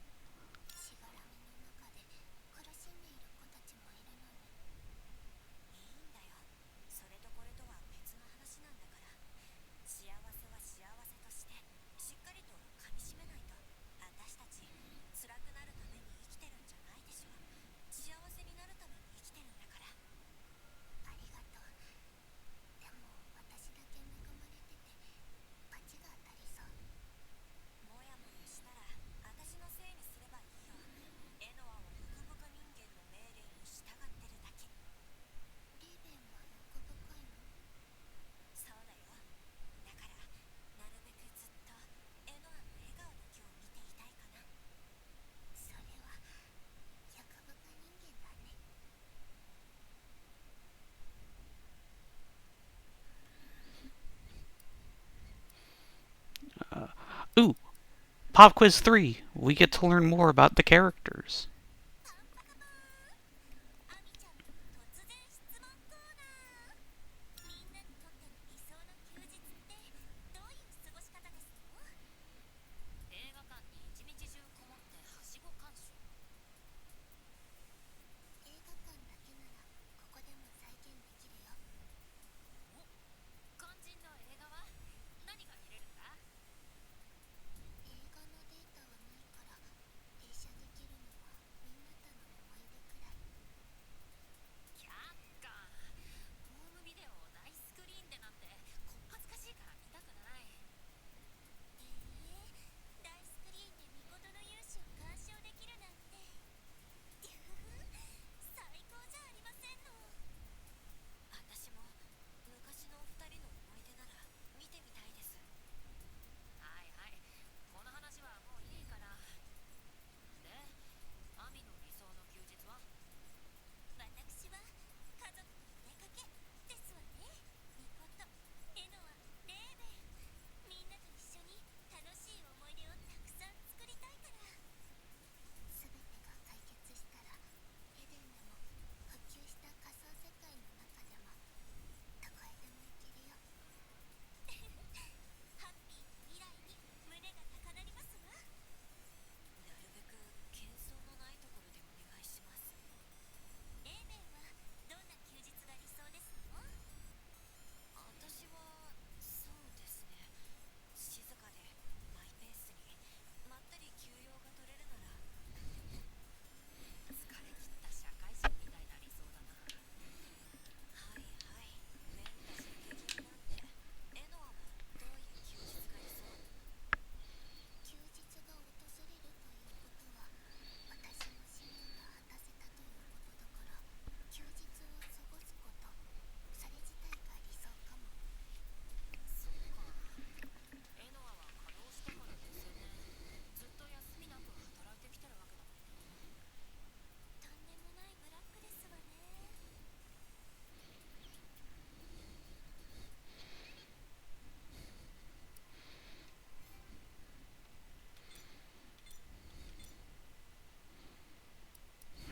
Ooh, Pop Quiz 3. We get to learn more about the characters.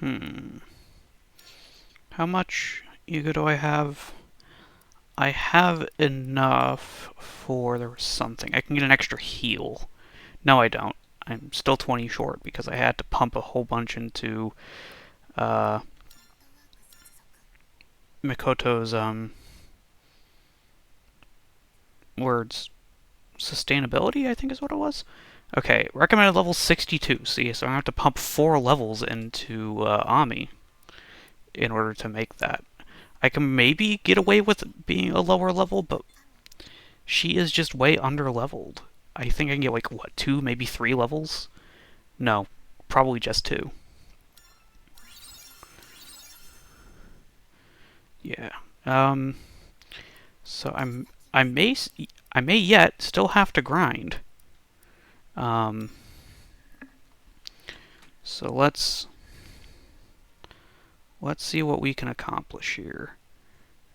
Hmm. How much ego do I have? I have enough for... there was something. I can get an extra heal. No, I don't. I'm still 20 short because I had to pump a whole bunch into Mikoto's words. Sustainability, I think is what it was. Okay, recommended level 62. See, so I have to pump 4 levels into Ami in order to make that. I can maybe get away with being a lower level, but she is just way under leveled. I think I can get like, what, 2, maybe 3 levels? No, probably just 2. Yeah. So I may yet still have to grind. So let's see what we can accomplish here.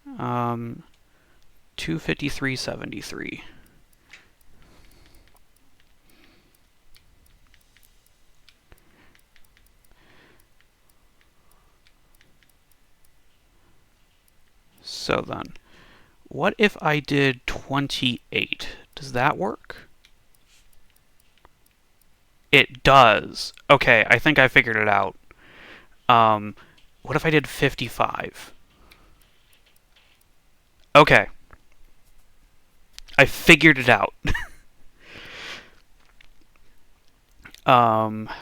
253.73. So then, what if I did 28? Does that work? It does. Okay, I think I figured it out. What if I did 55? Okay. I figured it out.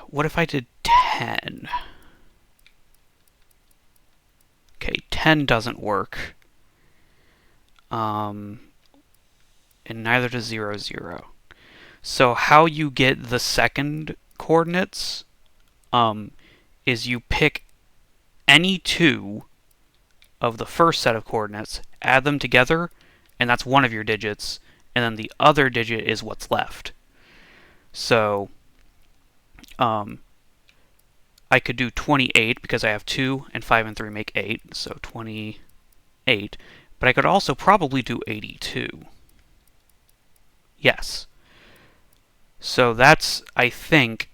What if I did 10? Okay, 10 doesn't work. And neither does 0, 0. So how you get the second coordinates is you pick any 2 of the first set of coordinates, add them together, and that's one of your digits, and then the other digit is what's left. So I could do 28 because I have 2 and 5 and 3 make 8, so 28. But I could also probably do 82. Yes. So that's, I think,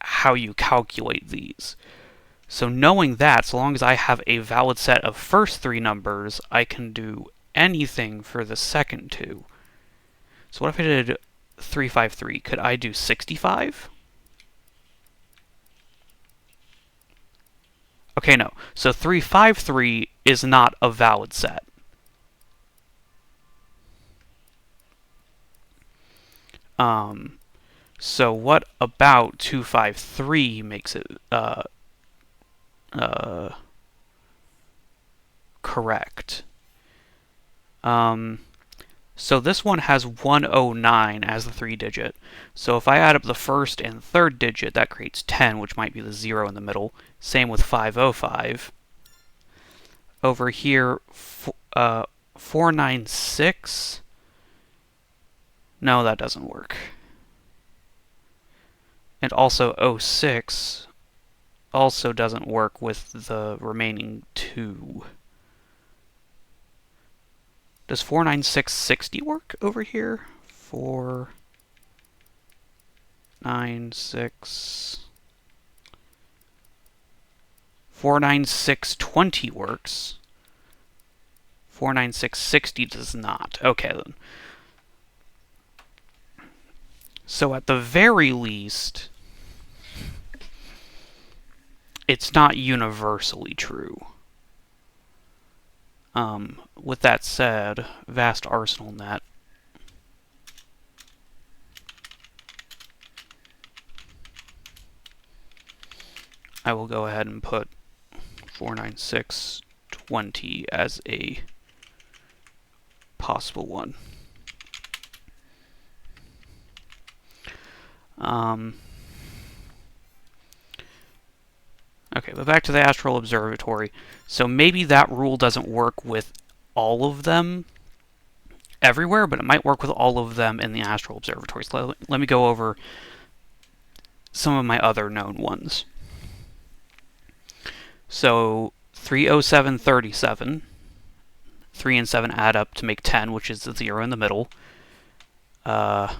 how you calculate these. So knowing that, so long as I have a valid set of first 3 numbers, I can do anything for the second 2. So what if I did 353? Could I do 65? Okay, no. So 353 is not a valid set. So what about 253 makes it correct? So this one has 109 as the 3-digit. So if I add up the first and third digit, that creates 10, which might be the 0 in the middle. Same with 505. Over here, 496. No, that doesn't work. And also 06 also doesn't work with the remaining 2. Does 49660 work over here? 496... 49620 works. 49660 does not. Okay, then. So at the very least, it's not universally true. With that said, vast arsenal net. I will go ahead and put 49620 as a possible one. Okay, but back to the Astral Observatory. So maybe that rule doesn't work with all of them everywhere, but it might work with all of them in the Astral Observatory. So let me go over some of my other known ones. So 30737. 3 and 7 add up to make 10, which is the 0 in the middle. I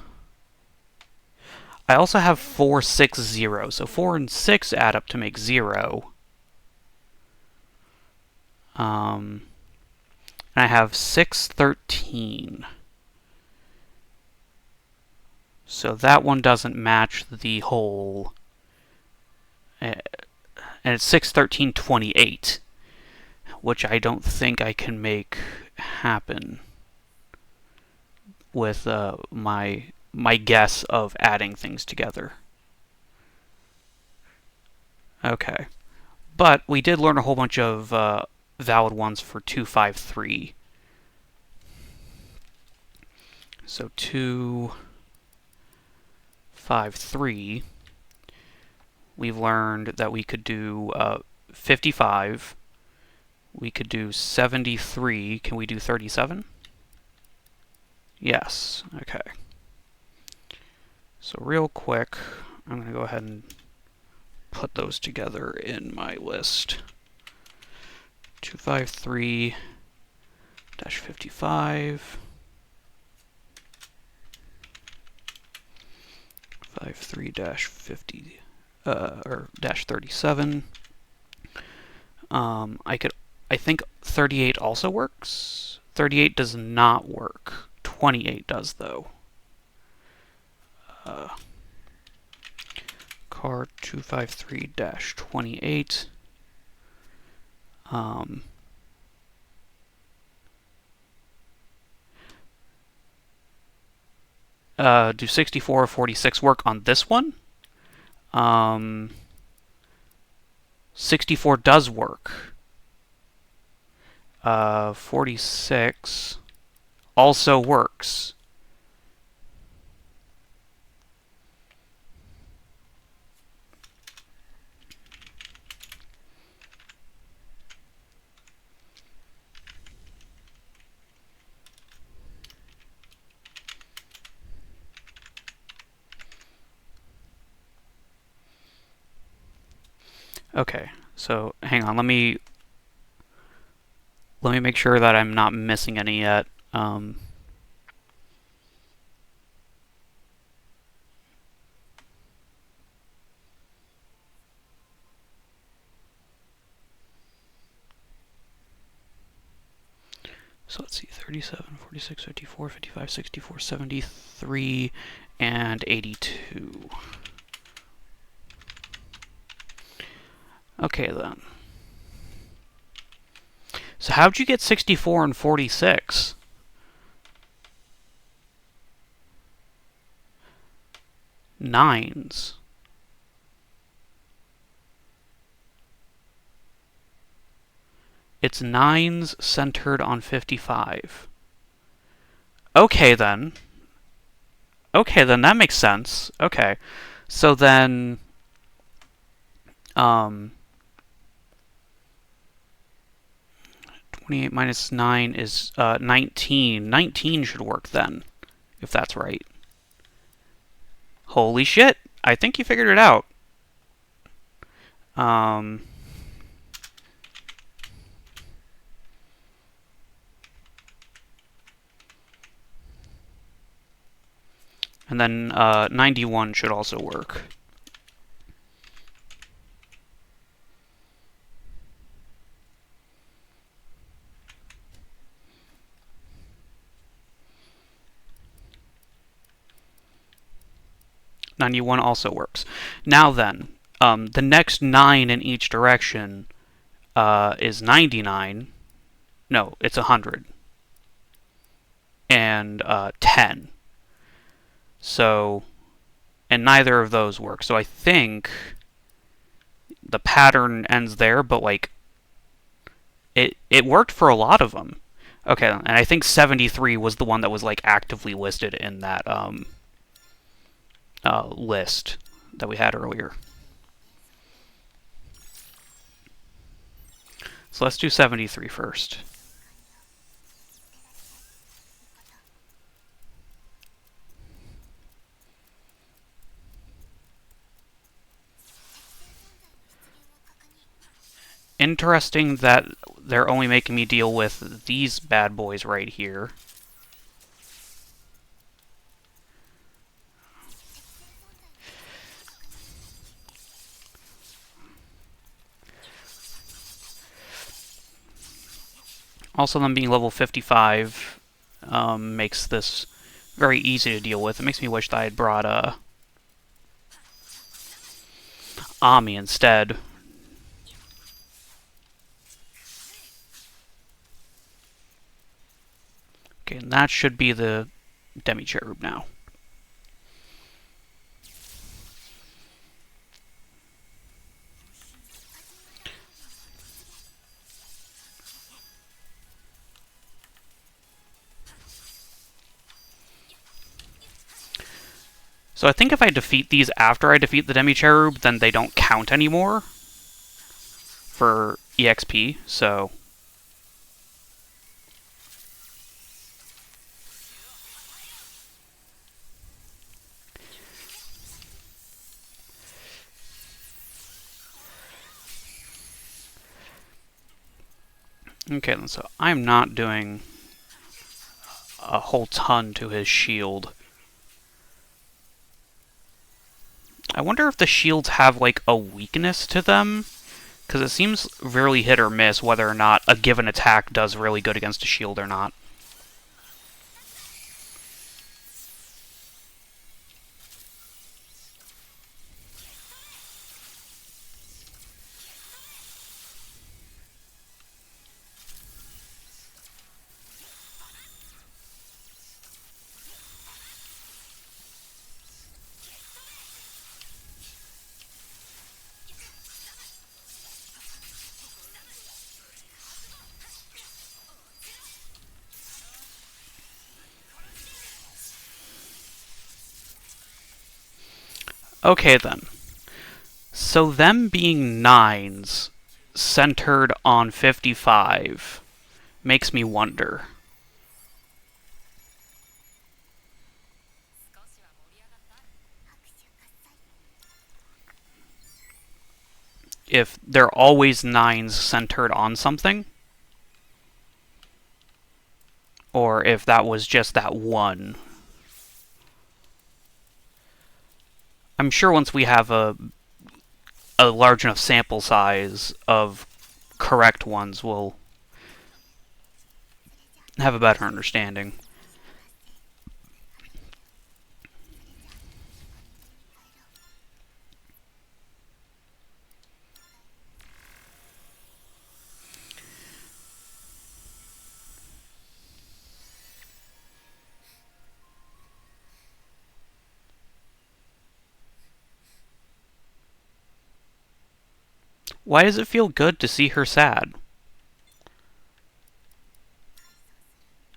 I also have 4, 6, 0. So 4 and 6 add up to make 0. And I have 6, 13. So that one doesn't match the whole. And it's 6, 13, 28, which I don't think I can make happen with my guess of adding things together. Okay. But we did learn a whole bunch of valid ones for 2, 5, 3. So 2, 5, 3. We've learned that we could do 55. We could do 73. Can we do 37? Yes. Okay. So real quick, I'm going to go ahead and put those together in my list. 253-55, 53-50 or -37. I think 38 also works. 38 does not work. 28 does though. Car 253-28. Do 64 or 46 work on this one? 64 does work. 46 also works. Okay, so hang on. Let me make sure that I'm not missing any yet. So let's see, 37, 46, 54, 55, 64, 73, and 82. Okay, then. So how'd you get 64 and 46? Nines. It's nines centered on 55. Okay, then. Okay, then that makes sense. Okay. So then 28 minus 9 is 19. 19 should work then, if that's right. Holy shit! I think you figured it out. And then 91 should also work. '91 also works. Now then, the next 9 in each direction is 99. No, it's 100. And 10. So, and neither of those work. So I think the pattern ends there, but like, it worked for a lot of them. Okay, and I think 73 was the one that was like actively listed in that list that we had earlier. So let's do 73 first. Interesting that they're only making me deal with these bad boys right here. Also, them being level 55 makes this very easy to deal with. It makes me wish that I had brought Ami instead. Okay, and that should be the Demi-Cherub now. So I think if I defeat these after I defeat the Demi-Cherub, then they don't count anymore for EXP, so... Okay, then, so I'm not doing a whole ton to his shield. I wonder if the shields have, like, a weakness to them? Because it seems really hit or miss whether or not a given attack does really good against a shield or not. Okay, then. So them being 9s centered on 55 makes me wonder. If they're always 9s centered on something, or if that was just that one. I'm sure once we have a large enough sample size of correct ones, we'll have a better understanding. Why does it feel good to see her sad?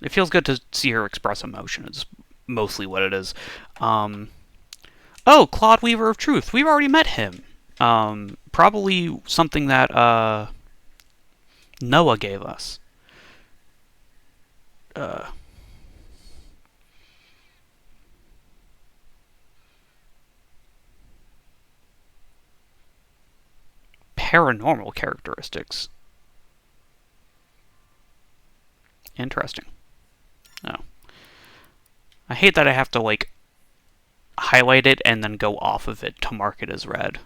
It feels good to see her express emotion, is mostly what it is. Oh, Claude Weaver of Truth. We've already met him. Probably something that Noah gave us. Paranormal characteristics. Interesting. Oh. I hate that I have to, like, highlight it and then go off of it to mark it as red.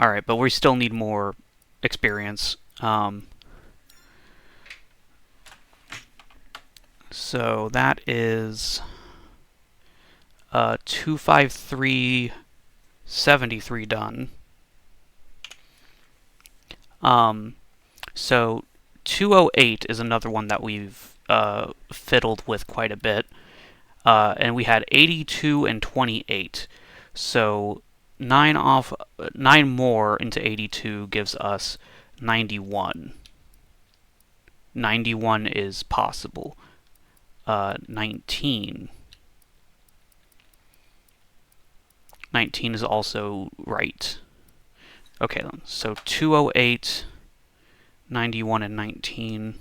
Alright, but we still need more experience. So that is 25373 done. So 208 is another one that we've fiddled with quite a bit. And we had 82 and 28. So 9 more into 82 gives us 91. 91 is possible. 19. 19 is also right. Okay, then. So 208, 91, and 19.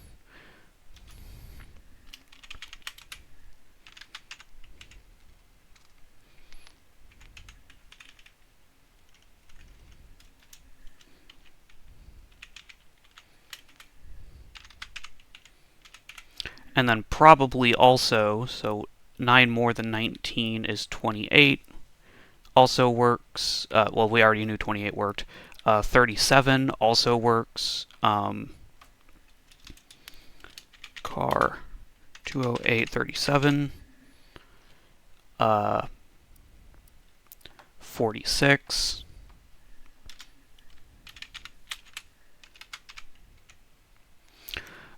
And then probably also, so 9 more than 19 is 28. Also works, well, we already knew 28 worked. 37 also works. Car 20837. 46.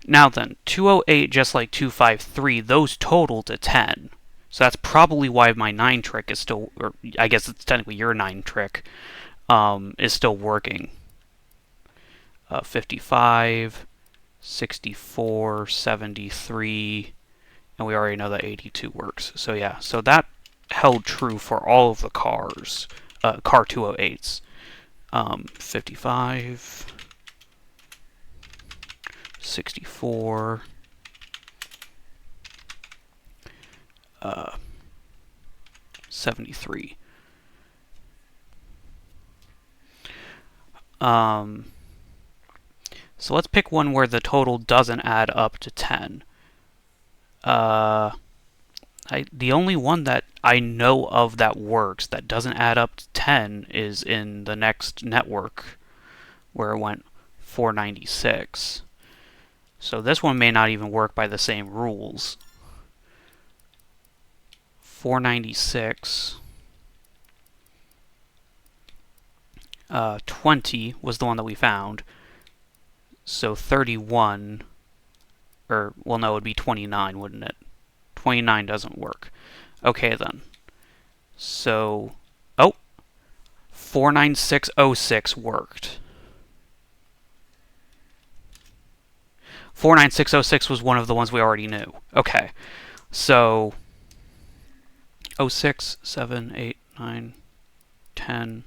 Now then, 208, just like 253, those total to 10. So that's probably why my 9 trick is still, or I guess it's technically your 9 trick, is still working. 55, 64, 73, and we already know that 82 works. So yeah, so that held true for all of the cars, car 208s. 55, 64, 73. So let's pick one where the total doesn't add up to 10. The only one that I know of that works that doesn't add up to 10 is in the next network, where it went 496. So this one may not even work by the same rules. 496. 20 was the one that we found. So 31, or, well, no, it would be 29, wouldn't it? 29 doesn't work. Okay, then. So, oh, 49606 worked. 49606 was one of the ones we already knew. Okay, so 06, 7, 8, 9, 10,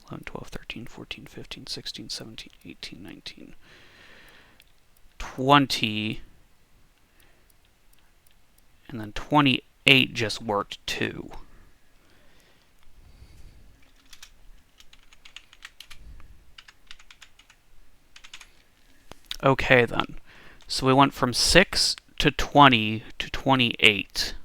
11, 12, 13, 14, 15, 16, 17, 18, 19, 20, and then 28 just worked too. Okay then. So we went from 6 to 20 to 28.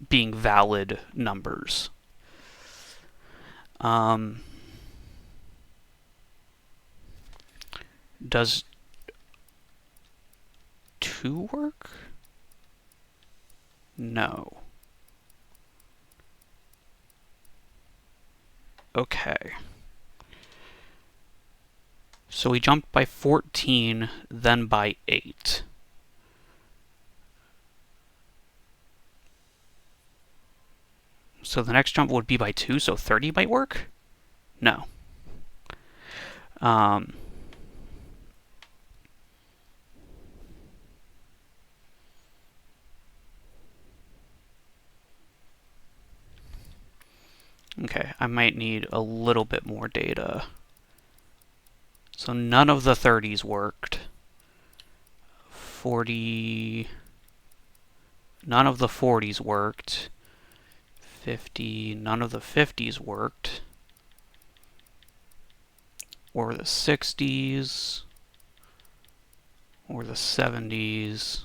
Being valid numbers. Does 2 work? No. Okay. So we jumped by 14, then by 8. So the next jump would be by 2, so 30 might work? No. Okay, I might need a little bit more data. So none of the 30s worked. 40... None of the 40s worked. 50... None of the 50s worked. Or the 60s. Or the 70s.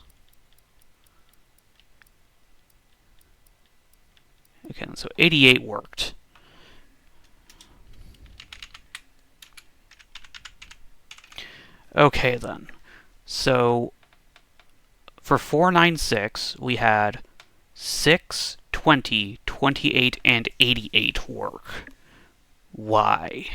Okay, so 88 worked. Okay, then. So, for 496, we had 6, 20, 28, and 88 work. Why?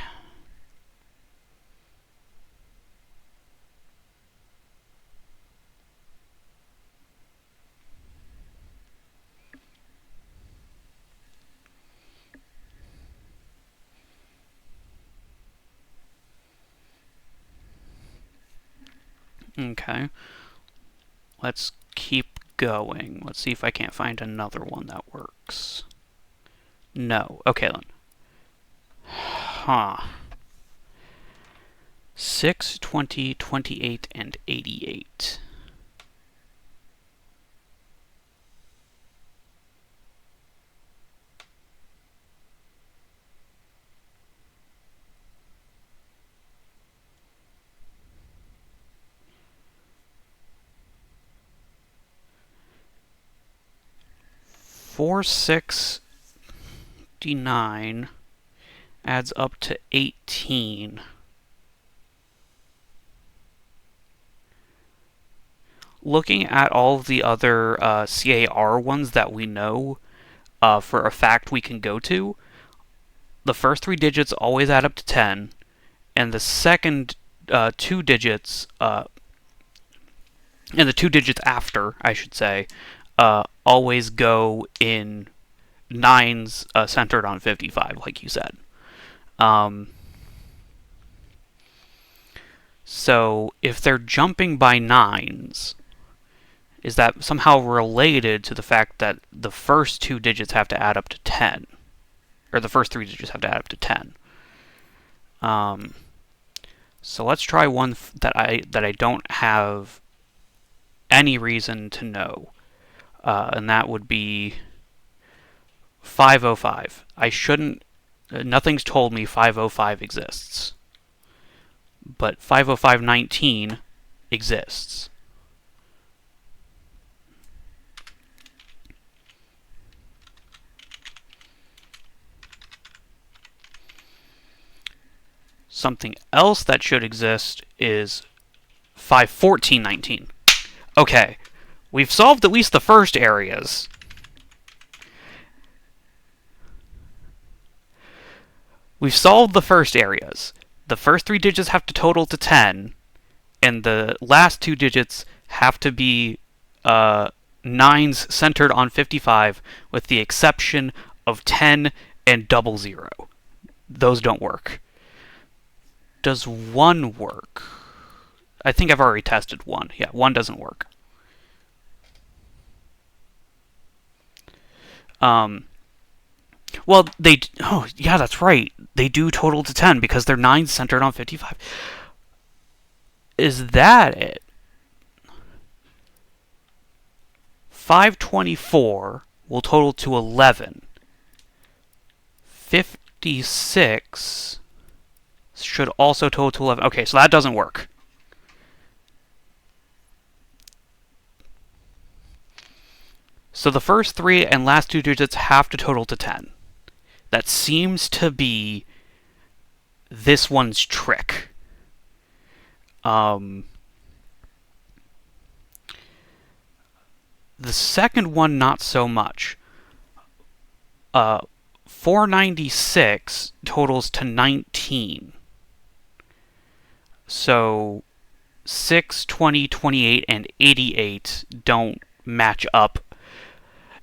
Okay. Let's keep going. Let's see if I can't find another one that works. No. Okay, then. Huh. 6, 20, 28, and 88. 469 adds up to 18. Looking at all of the other CAR ones that we know for a fact we can go to, the first three digits always add up to 10, and the second two digits, and the two digits after, I should say, always go in nines centered on 55, like you said. So if they're jumping by nines, is that somehow related to the fact that the first two digits have to add up to 10? Or the first three digits have to add up to 10. So let's try one that I don't have any reason to know. And that would be 505. I shouldn't... nothing's told me 505 exists. But 50519 exists. Something else that should exist is 51419. Okay, we've solved at least the first areas. We've solved the first areas. The first three digits have to total to 10, and the last two digits have to be nines centered on 55, with the exception of 10 and 00. Those don't work. Does 1 work? I think I've already tested 1. Yeah, 1 doesn't work. Well, oh, yeah, that's right. They do total to 10 because they're 9 centered on 55. Is that it? 524 will total to 11. 56 should also total to 11. Okay, so that doesn't work. So the first three and last two digits have to total to 10. That seems to be this one's trick. The second one, not so much. 496 totals to 19. So 6, 20, 28, and 88 don't match up.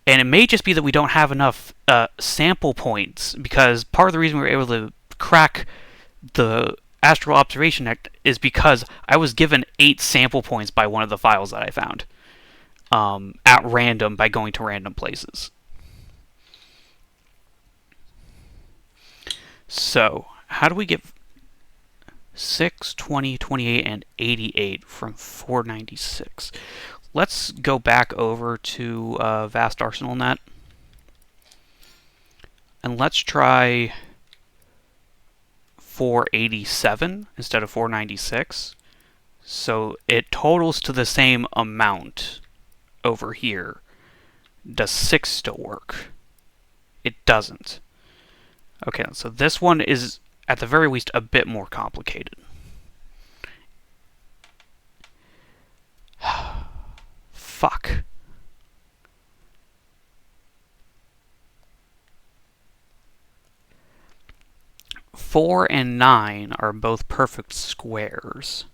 And it may just be that we don't have enough sample points, because part of the reason we were able to crack the astral observation act is because I was given 8 sample points by one of the files that I found at random by going to random places. So, how do we get 6, 20, 28, and 88 from 496? Let's go back over to Vast Arsenal Net. And let's try 487 instead of 496. So it totals to the same amount over here. Does 6 still work? It doesn't. Okay, so this one is, at the very least, a bit more complicated. Fuck. Four and 9 are both perfect squares.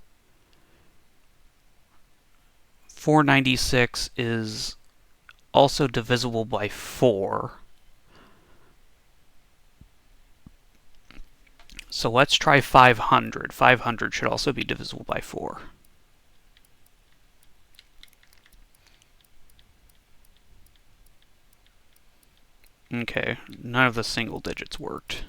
496 is also divisible by 4. So let's try 500. 500 should also be divisible by 4. Okay, none of the single digits worked.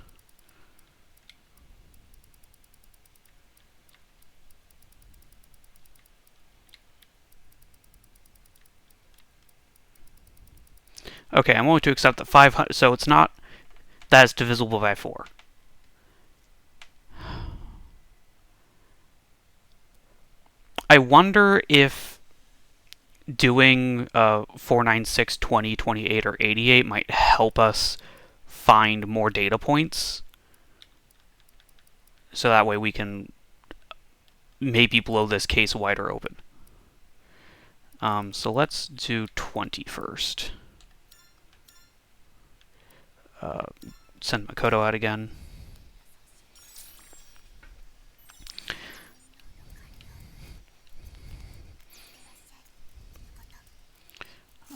Okay, I'm going to accept that 500, so it's not, that is divisible by 4. I wonder if doing 496, 20, 28, or 88 might help us find more data points. So that way we can maybe blow this case wider open. So let's do 20 first. Send Makoto out again.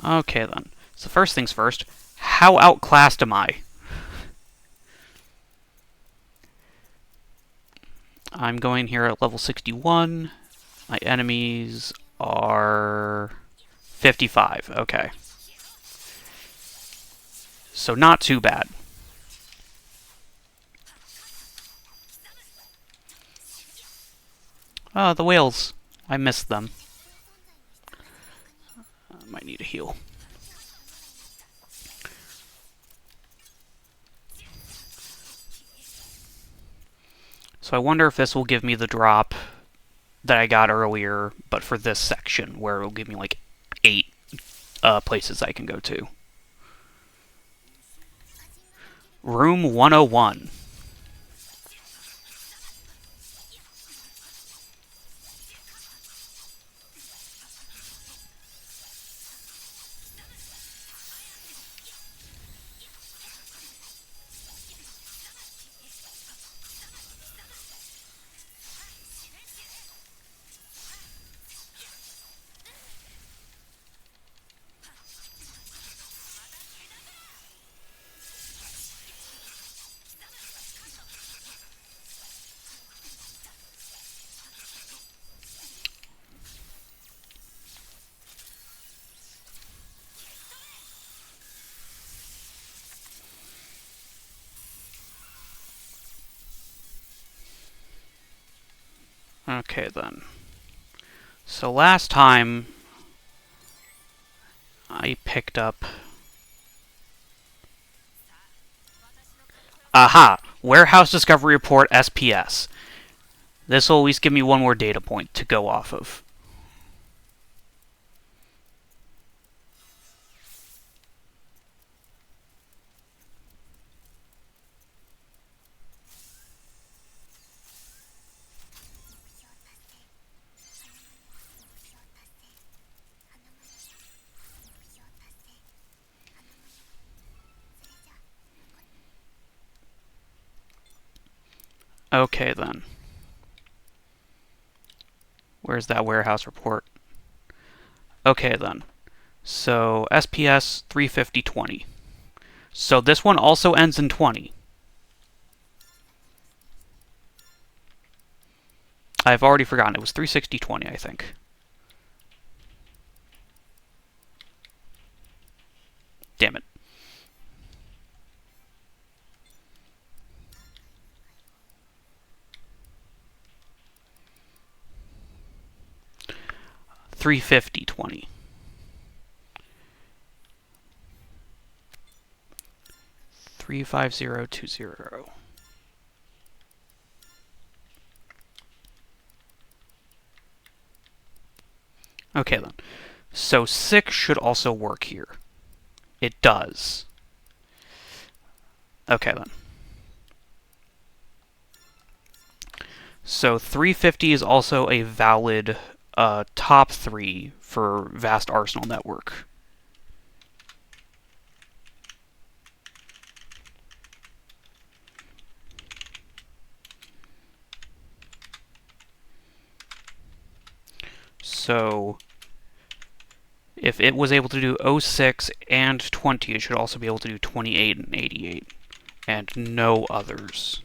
Okay then. So first things first, how outclassed am I? I'm going here at level 61. My enemies are 55. Okay. So not too bad. Oh, the whales. I missed them. Might need a heal. So I wonder if this will give me the drop that I got earlier, but for this section, where it'll give me like 8 places I can go to. Room 101. Okay then. So last time I picked up... Aha! Warehouse Discovery Report SPS. This will at least give me one more data point to go off of. Okay then. Where's that warehouse report? Okay then. So SPS 35020. So this one also ends in 20. I've already forgotten. It was 36020, I think. Damn it. $350.20. $350.20. Okay then. So 6 should also work here. It does. Okay then. So 350 is also a valid top 3 for Vast Arsenal Network. So if it was able to do 06 and 20, it should also be able to do 28 and 88, and no others.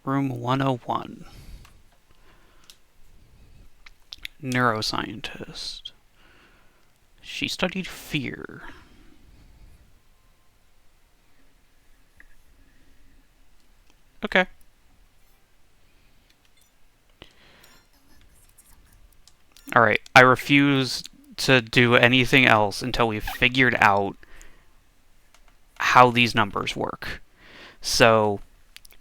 Room 101. Neuroscientist. She studied fear. Okay. Alright, I refuse to do anything else until we've figured out how these numbers work. So,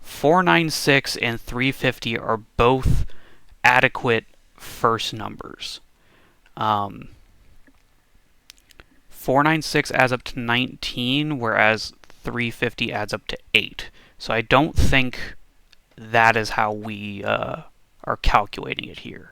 496 and 350 are both adequate first numbers. 496 adds up to 19, whereas 350 adds up to 8. So I don't think that is how we are calculating it here.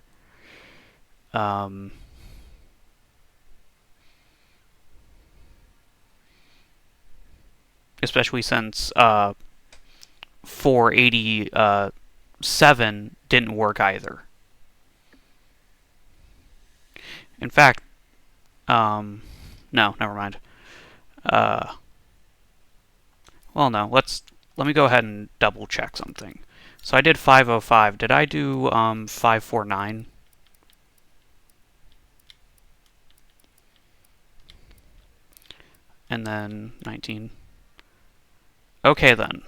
Especially since 487 didn't work either. In fact, no, never mind. Well, no, let me go ahead and double check something. So I did 505. Did I do 549? And then 19. Okay, then.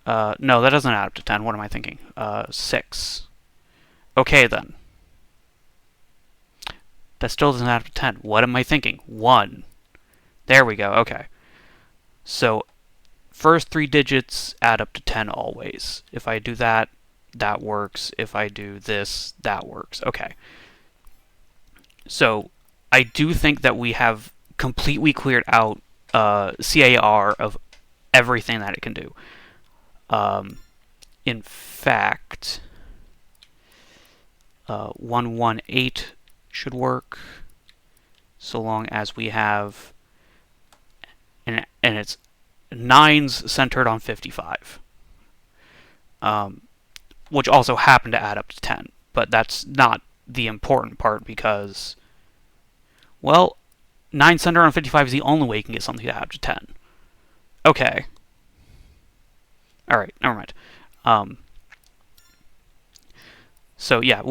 No, that doesn't add up to 10. What am I thinking? 6. Okay, then. That still doesn't add up to 10. What am I thinking? 1. There we go. Okay. So, first 3 digits add up to 10 always. If I do that, that works. If I do this, that works. Okay. So, I do think that we have completely cleared out CAR of everything that it can do. In fact, 118 should work, so long as we have, and it's 9s centered on 55, which also happen to add up to 10, but that's not the important part because, well, 9 centered on 55 is the only way you can get something to add up to 10. Okay. Alright, never mind. So yeah,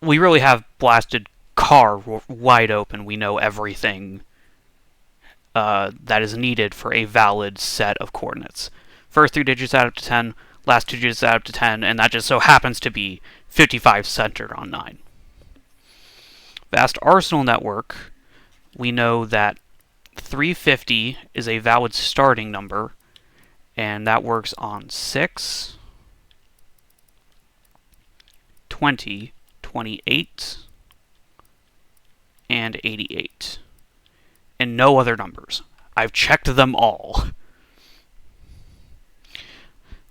we really have blasted CAR wide open. We know everything that is needed for a valid set of coordinates. First 3 digits add up to 10, last 2 digits add up to 10, and that just so happens to be 55 centered on 9. Vast Arsenal network, we know that 350 is a valid starting number, and that works on 6, 20, 28, and 88. And no other numbers. I've checked them all.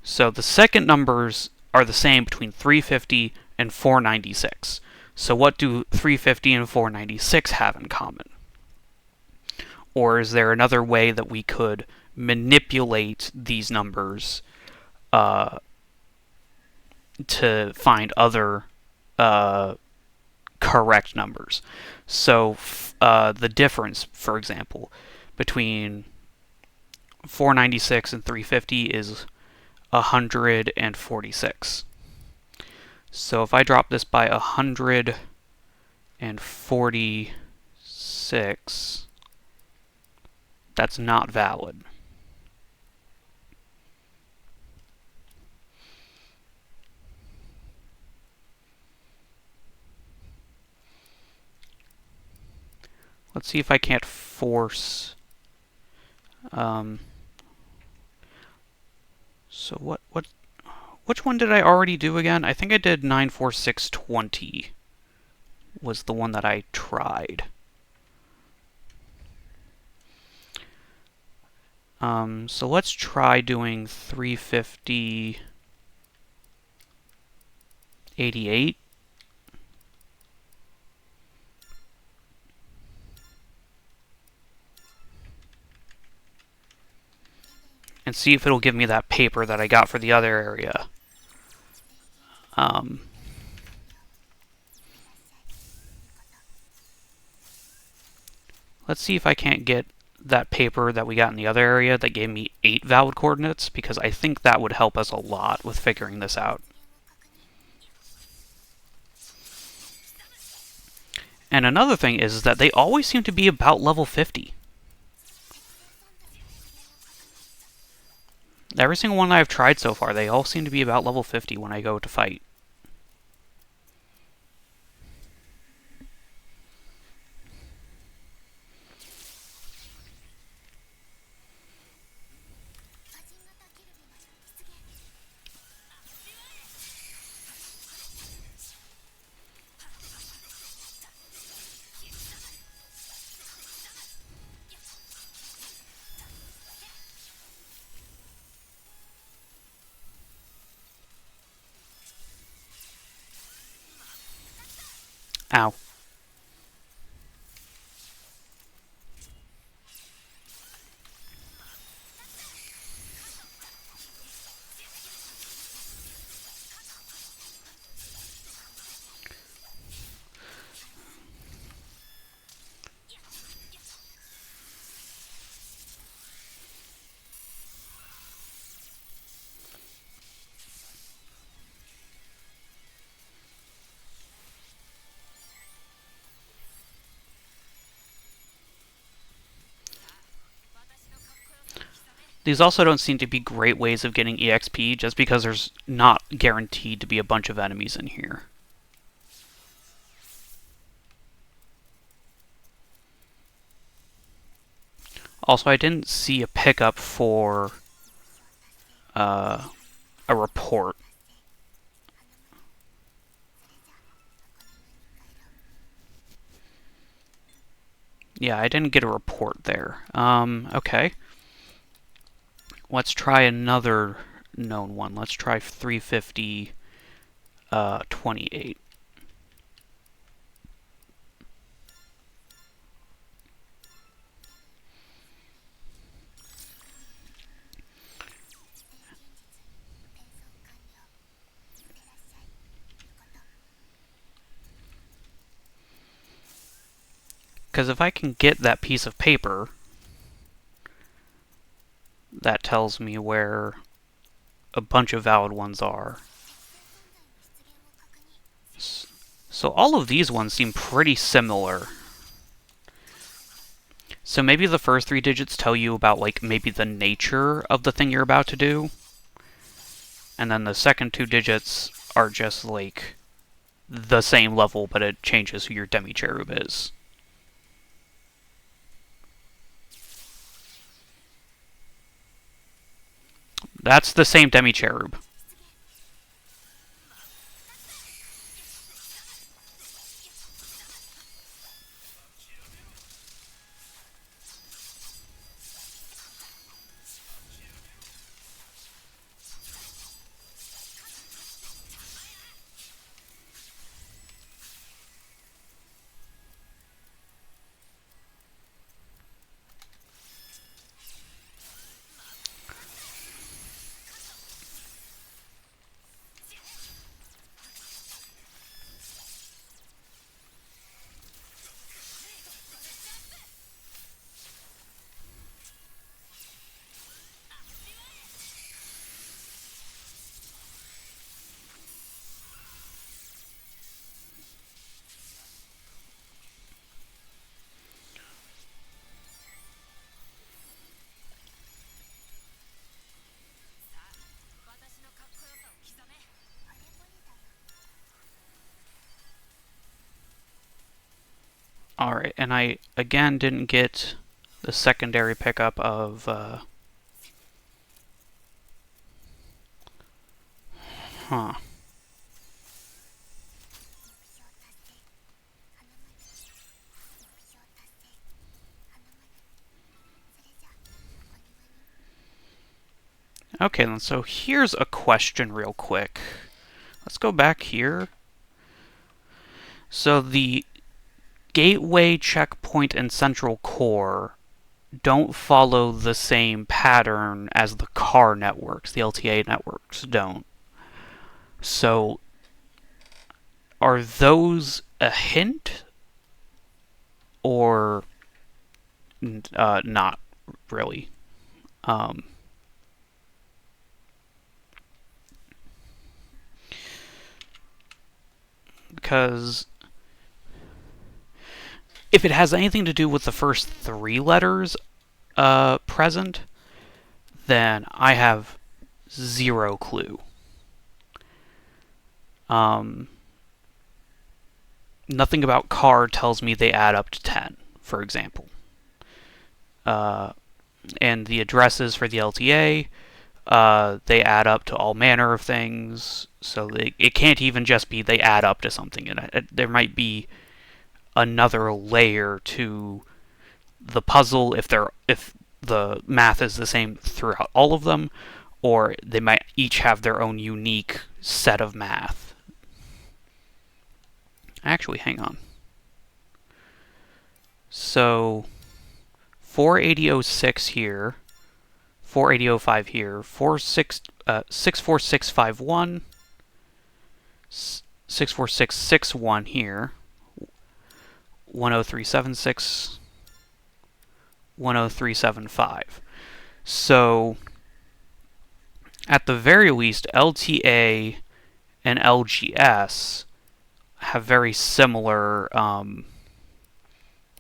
So the second numbers are the same between 350 and 496. So what do 350 and 496 have in common? Or is there another way that we could manipulate these numbers to find other correct numbers? So the difference, for example, between 496 and 350 is 146. So if I drop this by 146, that's not valid. Let's see if I can't force. So which one did I already do again? I think I did 94620 was the one that I tried. So let's try doing 350 88. And see if it'll give me that paper that I got for the other area. Let's see if I can't get that paper that we got in the other area that gave me 8 valid coordinates, because I think that would help us a lot with figuring this out. And another thing is that they always seem to be about level 50. Every single one I've tried so far, they all seem to be about level 50 when I go to fight. Ow. These also don't seem to be great ways of getting EXP, just because there's not guaranteed to be a bunch of enemies in here. Also, I didn't see a pickup for a report. Yeah, I didn't get a report there. Okay. Let's try another known one. Let's try 350, 28. Because if I can get that piece of paper, that tells me where a bunch of valid ones are. So all of these ones seem pretty similar. So maybe the first 3 digits tell you about, like, maybe the nature of the thing you're about to do. And then the second 2 digits are just, like, the same level, but it changes who your demi-cherub is. That's the same demi-cherub. Alright, and I, again, didn't get the secondary pickup of, huh. Okay, then, so here's a question real quick. Let's go back here. So the gateway, checkpoint, and central core don't follow the same pattern as the car networks. The LTA networks don't. So are those a hint? Or Not really. Um, because if it has anything to do with the first three letters present, then I have zero clue. Um, Nothing about car tells me they add up to 10, for example. Uh, and the addresses for the LTA, they add up to all manner of things. So it can't even just be they add up to something. And there might be another layer to the puzzle if the math is the same throughout all of them, or they might each have their own unique set of math. Actually, hang on. So 48006 here, 48005 here, 64651, 64661 here, 10376, 10375. So at the very least, LTA and LGS have very similar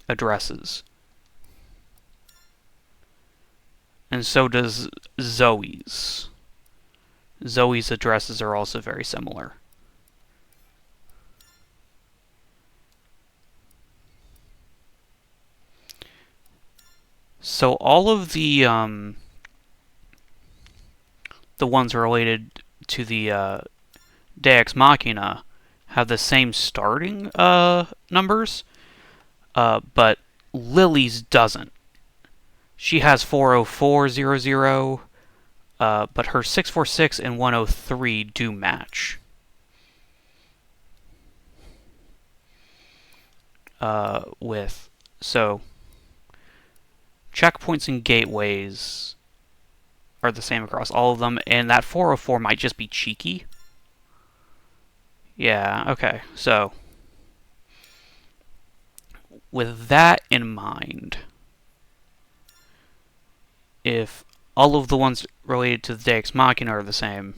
addresses. And so does Zoe's. Zoe's addresses are also very similar. So all of the ones related to the Deus Machina have the same starting numbers, but Lily's doesn't. She has 40400, but her 646 and 103 do match. So checkpoints and gateways are the same across all of them, and that 404 might just be cheeky. Yeah, okay, so with that in mind, if all of the ones related to the Deus Machina are the same,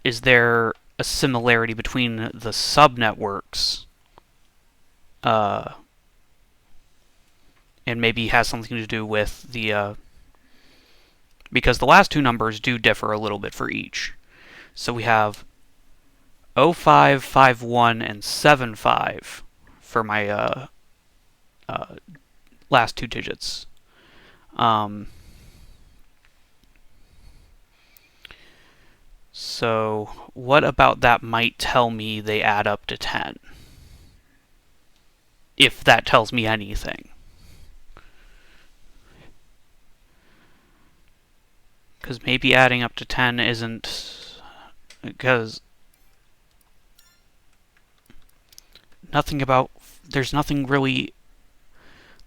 is there a similarity between the subnetworks? And maybe has something to do with the because the last two numbers do differ a little bit for each. So we have 0551 and 75 for my last two digits. So what about that might tell me they add up to 10? If that tells me anything. Because maybe adding up to 10 isn't... Because... There's nothing really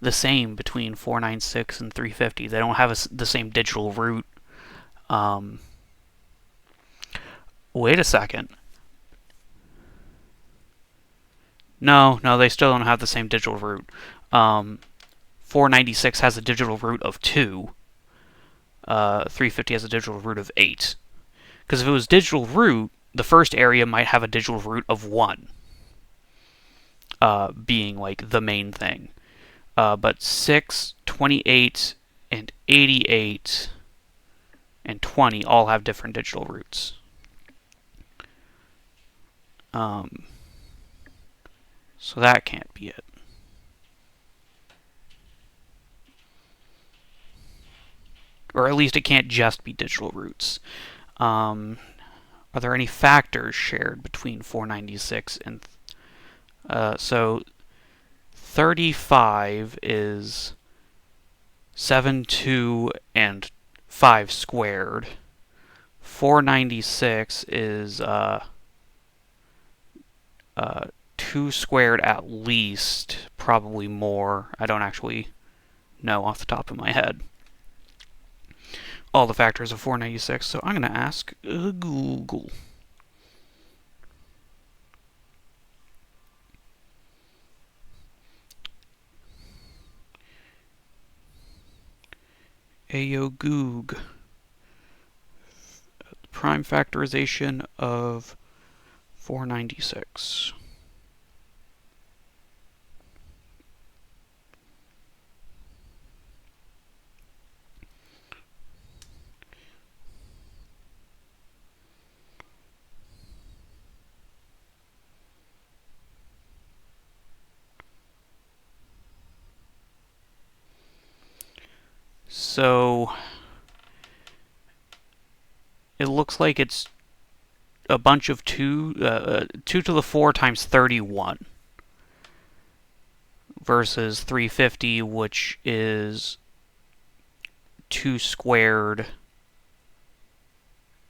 the same between 496 and 350. They don't have the same digital root. Wait a second. No, they still don't have the same digital root. 496 has a digital root of 2. 350 has a digital root of 8. Because if it was digital root, the first area might have a digital root of 1. Being like the main thing. But 6, 28, and 88 and 20 all have different digital roots. So that can't be it. Or at least it can't just be digital roots. Are there any factors shared between 496 and... so 35 is 7, 2, and 5 squared. 496 is 2 squared at least, probably more. I don't actually know off the top of my head all the factors of 496, so I'm going to ask Google. Ayo goog. Prime factorization of 496. So it looks like it's a bunch of 2 to the 4 times 31 versus 350, which is 2 squared.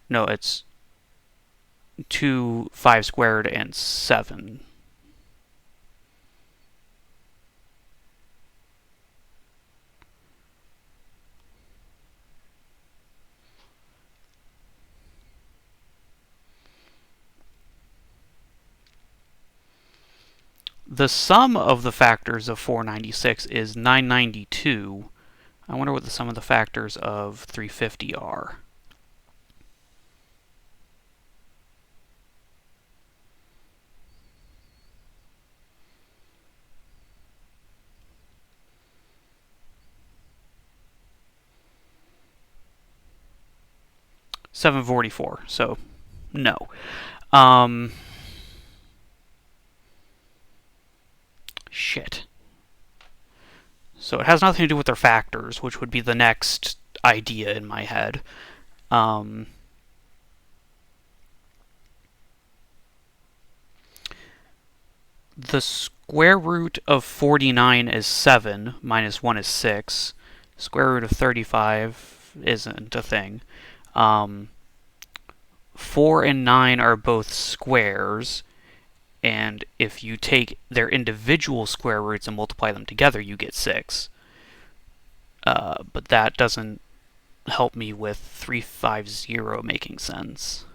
No, it's 2 5 squared and 7. The sum of the factors of 496 is 992. I wonder what the sum of the factors of 350 are. $744. So, no. Shit. So it has nothing to do with their factors, which would be the next idea in my head. The square root of 49 is 7, minus 1 is 6. Square root of 35 isn't a thing. 4 and 9 are both squares, and if you take their individual square roots and multiply them together, you get 6. But that doesn't help me with 350 making sense.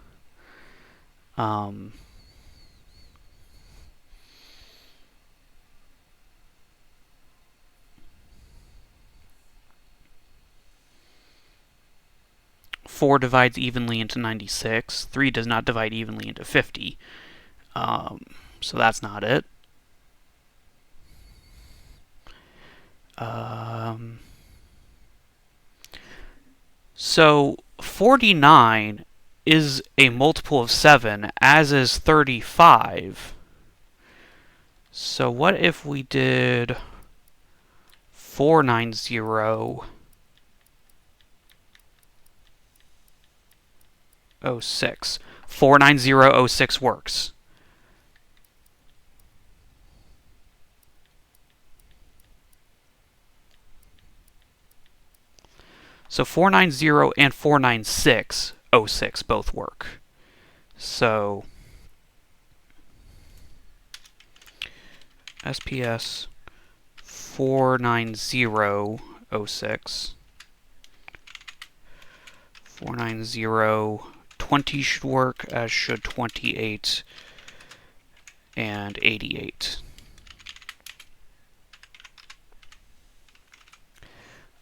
Four divides evenly into 96. 3 does not divide evenly into 50. So that's not it. So 49 is a multiple of 7, as is 35. So what if we did 49006? 49006 works. So 490 and 49606 both work. So SPS 49006. 49020 should work, as should 28 and 88.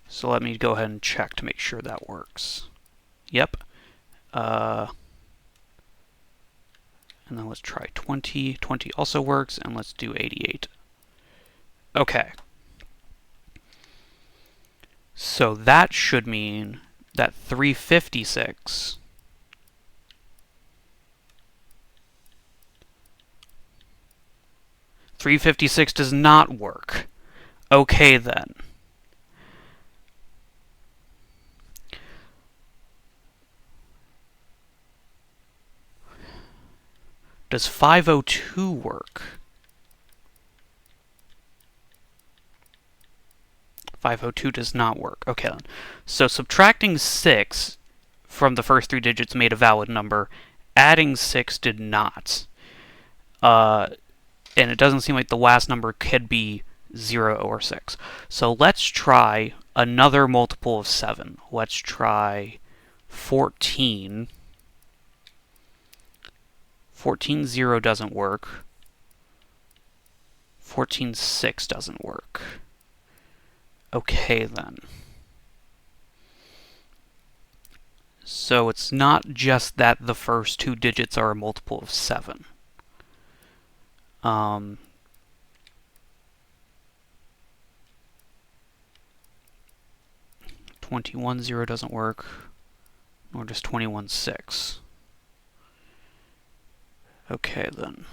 So let me go ahead and check to make sure that works. Yep. And then let's try 20. 20 also works, and let's do 88. Okay. So that should mean that 356 does not work. Okay, then. Does 502 work? 502 does not work. Okay, then. So subtracting 6 from the first 3 digits made a valid number. Adding 6 did not. And it doesn't seem like the last number could be 0 or 6. So let's try another multiple of 7. Let's try 14. 14-0 doesn't work. 14-6 doesn't work. Okay, then. So it's not just that the first two digits are a multiple of 7. Um, 21 0 doesn't work, nor does 21 6. Okay, then.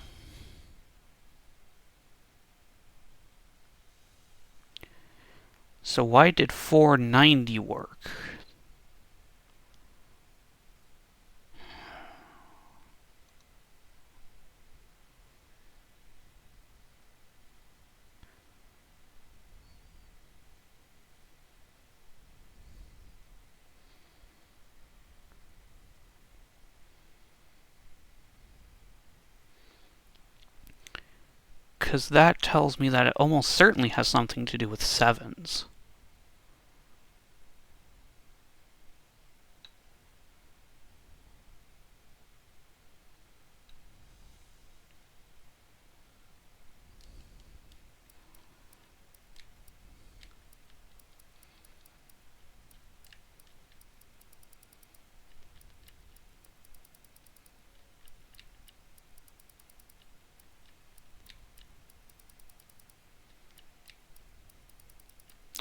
So why did 490 work? Because that tells me that it almost certainly has something to do with 7s.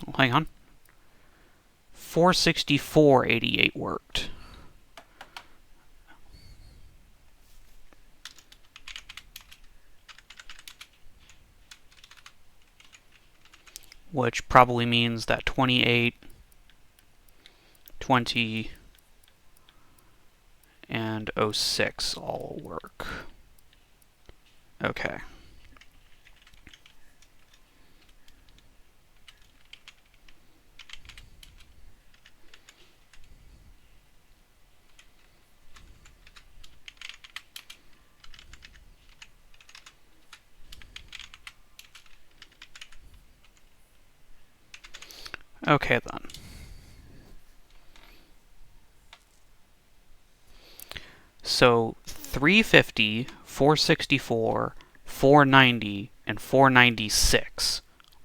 Oh, hang on. 464.88 worked. Which probably means that 28, 20, and 06 all work. Okay. Okay, then. So 350, 464, 490, and 496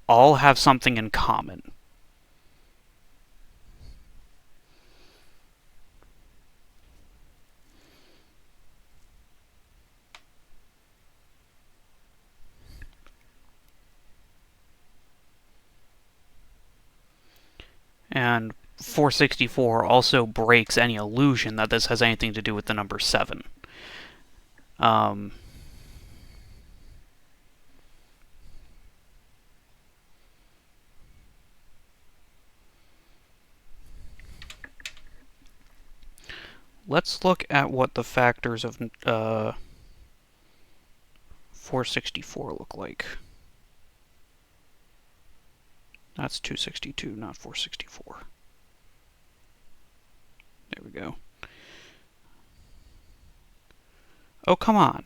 all have something in common. And 464 also breaks any illusion that this has anything to do with the number 7. Um, let's look at what the factors of 464 look like. That's 262, not 464. There we go. Oh, come on.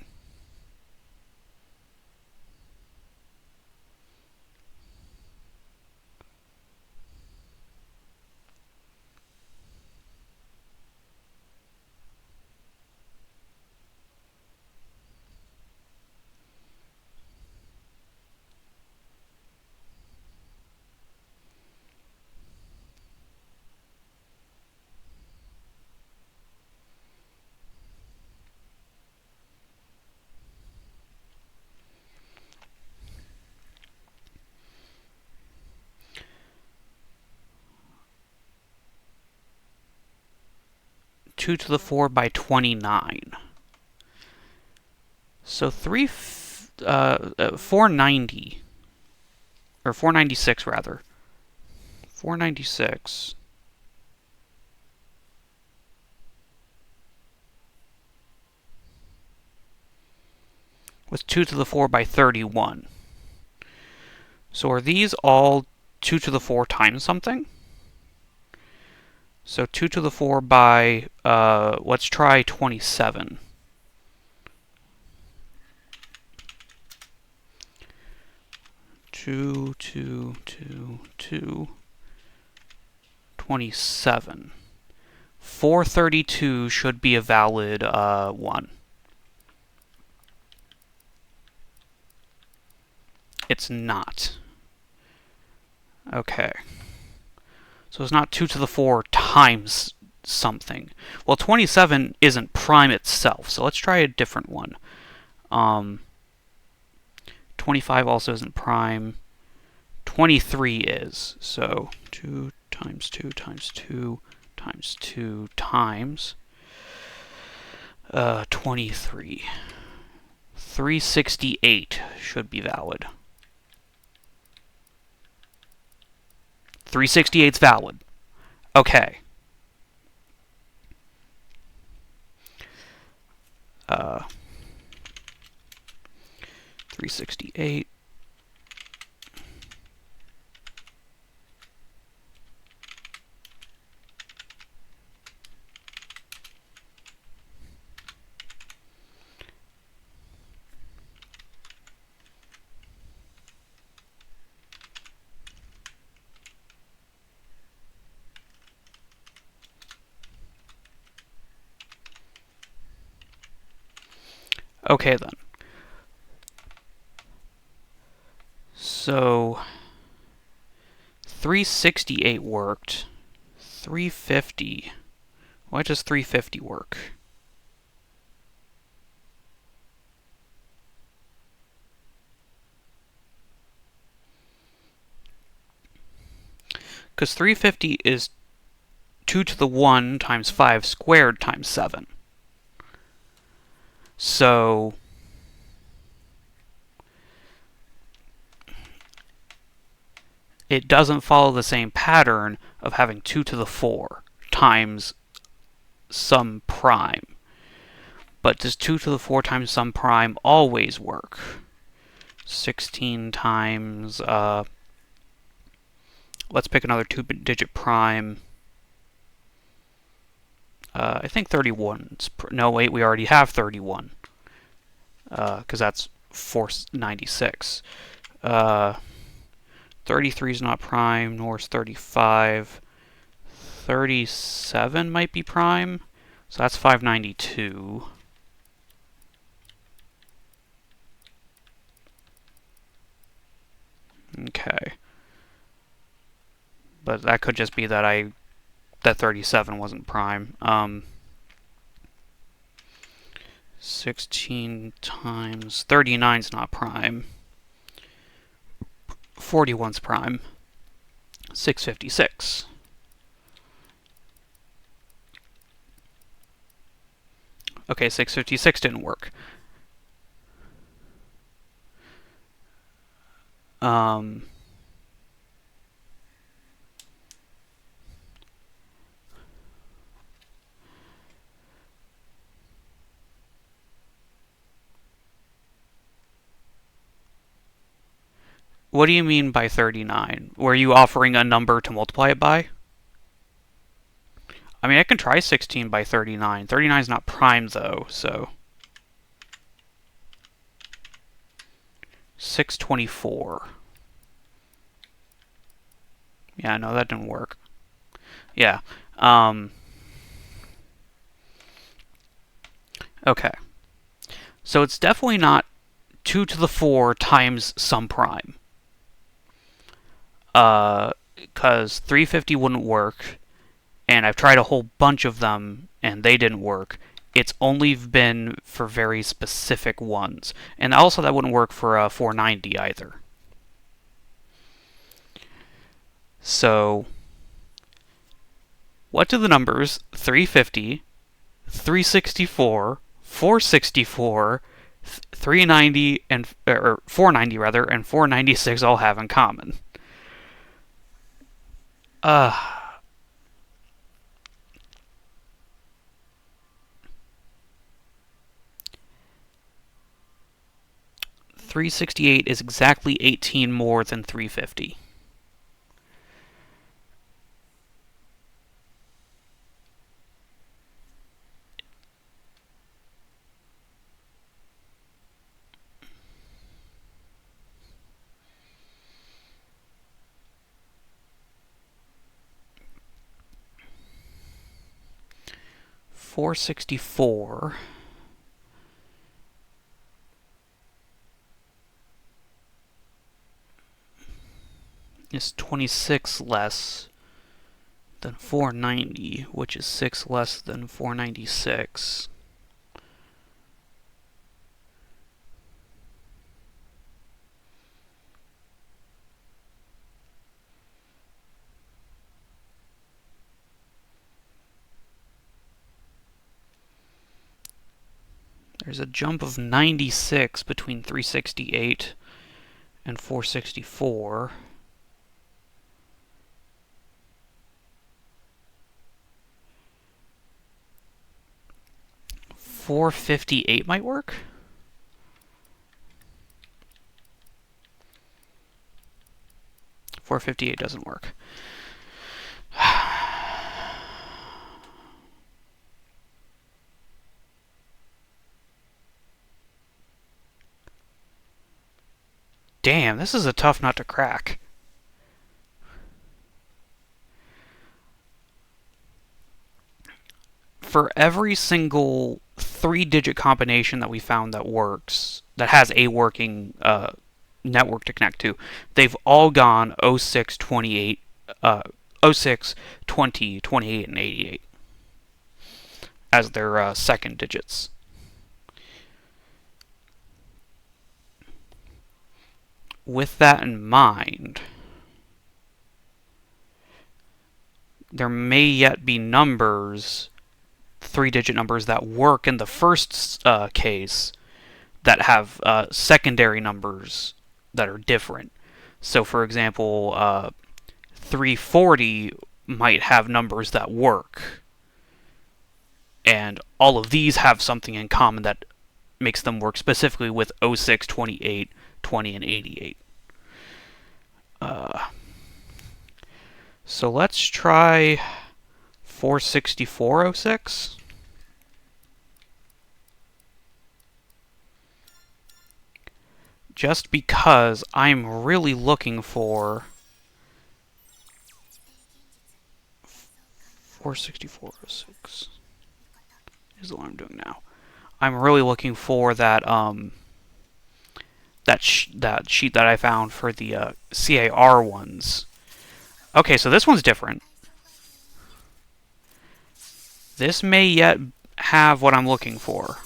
Two to the 4 by 29. So 490, or 496 rather. 496 was 2 to the 4 by 31. So are these all 2 to the 4 times something? So 2 to the 4 by, let's try 27. 2, 2, 2, 2, 27. 432 should be a valid 1. It's not. Okay. So it's not 2 to the 4 times something. Well, 27 isn't prime itself, so let's try a different one. 25 also isn't prime. 23 is. So 2 times 2 times 2 times 2 times 23. 368 should be valid. 368's valid. Okay. 368. Okay then. So 368 worked. 350. Why does 350 work? Because 350 is 2 to the 1 times 5 squared times 7. So it doesn't follow the same pattern of having 2 to the 4 times some prime. But does 2 to the 4 times some prime always work? 16 times, let's pick another 2-digit prime. I think 31. No, wait, we already have 31. Because that's 496. 33 is not prime, nor is 35. 37 might be prime. So that's 592. Okay. But that could just be that that 37 wasn't prime. 16 times 39 is not prime. 41's prime. 656. Okay, 656 didn't work. What do you mean by 39? Were you offering a number to multiply it by? I mean, I can try 16 by 39. 39 is not prime, though, so... 624. Yeah, no, that didn't work. Yeah. Okay. So it's definitely not 2 to the 4 times some prime. Because 350 wouldn't work, and I've tried a whole bunch of them, and they didn't work. It's only been for very specific ones. And also that wouldn't work for 490 either. So, what do the numbers 350, 364, 464, 390, and or 490 rather, and 496 all have in common? 368 is exactly 18 more than 350. .464 is 26 less than 490, which is 6 less than 496. There's a jump of 96 between 368 and 464. $458 might work. $458 doesn't work. Damn, this is a tough nut to crack. For every single 3-digit combination that we found that works, that has a working network to connect to, they've all gone 06, 28, 06, 20, 28, and 88 as their second digits. With that in mind, there may yet be numbers, 3-digit numbers, that work in the first case that have secondary numbers that are different. So, for example, 340 might have numbers that work. And all of these have something in common that makes them work specifically with 06, 28, 20, and 88. So let's try 46406. Just because I'm really looking for 46406 is what I'm doing now. I'm really looking for that that sheet that I found for the CAR ones. Okay, so this one's different. This may yet have what I'm looking for.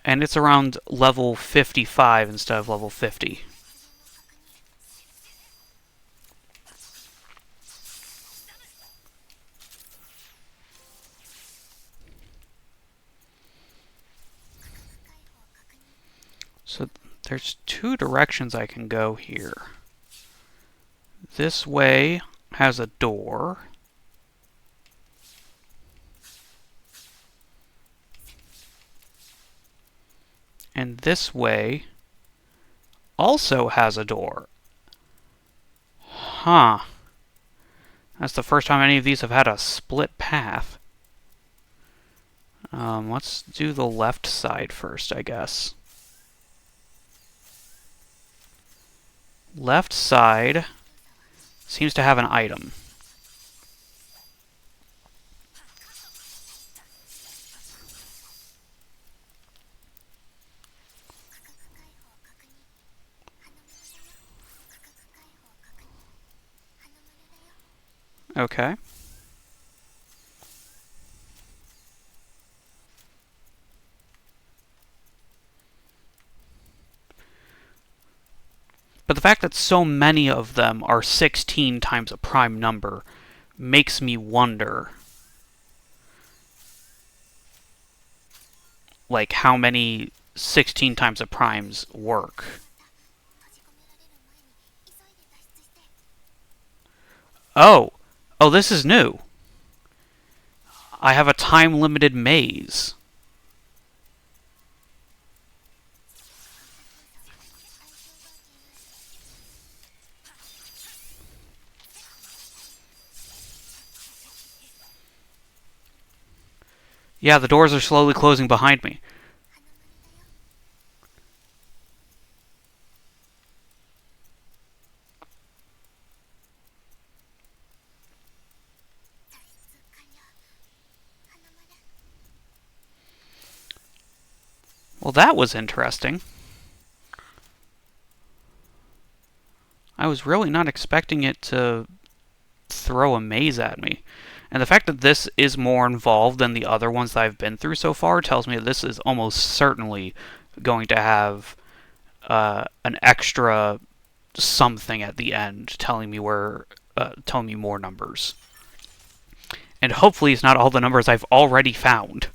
And it's around level 55 instead of level 50. So there's 2 directions I can go here. This way has a door. And this way also has a door. Huh. That's the first time any of these have had a split path. Let's do the left side first, I guess. Left side seems to have an item. Okay. But the fact that so many of them are 16 times a prime number makes me wonder, like, how many 16 times a primes work. Oh! Oh, this is new. I have a time-limited maze. Yeah, the doors are slowly closing behind me. Well, that was interesting. I was really not expecting it to throw a maze at me. And the fact that this is more involved than the other ones that I've been through so far tells me that this is almost certainly going to have an extra something at the end telling me telling me more numbers. And hopefully it's not all the numbers I've already found.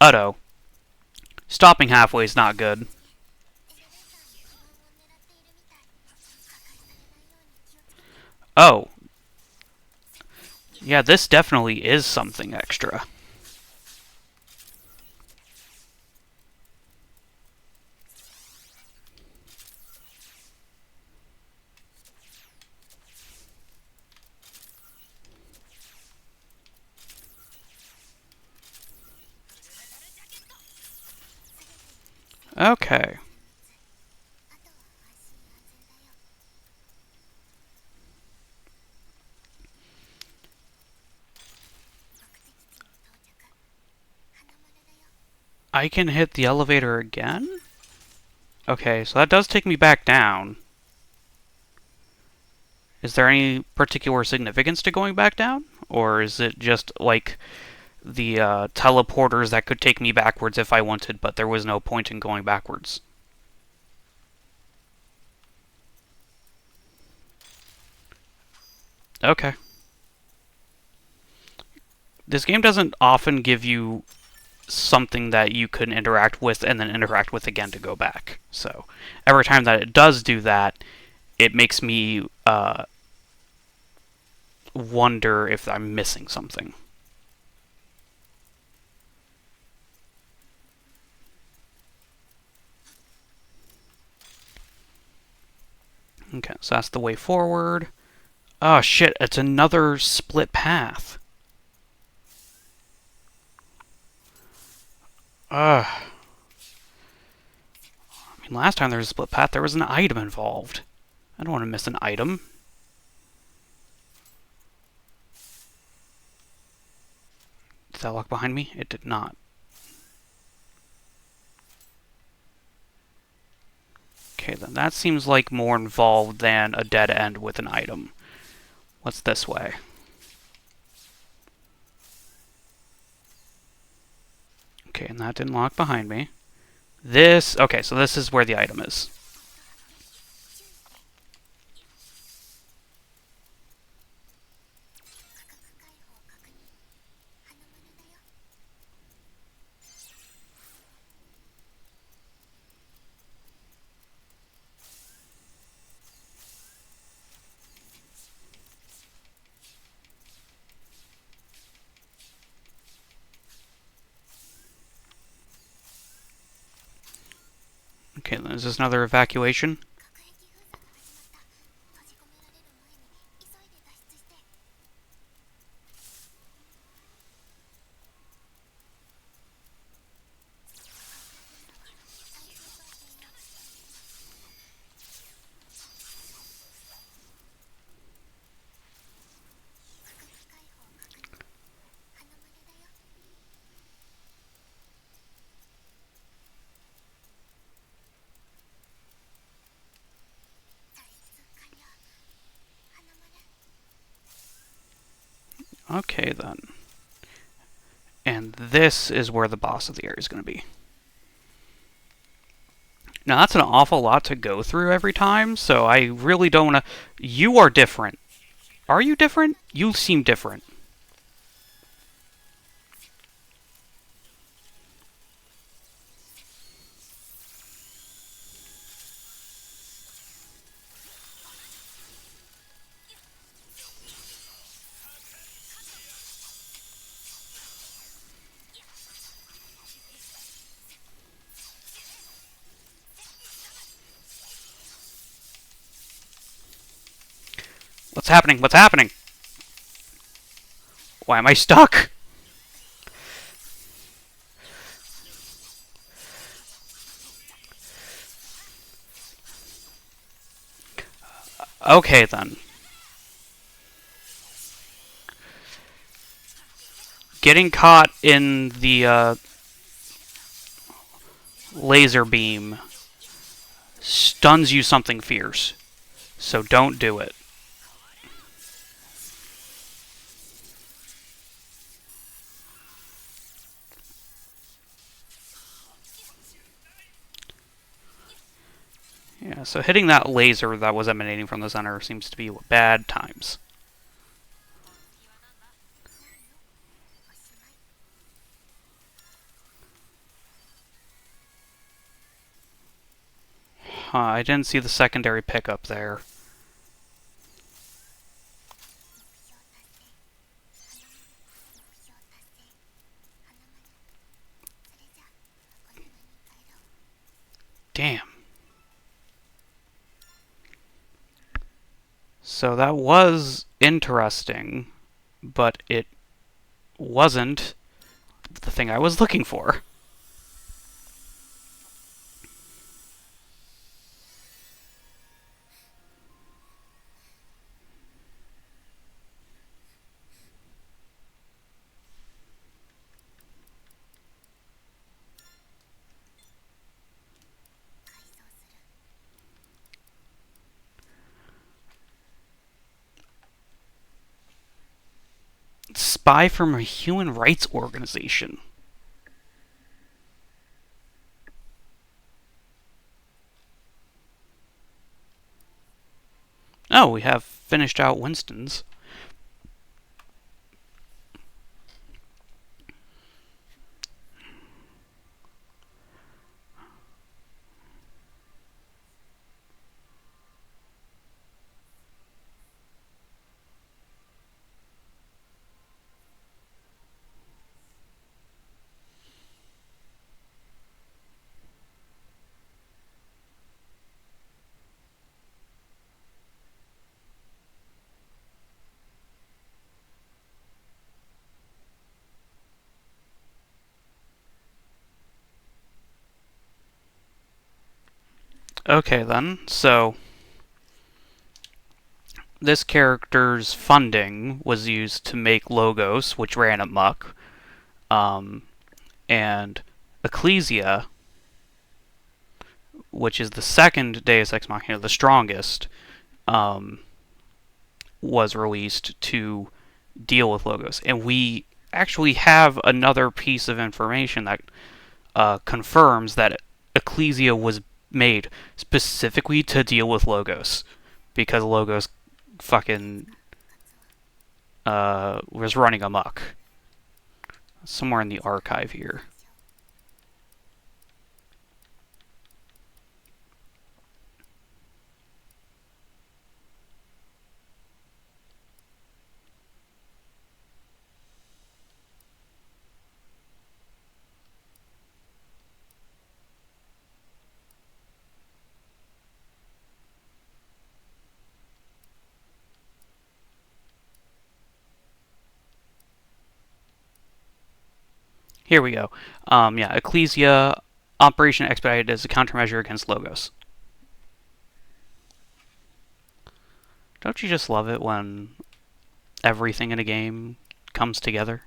Utto. Stopping halfway is not good. Oh. Yeah, this definitely is something extra. Okay. I can hit the elevator again? Okay, so that does take me back down. Is there any particular significance to going back down? Or is it just like the teleporters that could take me backwards if I wanted, but there was no point in going backwards? Okay. This game doesn't often give you something that you can interact with and then interact with again to go back. So every time that it does do that, it makes me wonder if I'm missing something. Okay, so that's the way forward. Oh shit, it's another split path. Ugh. I mean, last time there was a split path, there was an item involved. I don't want to miss an item. Did that lock behind me? It did not. Okay, then that seems like more involved than a dead end with an item. What's this way? Okay, and that didn't lock behind me. This... Okay, so this is where the item is. Okay, then is this another evacuation? Okay, then. And this is where the boss of the area is going to be. Now, that's an awful lot to go through every time, so I really don't want to... You are different. Are you different? You seem different. What's happening? What's happening? Why am I stuck? Okay, then. Getting caught in the laser beam stuns you something fierce. So don't do it. Yeah, so hitting that laser that was emanating from the center seems to be bad times. I didn't see the secondary pickup there. Damn. So that was interesting, but it wasn't the thing I was looking for. Spy from a human rights organization. Oh, we have finished out Winston's. Okay then, so this character's funding was used to make Logos, which ran amok, and Ecclesia, which is the second Deus Ex Machina, the strongest, um, was released to deal with Logos. And we actually have another piece of information that confirms that Ecclesia was made specifically to deal with Logos, because Logos fucking was running amok. Somewhere in the archive here. Here we go. Yeah, Ecclesia Operation Expedited as a countermeasure against Logos. Don't you just love it when everything in a game comes together?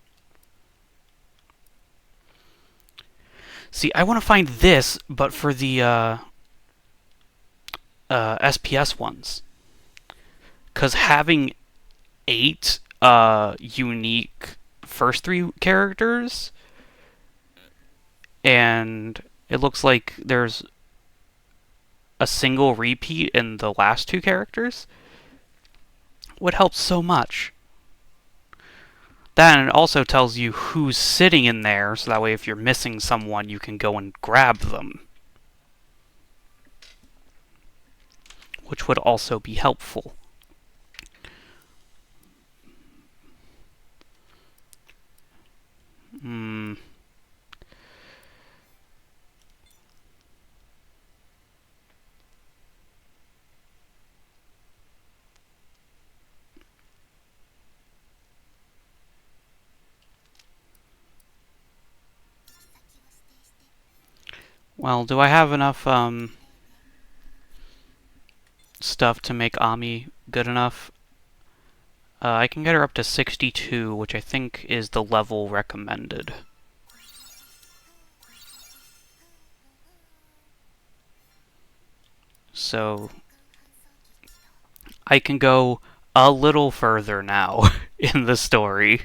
See, I want to find this, but for the SPS ones. Because having 8 unique first 3 characters, and it looks like there's a single repeat in the last 2 characters, would help so much. That, and it also tells you who's sitting in there, so that way if you're missing someone, you can go and grab them. Which would also be helpful. Well, do I have enough stuff to make Ami good enough? I can get her up to 62, which I think is the level recommended. So I can go a little further now in the story.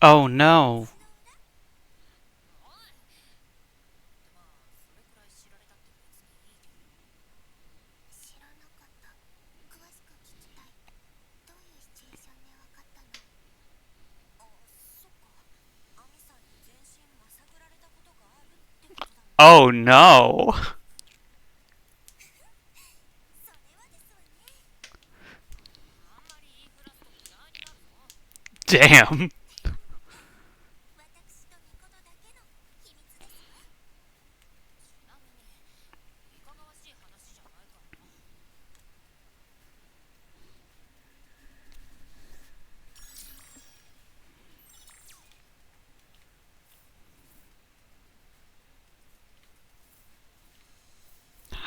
Oh no. Oh no. Damn.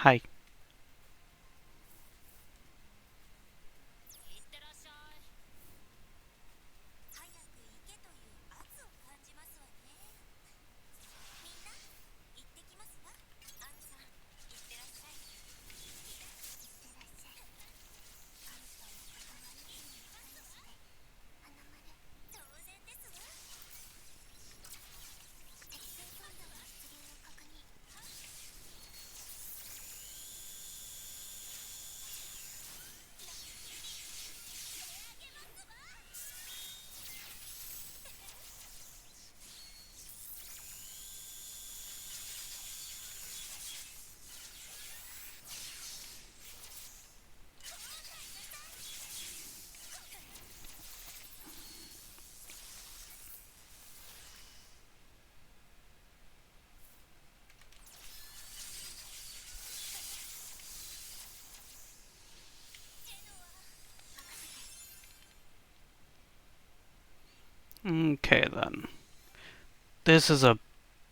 Hi. Okay then. This is a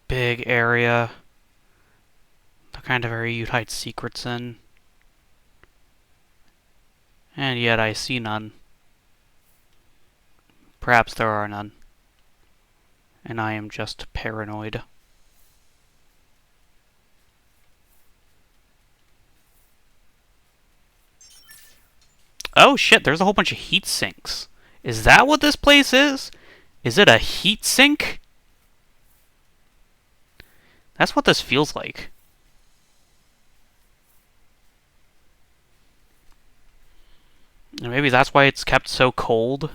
big area. The kind of area you'd hide secrets in. And yet I see none. Perhaps there are none. And I am just paranoid. Oh shit, there's a whole bunch of heat sinks. Is that what this place is? Is it a heat sink? That's what this feels like. And maybe that's why it's kept so cold.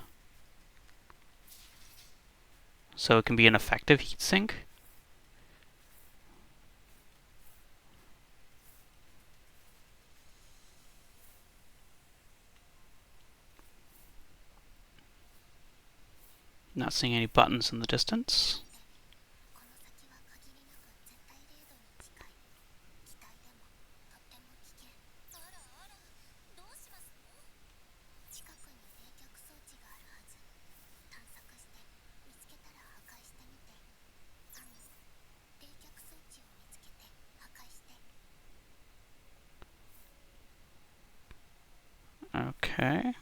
So it can be an effective heat sink. Not seeing any buttons in the distance. Okay.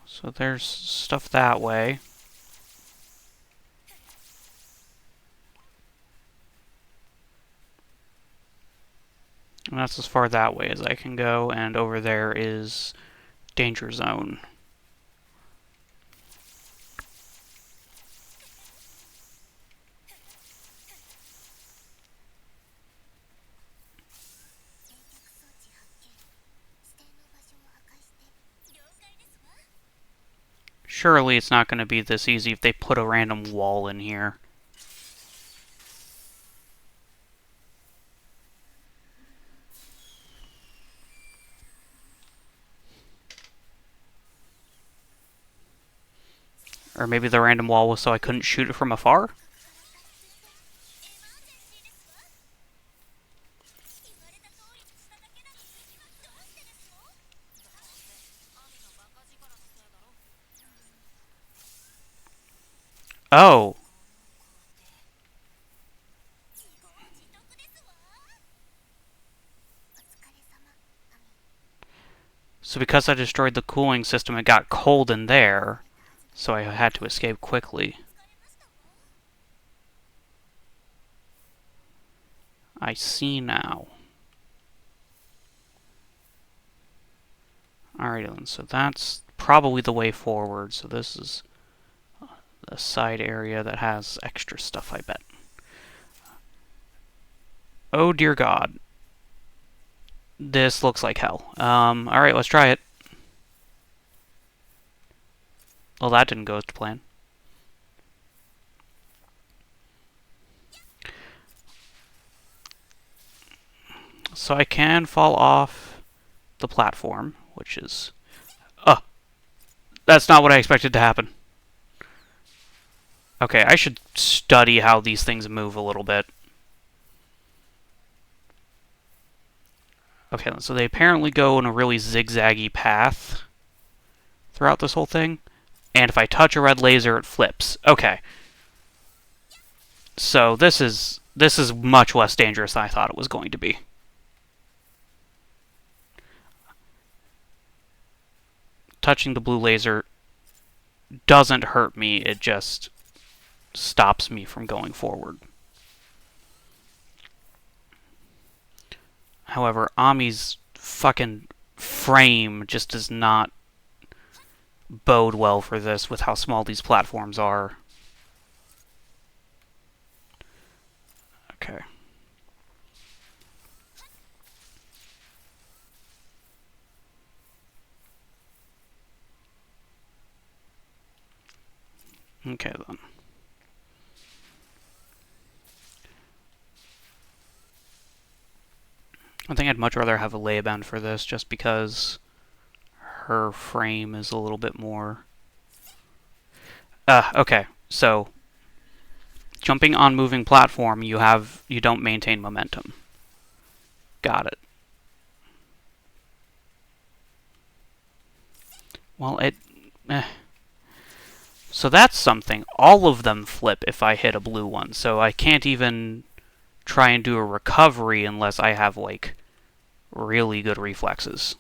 So there's stuff that way. And that's as far that way as I can go, and over there is danger zone. Surely it's not going to be this easy if they put a random wall in here. Or maybe the random wall was so I couldn't shoot it from afar? Oh. So because I destroyed the cooling system, it got cold in there, so I had to escape quickly. I see now. Alright then, so that's probably the way forward. So this is the side area that has extra stuff, I bet. Oh dear God. This looks like hell. Alright, let's try it. Well, that didn't go to plan. So I can fall off the platform, which is... that's not what I expected to happen. Okay, I should study how these things move a little bit. Okay, so they apparently go in a really zigzaggy path throughout this whole thing. And if I touch a red laser, it flips. Okay. So this is much less dangerous than I thought it was going to be. Touching the blue laser doesn't hurt me, it just stops me from going forward. However, Ami's fucking frame just does not bode well for this with how small these platforms are. Okay. Okay then. I think I'd much rather have a laybound for this just because her frame is a little bit more... okay. So, jumping on moving platform, you don't maintain momentum. Got it. Well, so that's something. All of them flip if I hit a blue one, so I can't even try and do a recovery unless I have, like, really good reflexes.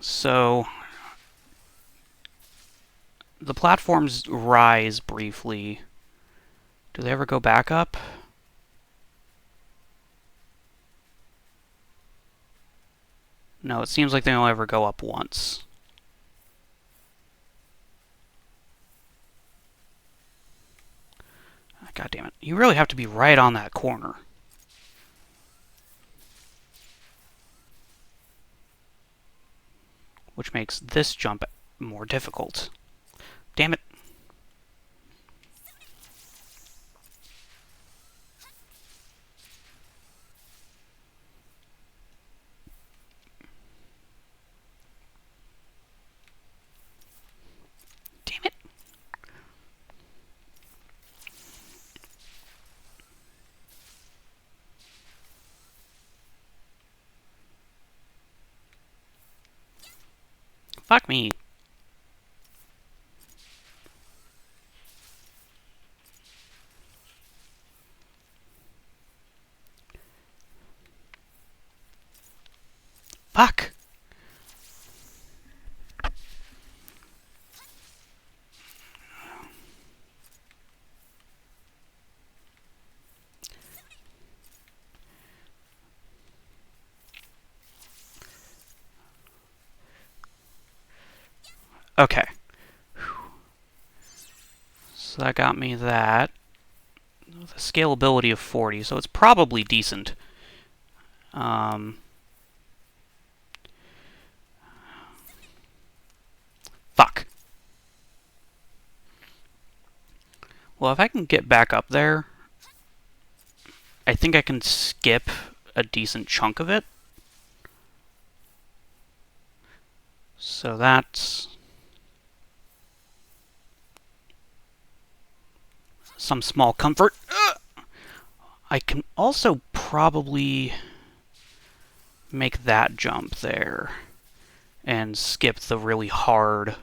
So, the platforms rise briefly. Do they ever go back up? No, it seems like they only ever go up once. God damn it. You really have to be right on that corner. Which makes this jump more difficult. Damn it. Damn it. Fuck me. Fuck. Okay. So that got me that. With a scalability of 40, so it's probably decent. Um, fuck. Well, if I can get back up there, I think I can skip a decent chunk of it. So that's some small comfort. I can also probably make that jump there and skip the really hard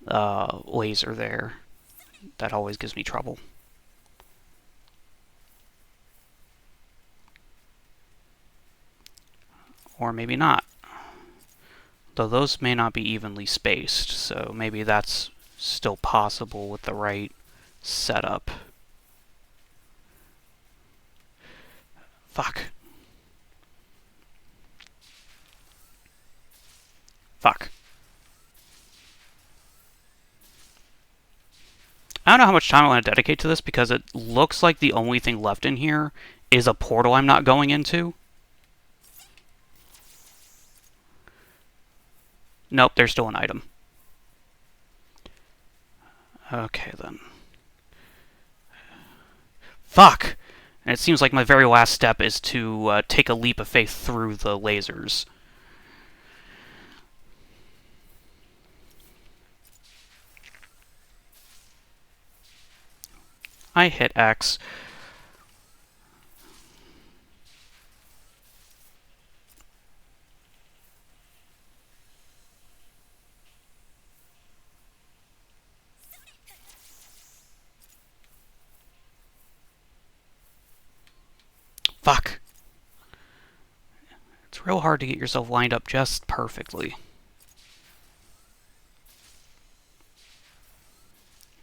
laser there. That always gives me trouble. Or maybe not. Though those may not be evenly spaced, so maybe that's still possible with the right setup. Fuck. Fuck. I don't know how much time I want to dedicate to this because it looks like the only thing left in here is a portal I'm not going into. Nope, there's still an item. Okay, then. Fuck! And it seems like my very last step is to take a leap of faith through the lasers. I hit X. Fuck. It's real hard to get yourself lined up just perfectly.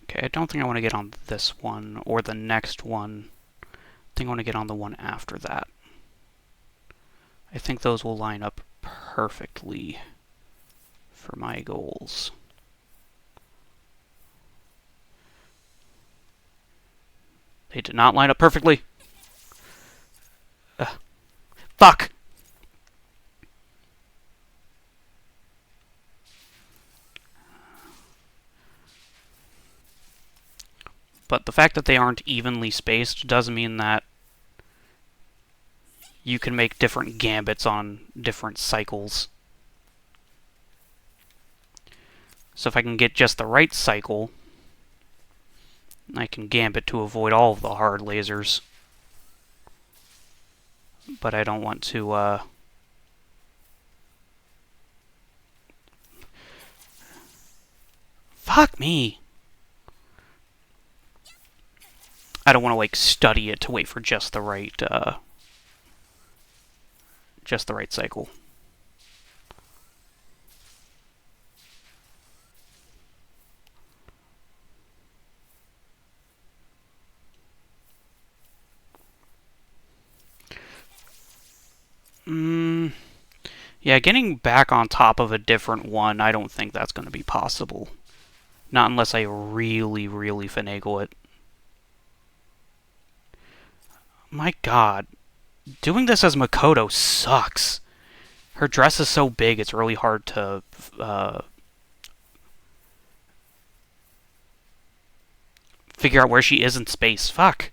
Okay, I don't think I want to get on this one or the next one. I think I want to get on the one after that. I think those will line up perfectly for my goals. They did not line up perfectly. Fuck! But the fact that they aren't evenly spaced does mean that you can make different gambits on different cycles. So if I can get just the right cycle, I can gambit to avoid all of the hard lasers. But I don't want to, Fuck me! I don't want to, like, study it to wait for just the right cycle. Yeah, getting back on top of a different one, I don't think that's going to be possible. Not unless I really, really finagle it. My god. Doing this as Makoto sucks. Her dress is so big, it's really hard to figure out where she is in space. Fuck.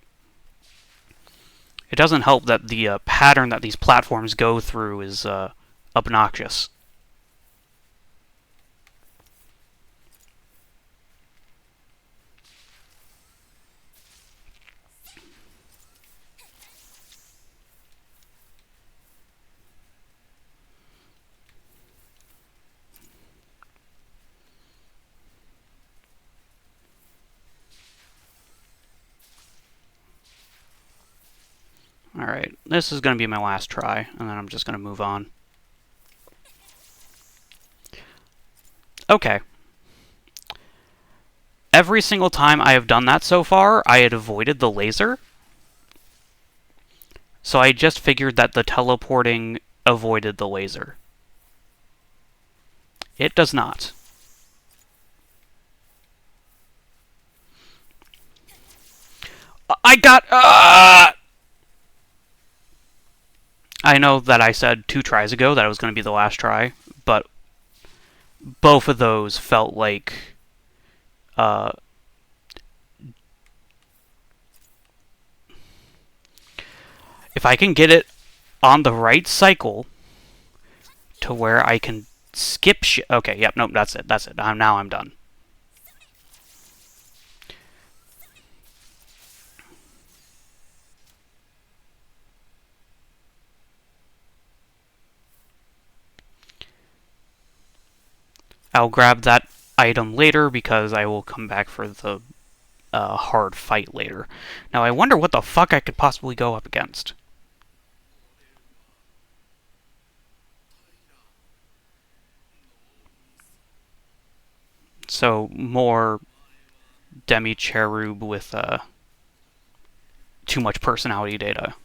It doesn't help that the pattern that these platforms go through is obnoxious. Alright, this is going to be my last try, and then I'm just going to move on. Okay. Every single time I have done that so far, I had avoided the laser. So I just figured that the teleporting avoided the laser. It does not. I got... I know that I said 2 tries ago that it was going to be the last try, but both of those felt like... if I can get it on the right cycle to where I can skip shit... Okay, yep, nope, that's it, that's it. Now I'm done. I'll grab that item later because I will come back for the hard fight later. Now I wonder what the fuck I could possibly go up against. So more demi-cherub with too much personality data.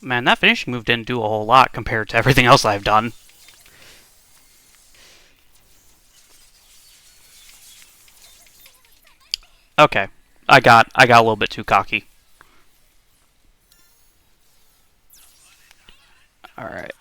Man, that finishing move didn't do a whole lot compared to everything else I've done. Okay. I got a little bit too cocky. Alright.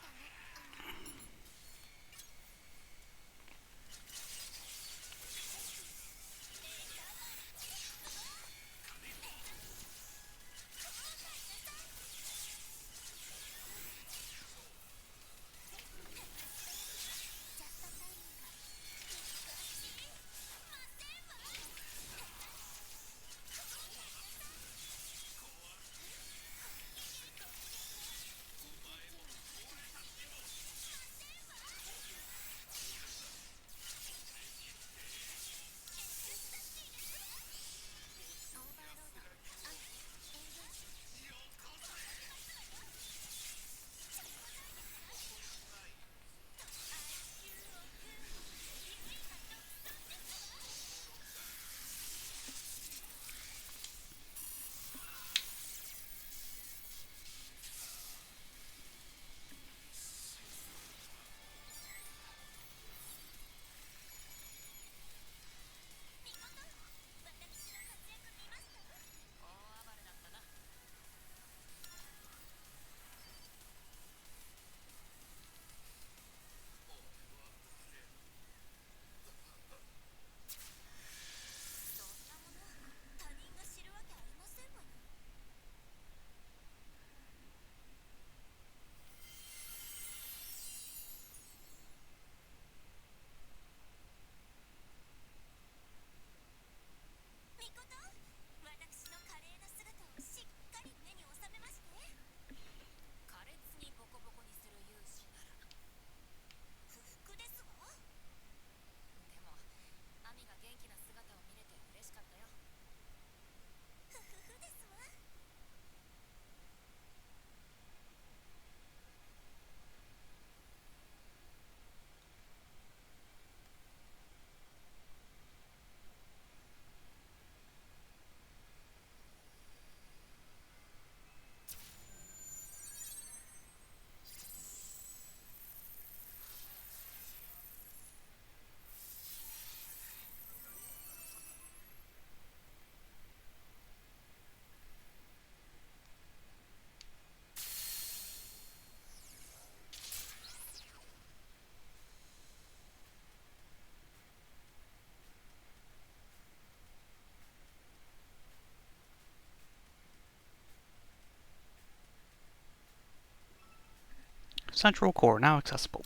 Central core now accessible.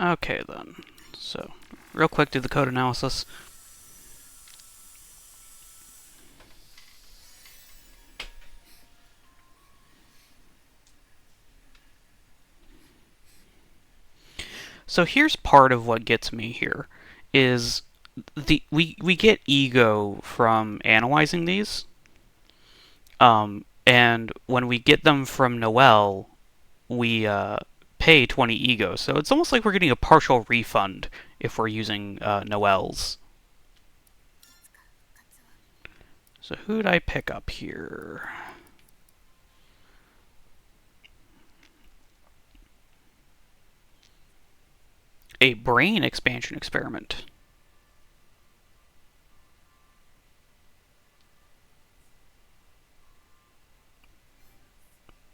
Okay then, so real quick do the code analysis. So here's part of what gets me here, is we get ego from analyzing these, and when we get them from Noelle, we pay 20 ego. So it's almost like we're getting a partial refund if we're using Noelle's. So who'd I pick up here? A brain expansion experiment.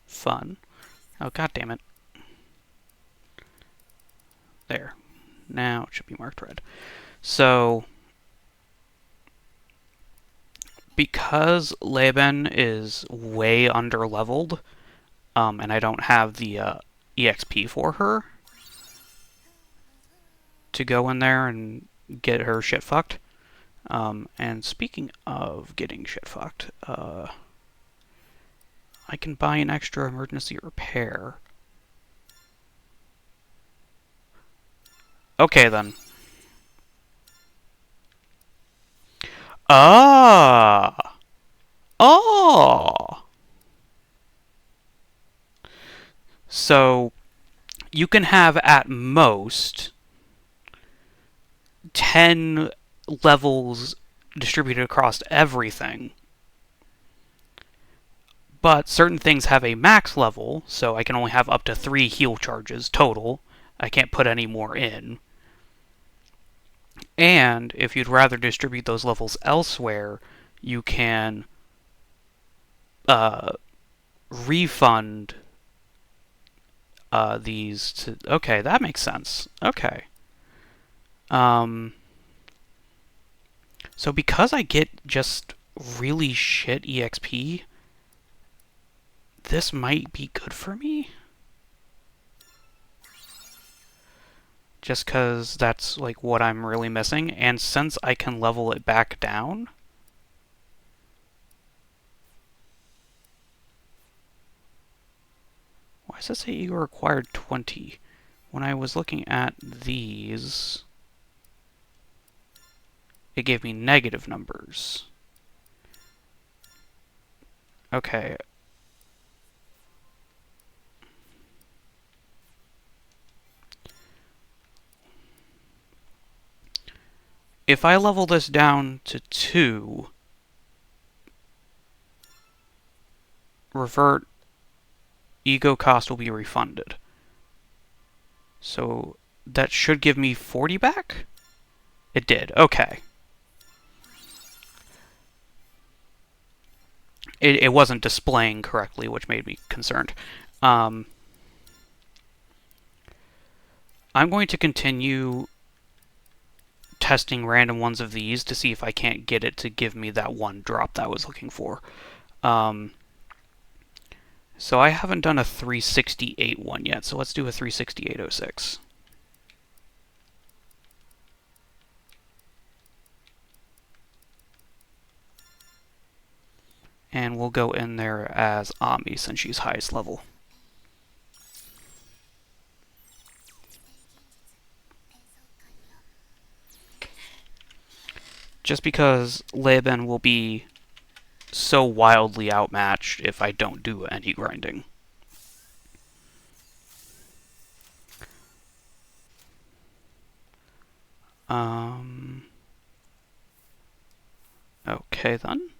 Fun. Oh, god damn it. There. Now it should be marked red. So, because Leben is way under-leveled, and I don't have the EXP for her to go in there and get her shit fucked. And speaking of getting shit fucked, I can buy an extra emergency repair. Okay then. Ah! Oh! So, you can have at most 10 levels distributed across everything. But certain things have a max level, so I can only have up to 3 heal charges total. I can't put any more in. And if you'd rather distribute those levels elsewhere, you can refund these to... Okay, that makes sense. Okay. So because I get just really shit EXP, this might be good for me. Just because that's like what I'm really missing, and since I can level it back down, why does it say ego required 20? When I was looking at these, it gave me negative numbers. Okay. If I level this down to 2, revert, ego cost will be refunded. So that should give me 40 back? It did. Okay. It wasn't displaying correctly, which made me concerned. I'm going to continue testing random ones of these to see if I can't get it to give me that one drop that I was looking for. So I haven't done a 368 one yet, so let's do a 368.06. And we'll go in there as Ami since she's highest level. Just because Laban will be so wildly outmatched if I don't do any grinding. Okay then.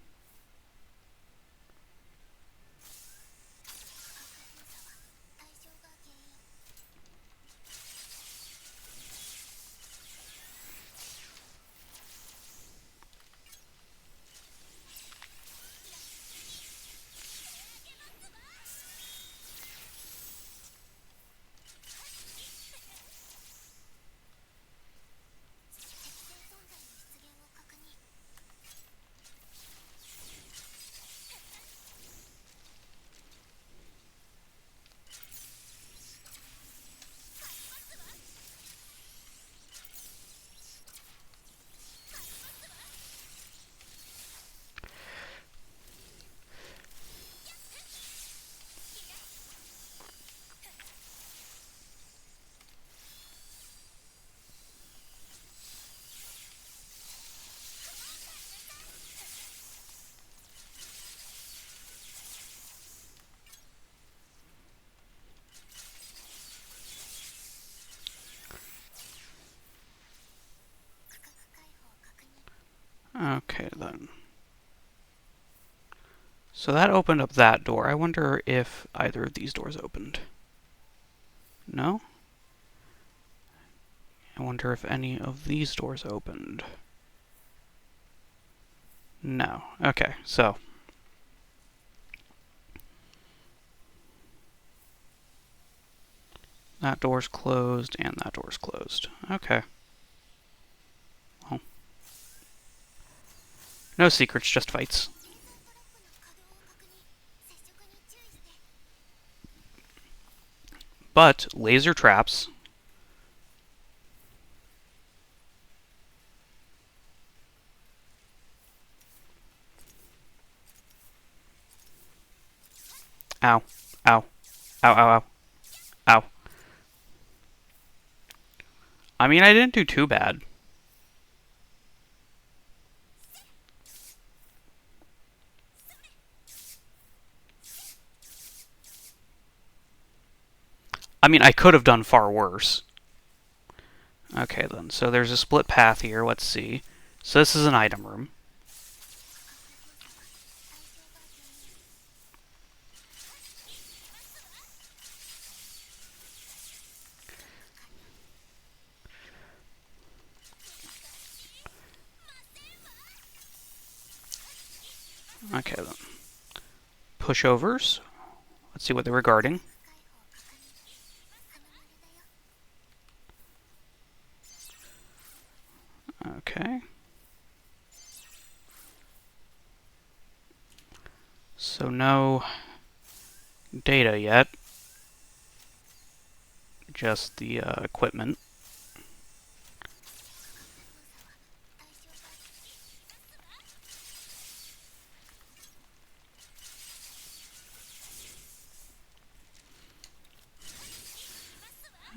Okay then. So that opened up that door. I wonder if either of these doors opened. No? I wonder if any of these doors opened. No. Okay, so. That door's closed, and that door's closed. Okay. Well. No secrets, just fights. But laser traps. Ow. Ow. Ow, ow, ow. Ow. I mean, I didn't do too bad. I mean, I could have done far worse. Okay, then. So there's a split path here. Let's see. So this is an item room. Okay, then. Pushovers. Let's see what they're regarding. Okay. So no data yet. Just the equipment.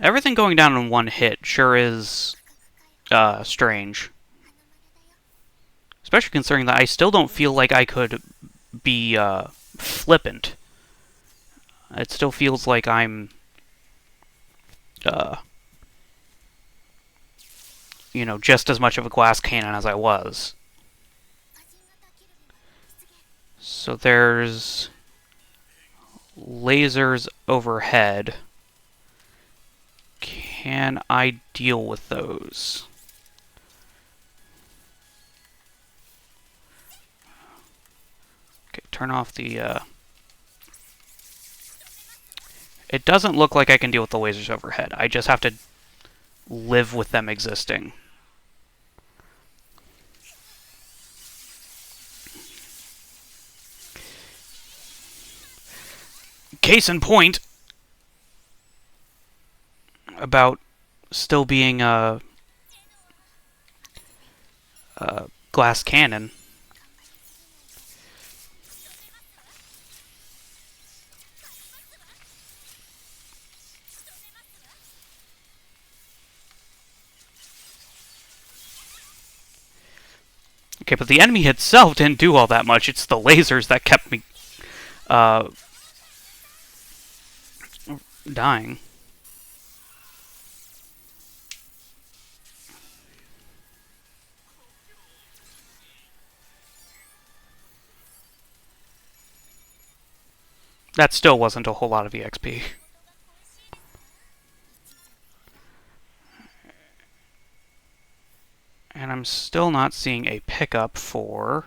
Everything going down in one hit sure is strange. Especially considering that I still don't feel like I could be flippant. It still feels like I'm, you know, just as much of a glass cannon as I was. So there's lasers overhead. Can I deal with those? Okay, turn off the... It doesn't look like I can deal with the lasers overhead. I just have to live with them existing. Case in point about still being a glass cannon. Okay, but the enemy itself didn't do all that much. It's the lasers that kept me uh, dying. That still wasn't a whole lot of EXP. And I'm still not seeing a pickup for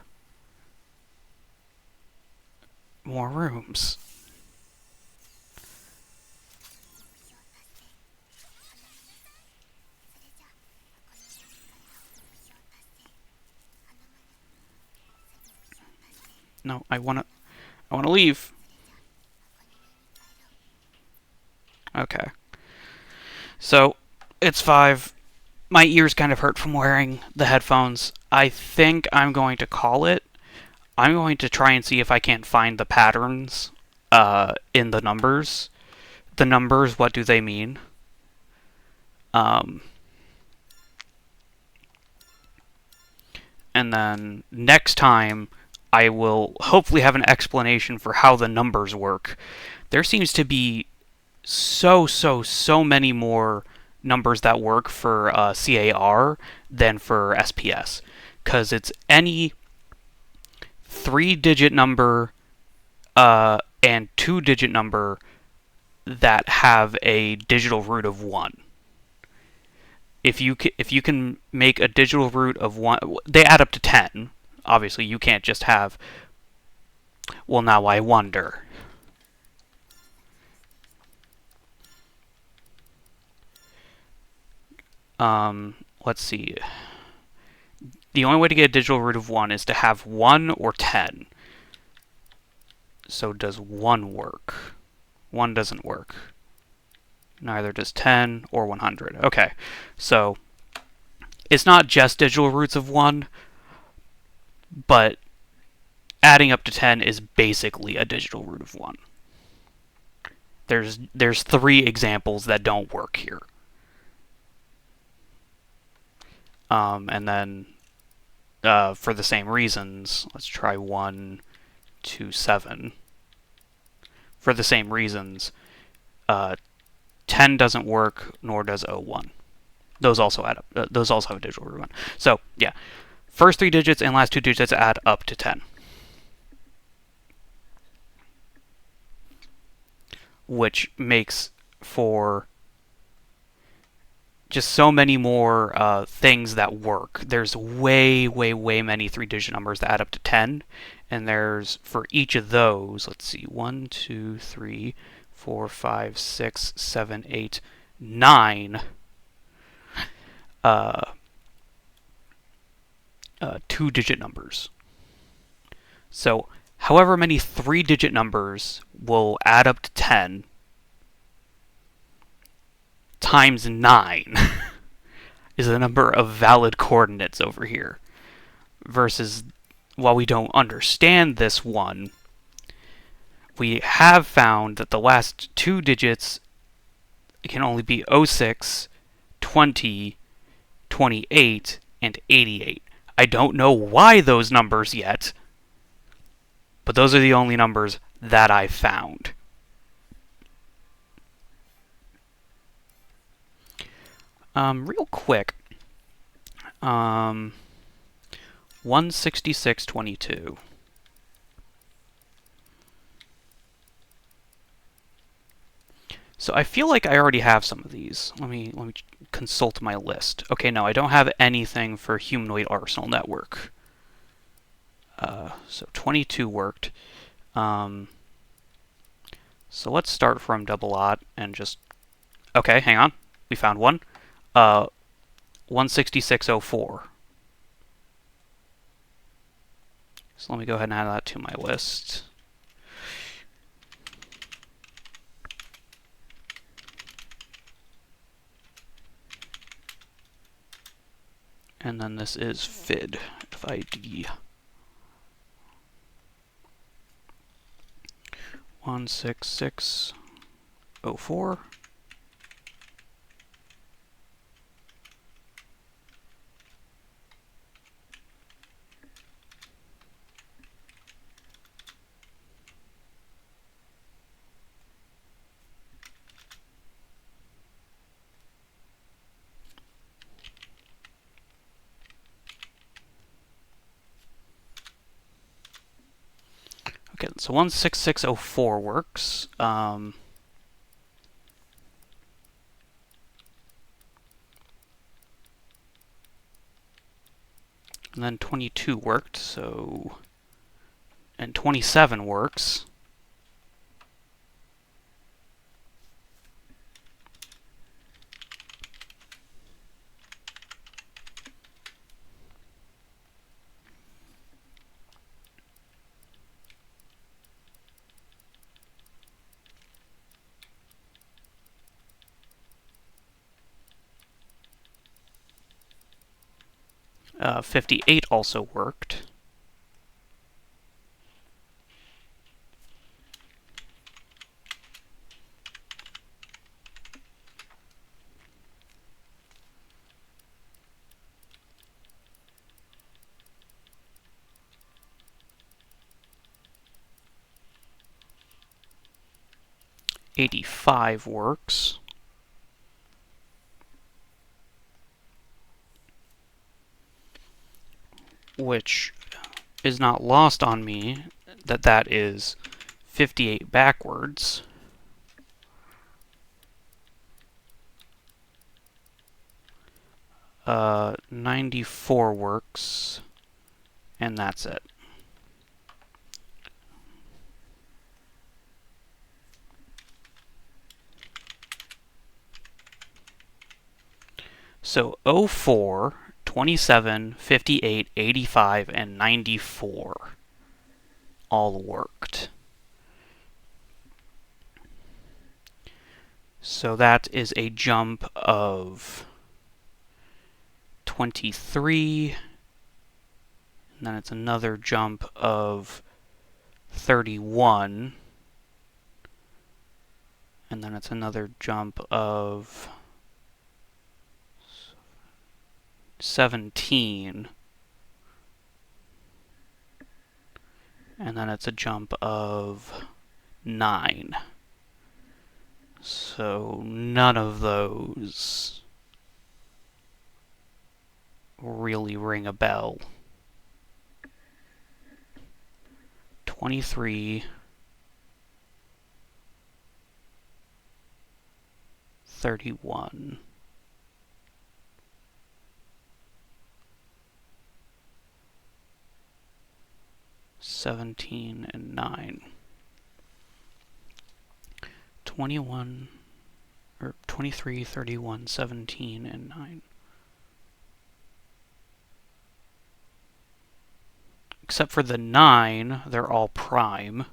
more rooms. No, I wanna leave. Okay. So, it's 5. My ears kind of hurt from wearing the headphones. I think I'm going to call it. I'm going to try and see if I can't find the patterns in the numbers. The numbers, what do they mean? Um, and then next time, I will hopefully have an explanation for how the numbers work. There seems to be so many more numbers that work for CAR than for SPS. Because it's any 3-digit number and 2-digit number that have a digital root of 1. If you can make a digital root of 1, they add up to 10. Obviously, you can't just have. Well, now I wonder. Let's see. The only way to get a digital root of 1 is to have 1 or 10. So does 1 work? 1 doesn't work. Neither does 10 or 100. Okay, so it's not just digital roots of 1, but adding up to 10 is basically a digital root of 1. There's 3 examples that don't work here. And then for the same reasons, let's try 1, 2, 7. For the same reasons, 10 doesn't work, nor does 01. Those also add up. Those also have a digital root 1. So yeah, first 3 digits and last 2 digits add up to 10, which makes for just so many more things that work. There's way many 3-digit numbers that add up to 10, and there's for each of those, let's see, 1, 2, 3, 4, 5, 6, 7, 8, 9 2-digit numbers. So however many 3-digit numbers will add up to 10 times 9 is the number of valid coordinates over here. Versus, while we don't understand this one, we have found that the last 2 digits can only be 06, 20, 28, and 88. I don't know why those numbers yet, but those are the only numbers that I found. Real quick, 166.22. So I feel like I already have some of these. Let me consult my list. Okay, no, I don't have anything for humanoid arsenal network. So 22 worked. So let's start from double odd and just. Okay, hang on. We found one. 166.04. So let me go ahead and add that to my list. And then this is FID, F-I-D. 166.04. Okay, so 16604 works. And then 22 worked, so... And 27 works. Uh, 58 also worked. '85 works. Which is not lost on me that that is 58 backwards. Uh, 94 works, and that's it. So 04, 27, 58, 85, and 94 all worked. So that is a jump of 23, and then it's another jump of 31, and then it's another jump of 17, and then it's a jump of 9. So none of those really ring a bell. 23, 31. 17 and 9. 21, or 23, 31, 17, and 9. Except for the 9, they're all prime.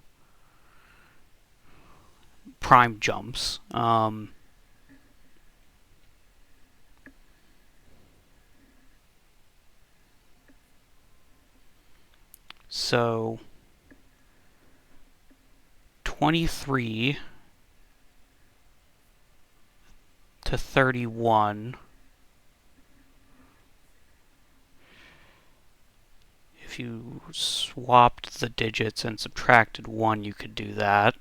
Prime jumps. So 23 to 31. If you swapped the digits and subtracted 1, you could do that.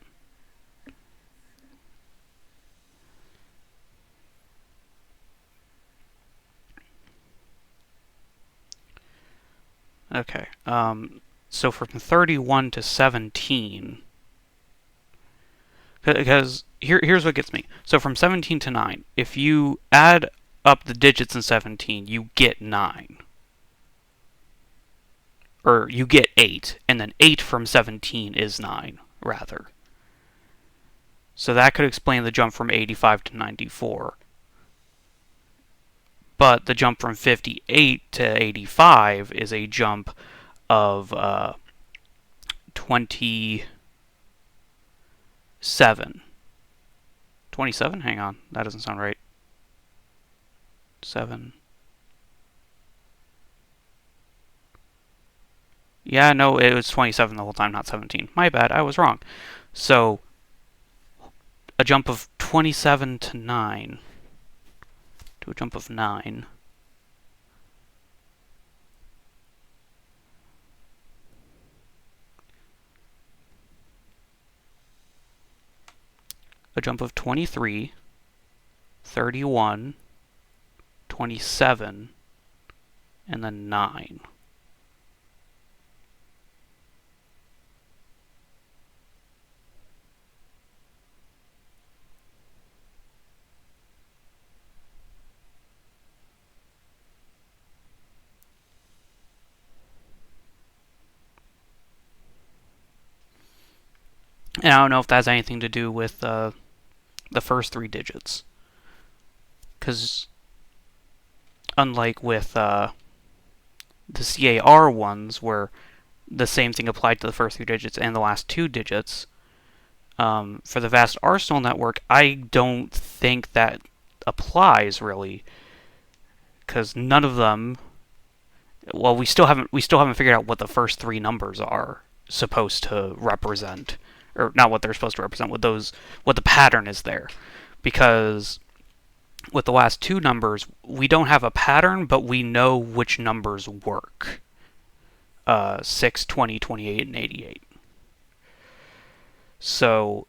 Okay. So from 31 to 17, because here's what gets me. So from 17 to 9, if you add up the digits in 17, you get 9. Or you get 8, and then 8 from 17 is 9, rather. So that could explain the jump from 85 to 94. But the jump from 58 to 85 is a jump of 27. 27? Hang on. That doesn't sound right. 7. Yeah, no, it was 27 the whole time, not 17. My bad, I was wrong. So, a jump of 27 to 9. To a jump of 9. A jump of 23, 31, 27, and then 9. And I don't know if that has anything to do with the first three digits. Because unlike with the CAR ones, where the same thing applied to the first three digits and the last two digits, for the vast arsenal network, I don't think that applies really, because none of them. Well, we still haven't figured out what the first three numbers are supposed to represent, or not what they're supposed to represent. What the pattern is there, because with the last two numbers, we don't have a pattern, but we know which numbers work. 6, 20, 28, and 88. So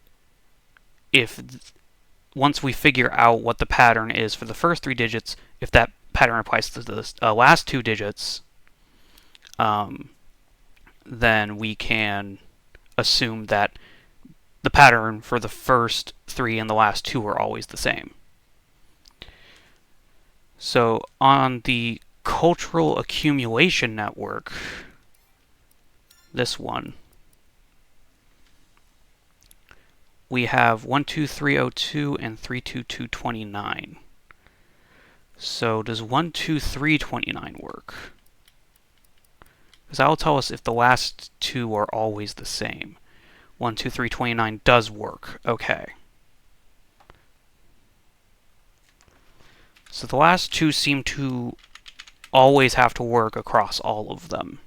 if once we figure out what the pattern is for the first three digits, if that pattern applies to the last two digits, um, then we can assume that the pattern for the first three and the last two are always the same. So on the cultural accumulation network, this one, we have 12302 and 32229. So does 12329 work? Because that will tell us if the last two are always the same. 12329 does work. Okay. So the last two seem to always have to work across all of them.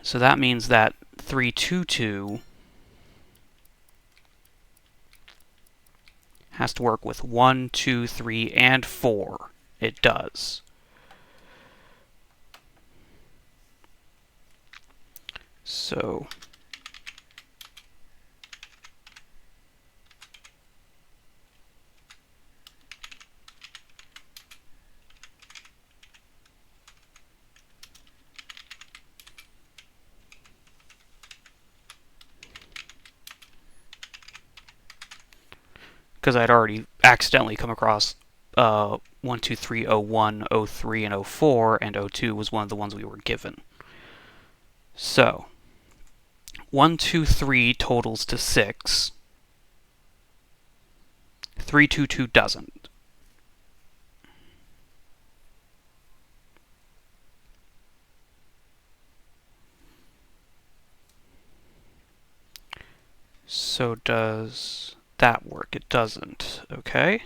So that means that 322 has to work with 1, 2, 3, and 4. It does. So because I'd already accidentally come across 1, 2, 3, 01, 03, and 04, and 02 was one of the ones we were given. So 1, 2, 3 totals to 6. 3, 2, 2 doesn't. So does that work? It doesn't. Okay.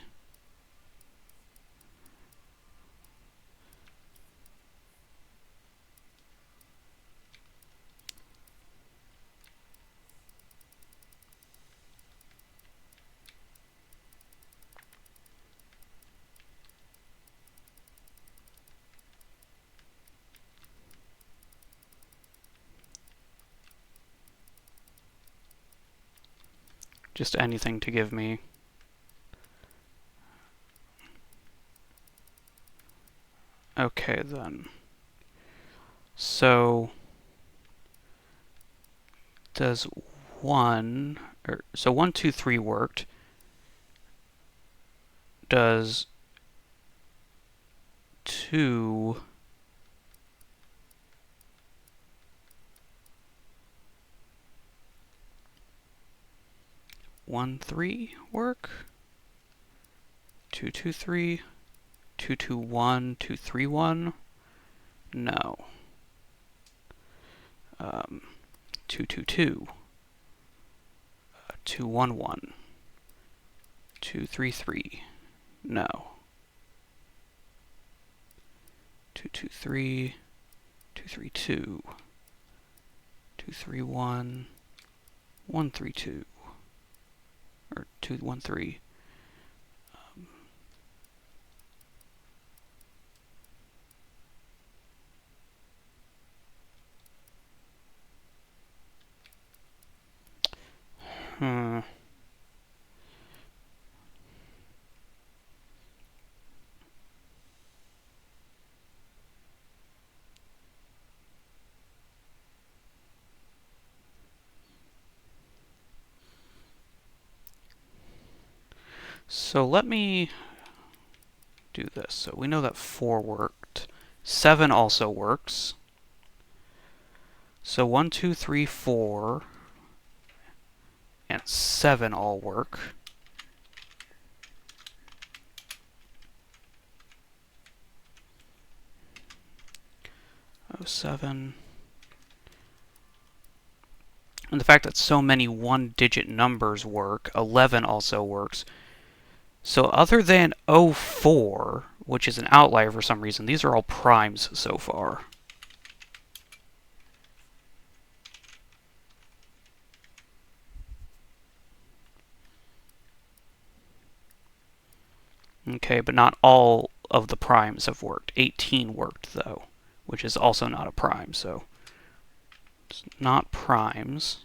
Just anything to give me. Okay, then. So does 1, so 1, 2, 3 worked. Does 2 1, 3 work? 2, 2, 3, 2, 2, 1, 2, 3, 1? No. 2, 2, 2. 2, 1, 1. 2, 3, 3. No. 2, 2, 3. 2, 3, 2. 2, 3, 1. 1, 3, 2. Or 2, 1, 3. Hmm. So let me do this. So we know that 4 worked, 7 also works. So 1, 2, 3, 4, and 7 all work. Oh, 7. And the fact that so many one-digit numbers work, 11 also works. So other than 04, which is an outlier for some reason, these are all primes so far. Okay, but not all of the primes have worked. 18 worked, though, which is also not a prime, so it's not primes.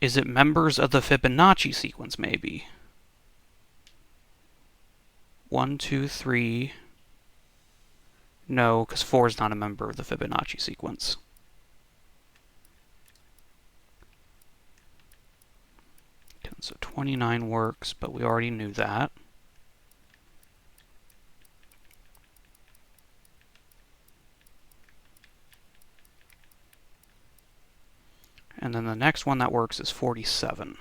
Is it members of the Fibonacci sequence, maybe? 1, 2, 3. No, because 4 is not a member of the Fibonacci sequence. Okay, so 29 works, but we already knew that. And then the next one that works is 47.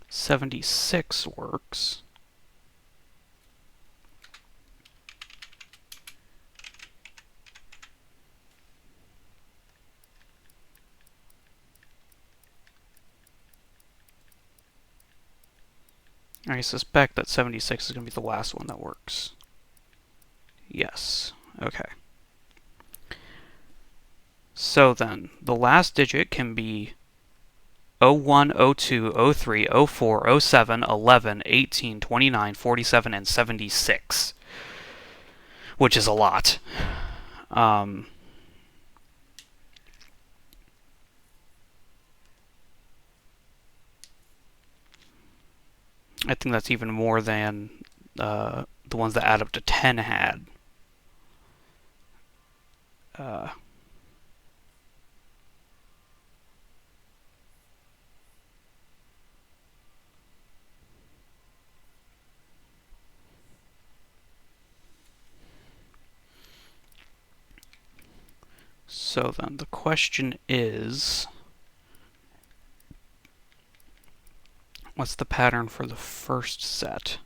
'76 works. I suspect that 76 is going to be the last one that works. Yes. Okay. So then, the last digit can be 01, 02, 03, 04, 07, 11, 18, 29, 47, and 76, which is a lot. I think that's even more than the ones that add up to 10 had. So then the question is, what's the pattern for the first set?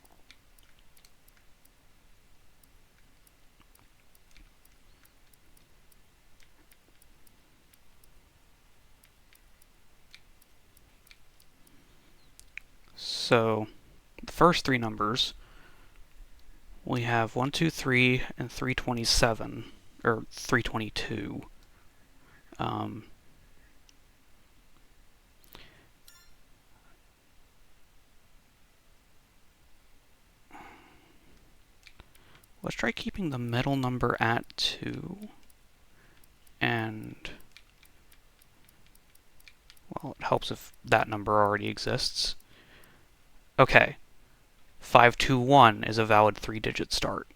So the first three numbers, we have 1, 2, 3, and 327, or 322. Let's try keeping the middle number at 2. And, well, it helps if that number already exists. Okay. 521 is a valid 3-digit start.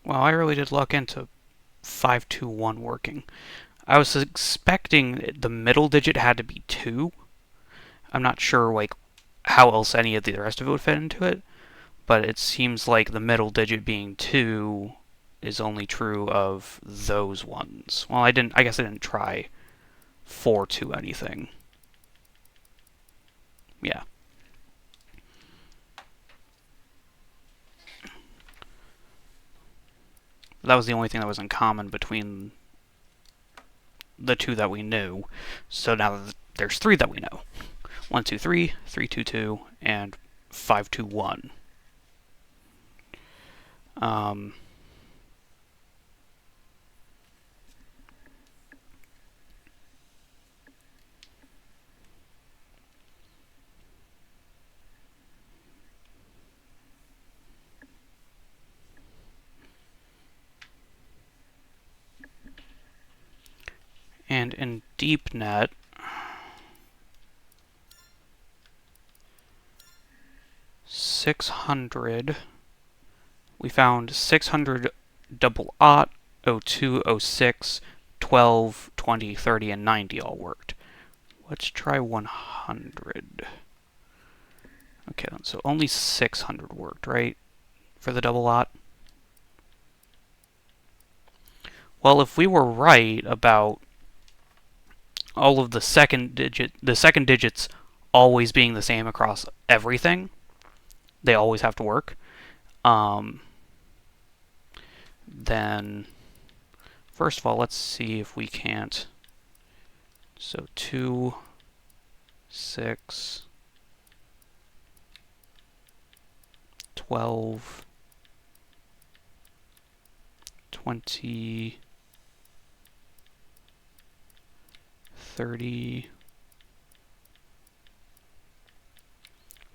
Well, I really did luck into 521 working. I was expecting the middle digit had to be 2. I'm not sure like how else any of the rest of it would fit into it, but it seems like the middle digit being 2 is only true of those ones. Well, I guess I didn't try 4 to anything. Yeah. That was the only thing that was in common between the two that we knew. So now there's 3 that we know. 1, 2, 3, 3, 2, 2, and 5, 2, 1. And in DeepNet, we found 600 double aught, 02, 06, 12, 20, 30, and 90 all worked. Let's try 100. Okay, so only 600 worked, right? For the double aught? Well, if we were right about all of the second digits always being the same across everything, they always have to work, then first of all, let's see if we can't. So 2, 6, 12, 20, 30,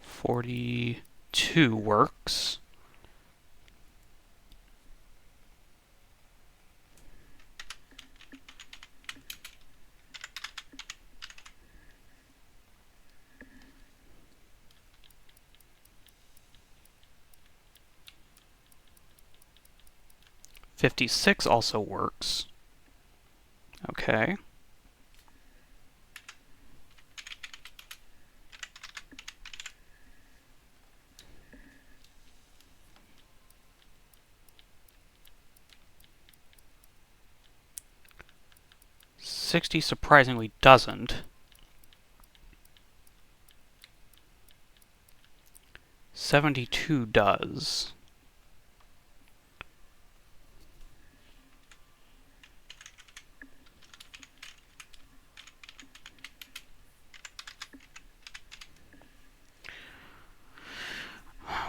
42 works. $56 also works. Okay. $60 surprisingly doesn't. $72 does.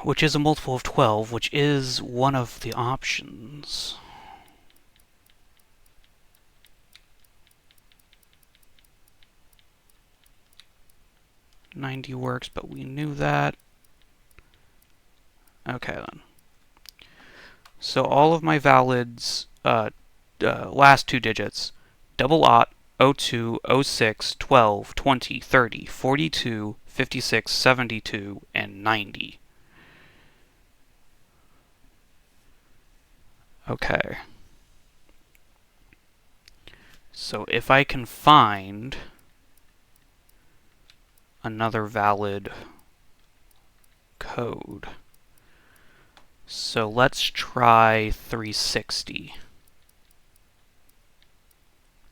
Which is a multiple of 12, which is one of the options. $90 works, but we knew that. Okay, then. So all of my valids, last 2 digits, double aught, 02, 06, 12, 20, 30, 42, 56, 72, and 90. Okay. So if I can find another valid code. So let's try 360.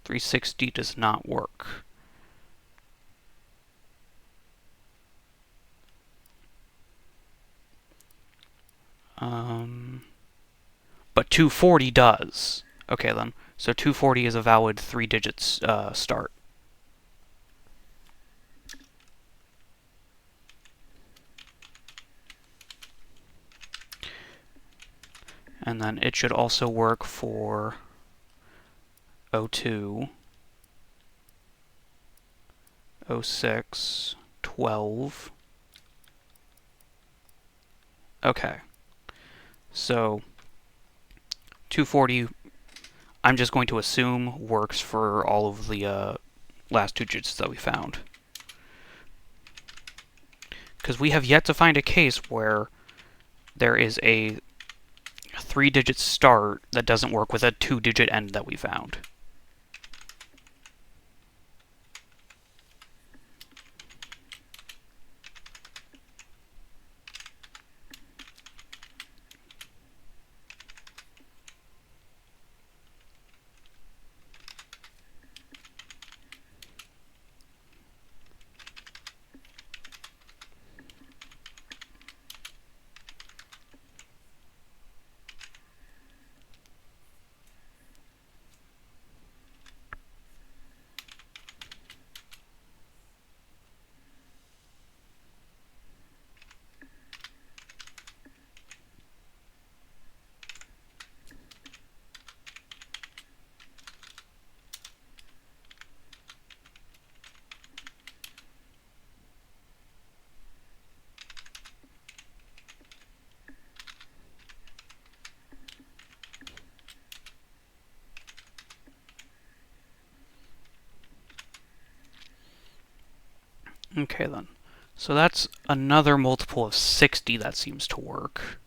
360 does not work. But 240 does. Okay then. So 240 is a valid 3 digits start. And then it should also work for 02, 06, 12. Okay. So 240, I'm just going to assume works for all of the last 2 digits that we found. Because we have yet to find a case where there is a 3-digit start that doesn't work with a 2-digit end that we found. Okay then. So that's another multiple of 60 that seems to work.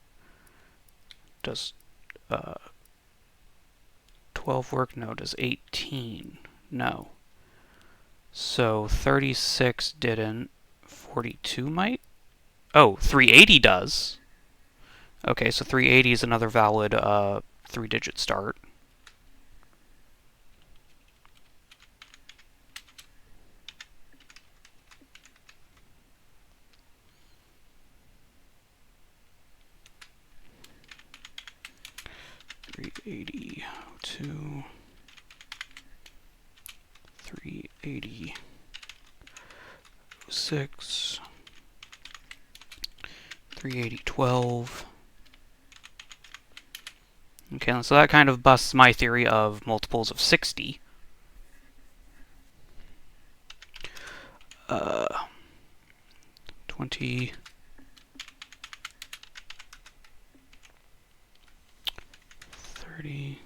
Does 12 work? No. Does 18? No. So 36 didn't. 42 might? Oh, 380 does. Okay, so 380 is another valid 3-digit start. $380 to $380 6 $380 12. Okay, so that kind of busts my theory of multiples of 60. 20 30.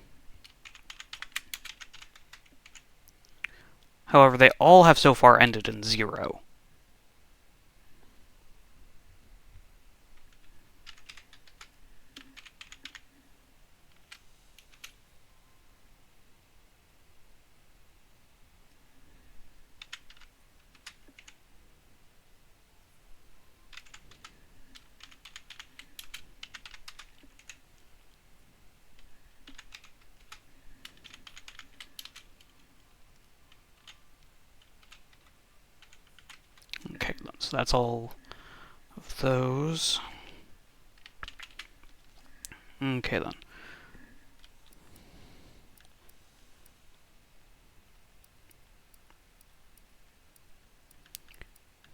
However, they all have so far ended in 0. Okay, so that's all of those. Okay, then.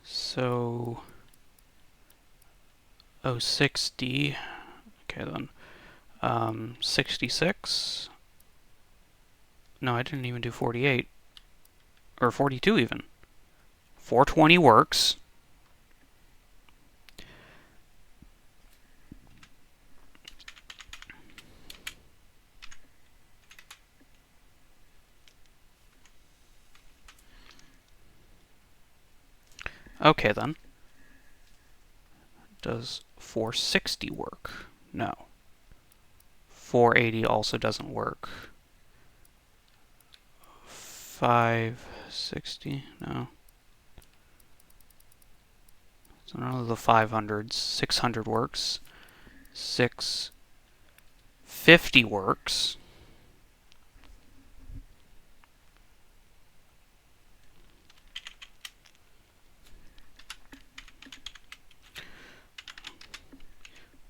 So, 60. Okay, then. 66. No, I didn't even do 48. Or 42 even. 420 works. Okay, then. Does 460 work? No. 480 also doesn't work. 560? No. So none of the 500s. 600 works. 650 works.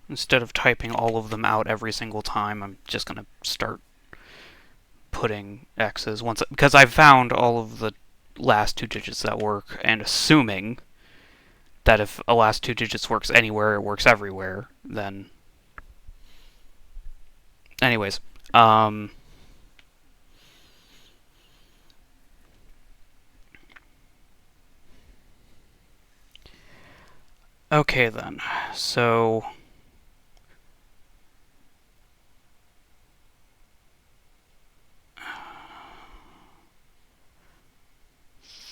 Instead of typing all of them out every single time, I'm just going to start putting X's once, because I've found all of the last 2 digits that work, and assuming that if a last 2 digits works anywhere, it works everywhere, then... Anyways, okay then, so...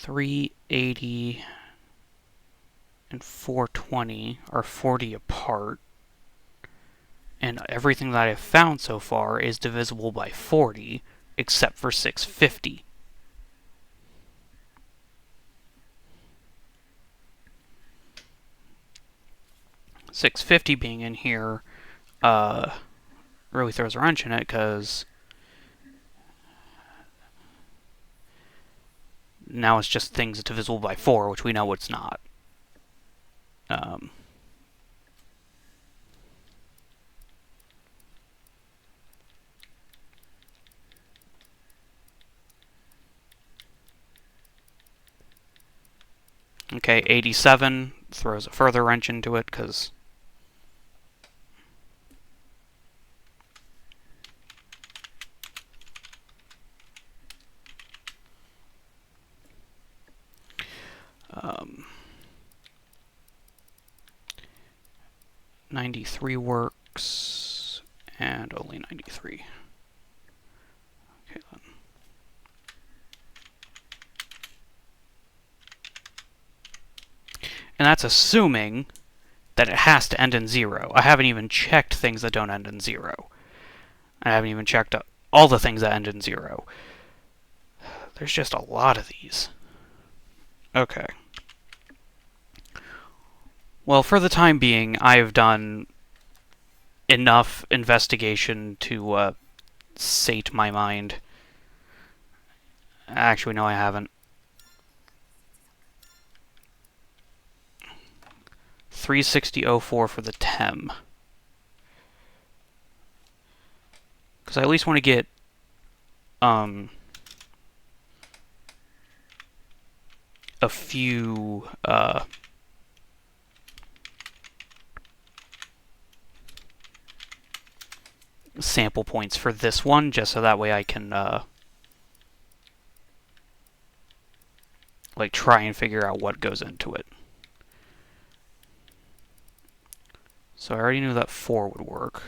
380 and 420 are 40 apart, and everything that I've found so far is divisible by 40, except for 650. $650 being in here really throws a wrench in it, because now it's just things divisible by 4, which we know it's not. Okay, 87 throws a further wrench into it, because... Um, 93 works, and only 93. Okay, then. And that's assuming that it has to end in 0. I haven't even checked things that don't end in 0. I haven't even checked all the things that end in 0. There's just a lot of these. Okay. Well, for the time being, I've done enough investigation to sate my mind. Actually, no, I haven't. 360.04 for the TEM. Because I at least want to get a few sample points for this one, just so that way I can like try and figure out what goes into it. So I already knew that 4 would work.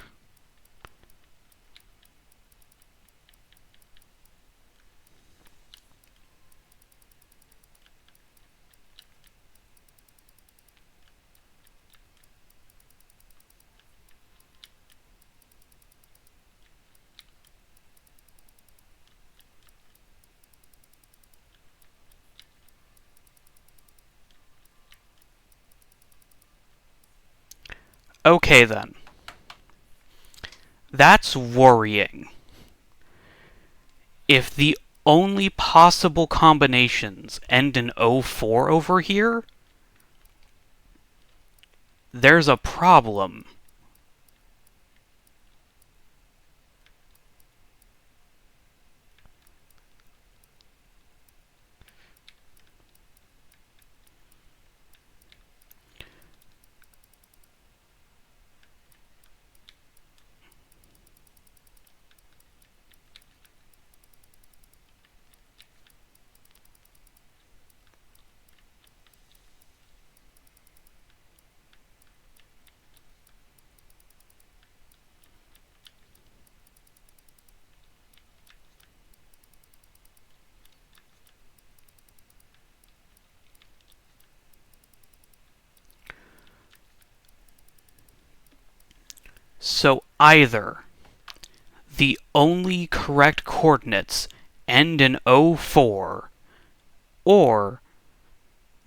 Okay then. That's worrying. If the only possible combinations end in 04 over here, there's a problem. So either the only correct coordinates end in 04, or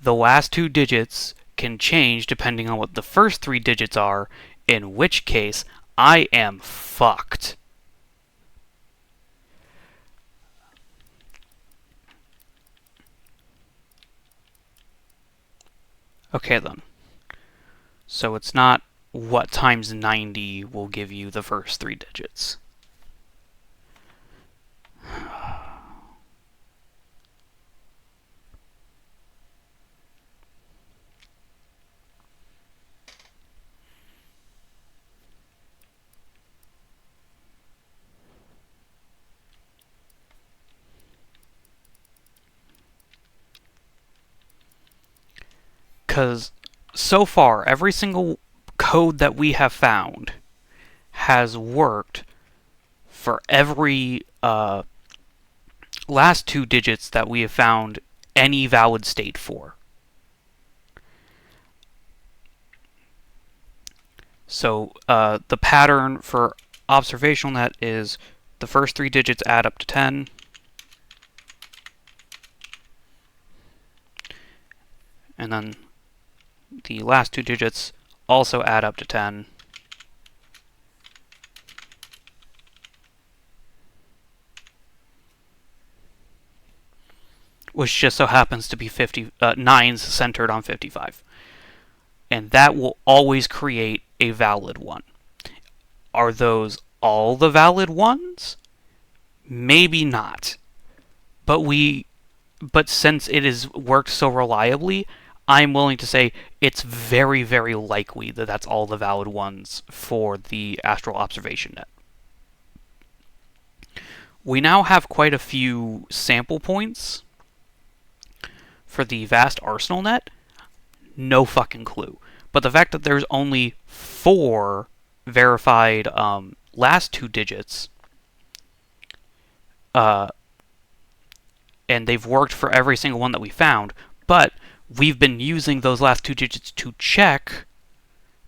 the last 2 digits can change depending on what the first 3 digits are, in which case I am fucked. Okay then. So it's not what times 90 will give you the first 3 digits. Because so far, every single code that we have found has worked for every last 2 digits that we have found any valid state for. So the pattern for observational net is the first 3 digits add up to 10. And then the last 2 digits also add up to 10. Which just so happens to be 9s centered on 55. And that will always create a valid one. Are those all the valid ones? Maybe not. But since it has worked so reliably, I'm willing to say it's very, very likely that that's all the valid ones for the astral observation net. We now have quite a few sample points for the vast arsenal net. No fucking clue. But the fact that there's only 4 verified last 2 digits, and they've worked for every single one that we found, but we've been using those last two digits to check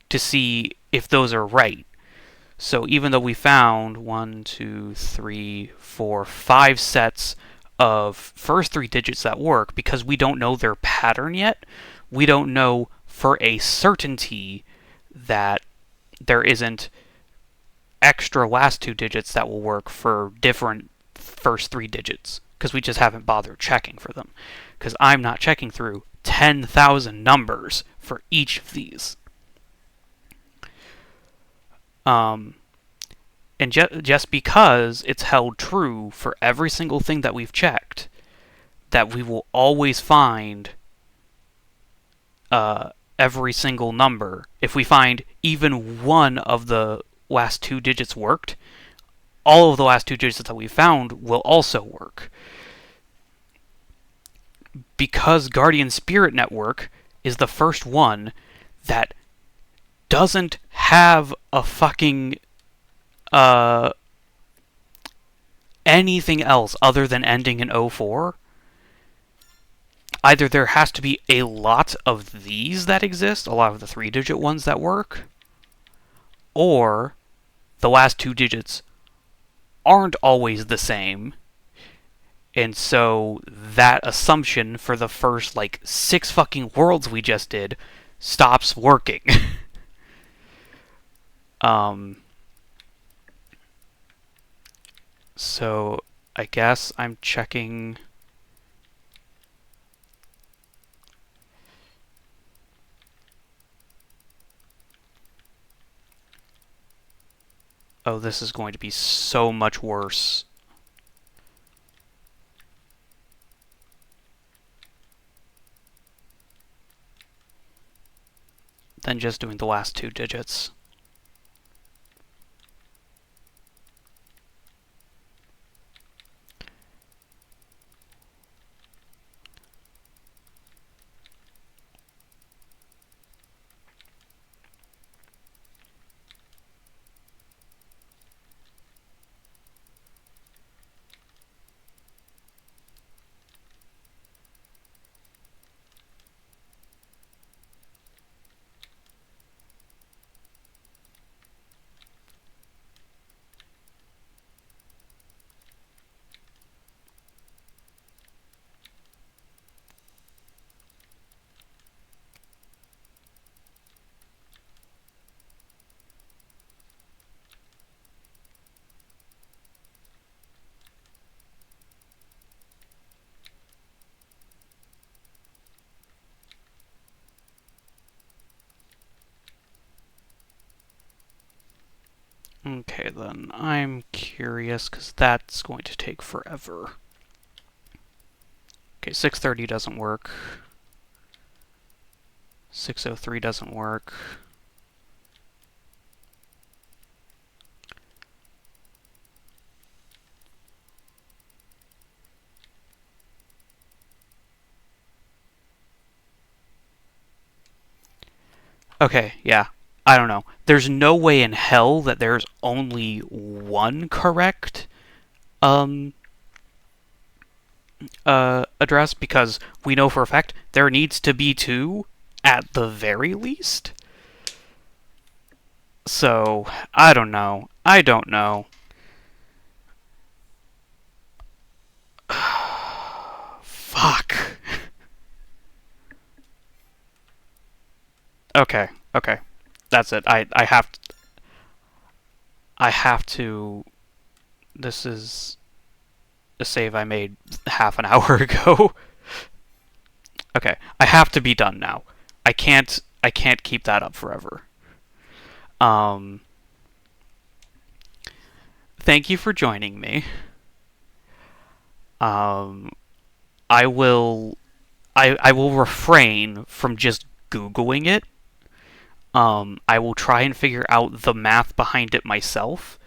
to see if those are right. So even though we found 1, 2, 3, 4, 5 sets of first three digits that work, because we don't know their pattern yet, we don't know for a certainty that there isn't extra last two digits that will work for different first three digits, because we just haven't bothered checking for them. Because I'm not checking through 10,000 numbers for each of these. And just because it's held true for every single thing that we've checked, that we will always find every single number. If we find even one of the last two digits worked, all of the last two digits that we found will also work. Because Guardian Spirit Network is the first one that doesn't have a fucking anything else other than ending in 04, either there has to be a lot of these that exist, a lot of the 3-digit ones that work, or the last two digits aren't always the same, and so that assumption for the first, 6 fucking worlds we just did stops working. So I guess I'm checking. Oh, this is going to be so much worse. Than just doing the last two digits. Okay, then. I'm curious, because that's going to take forever. Okay, 630 doesn't work. 603 doesn't work. Okay, yeah. I don't know. There's no way in hell that there's only one correct address, because we know for a fact there needs to be two at the very least. So, I don't know. I don't know. Fuck. Okay, okay. That's it. I have to. This is a save I made half an hour ago. Okay, I have to be done now. I can't keep that up forever. Thank you for joining me. I will refrain from just Googling it. I will try and figure out the math behind it myself.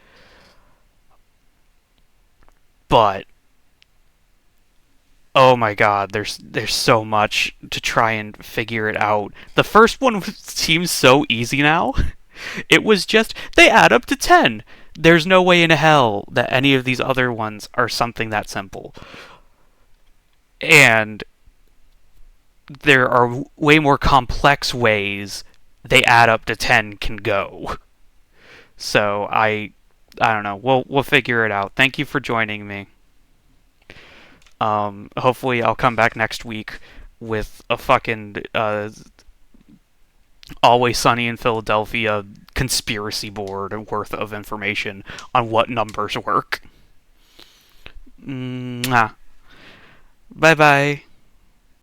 But oh my god, there's so much to try and figure it out. The first one seems so easy now. It was just, they add up to 10. There's no way in hell that any of these other ones are something that simple. And there are way more complex ways they add up to 10 can go. So I don't know. We'll figure it out. Thank you for joining me. Hopefully I'll come back next week with a fucking Always Sunny in Philadelphia conspiracy board worth of information on what numbers work. Mwah. Bye bye.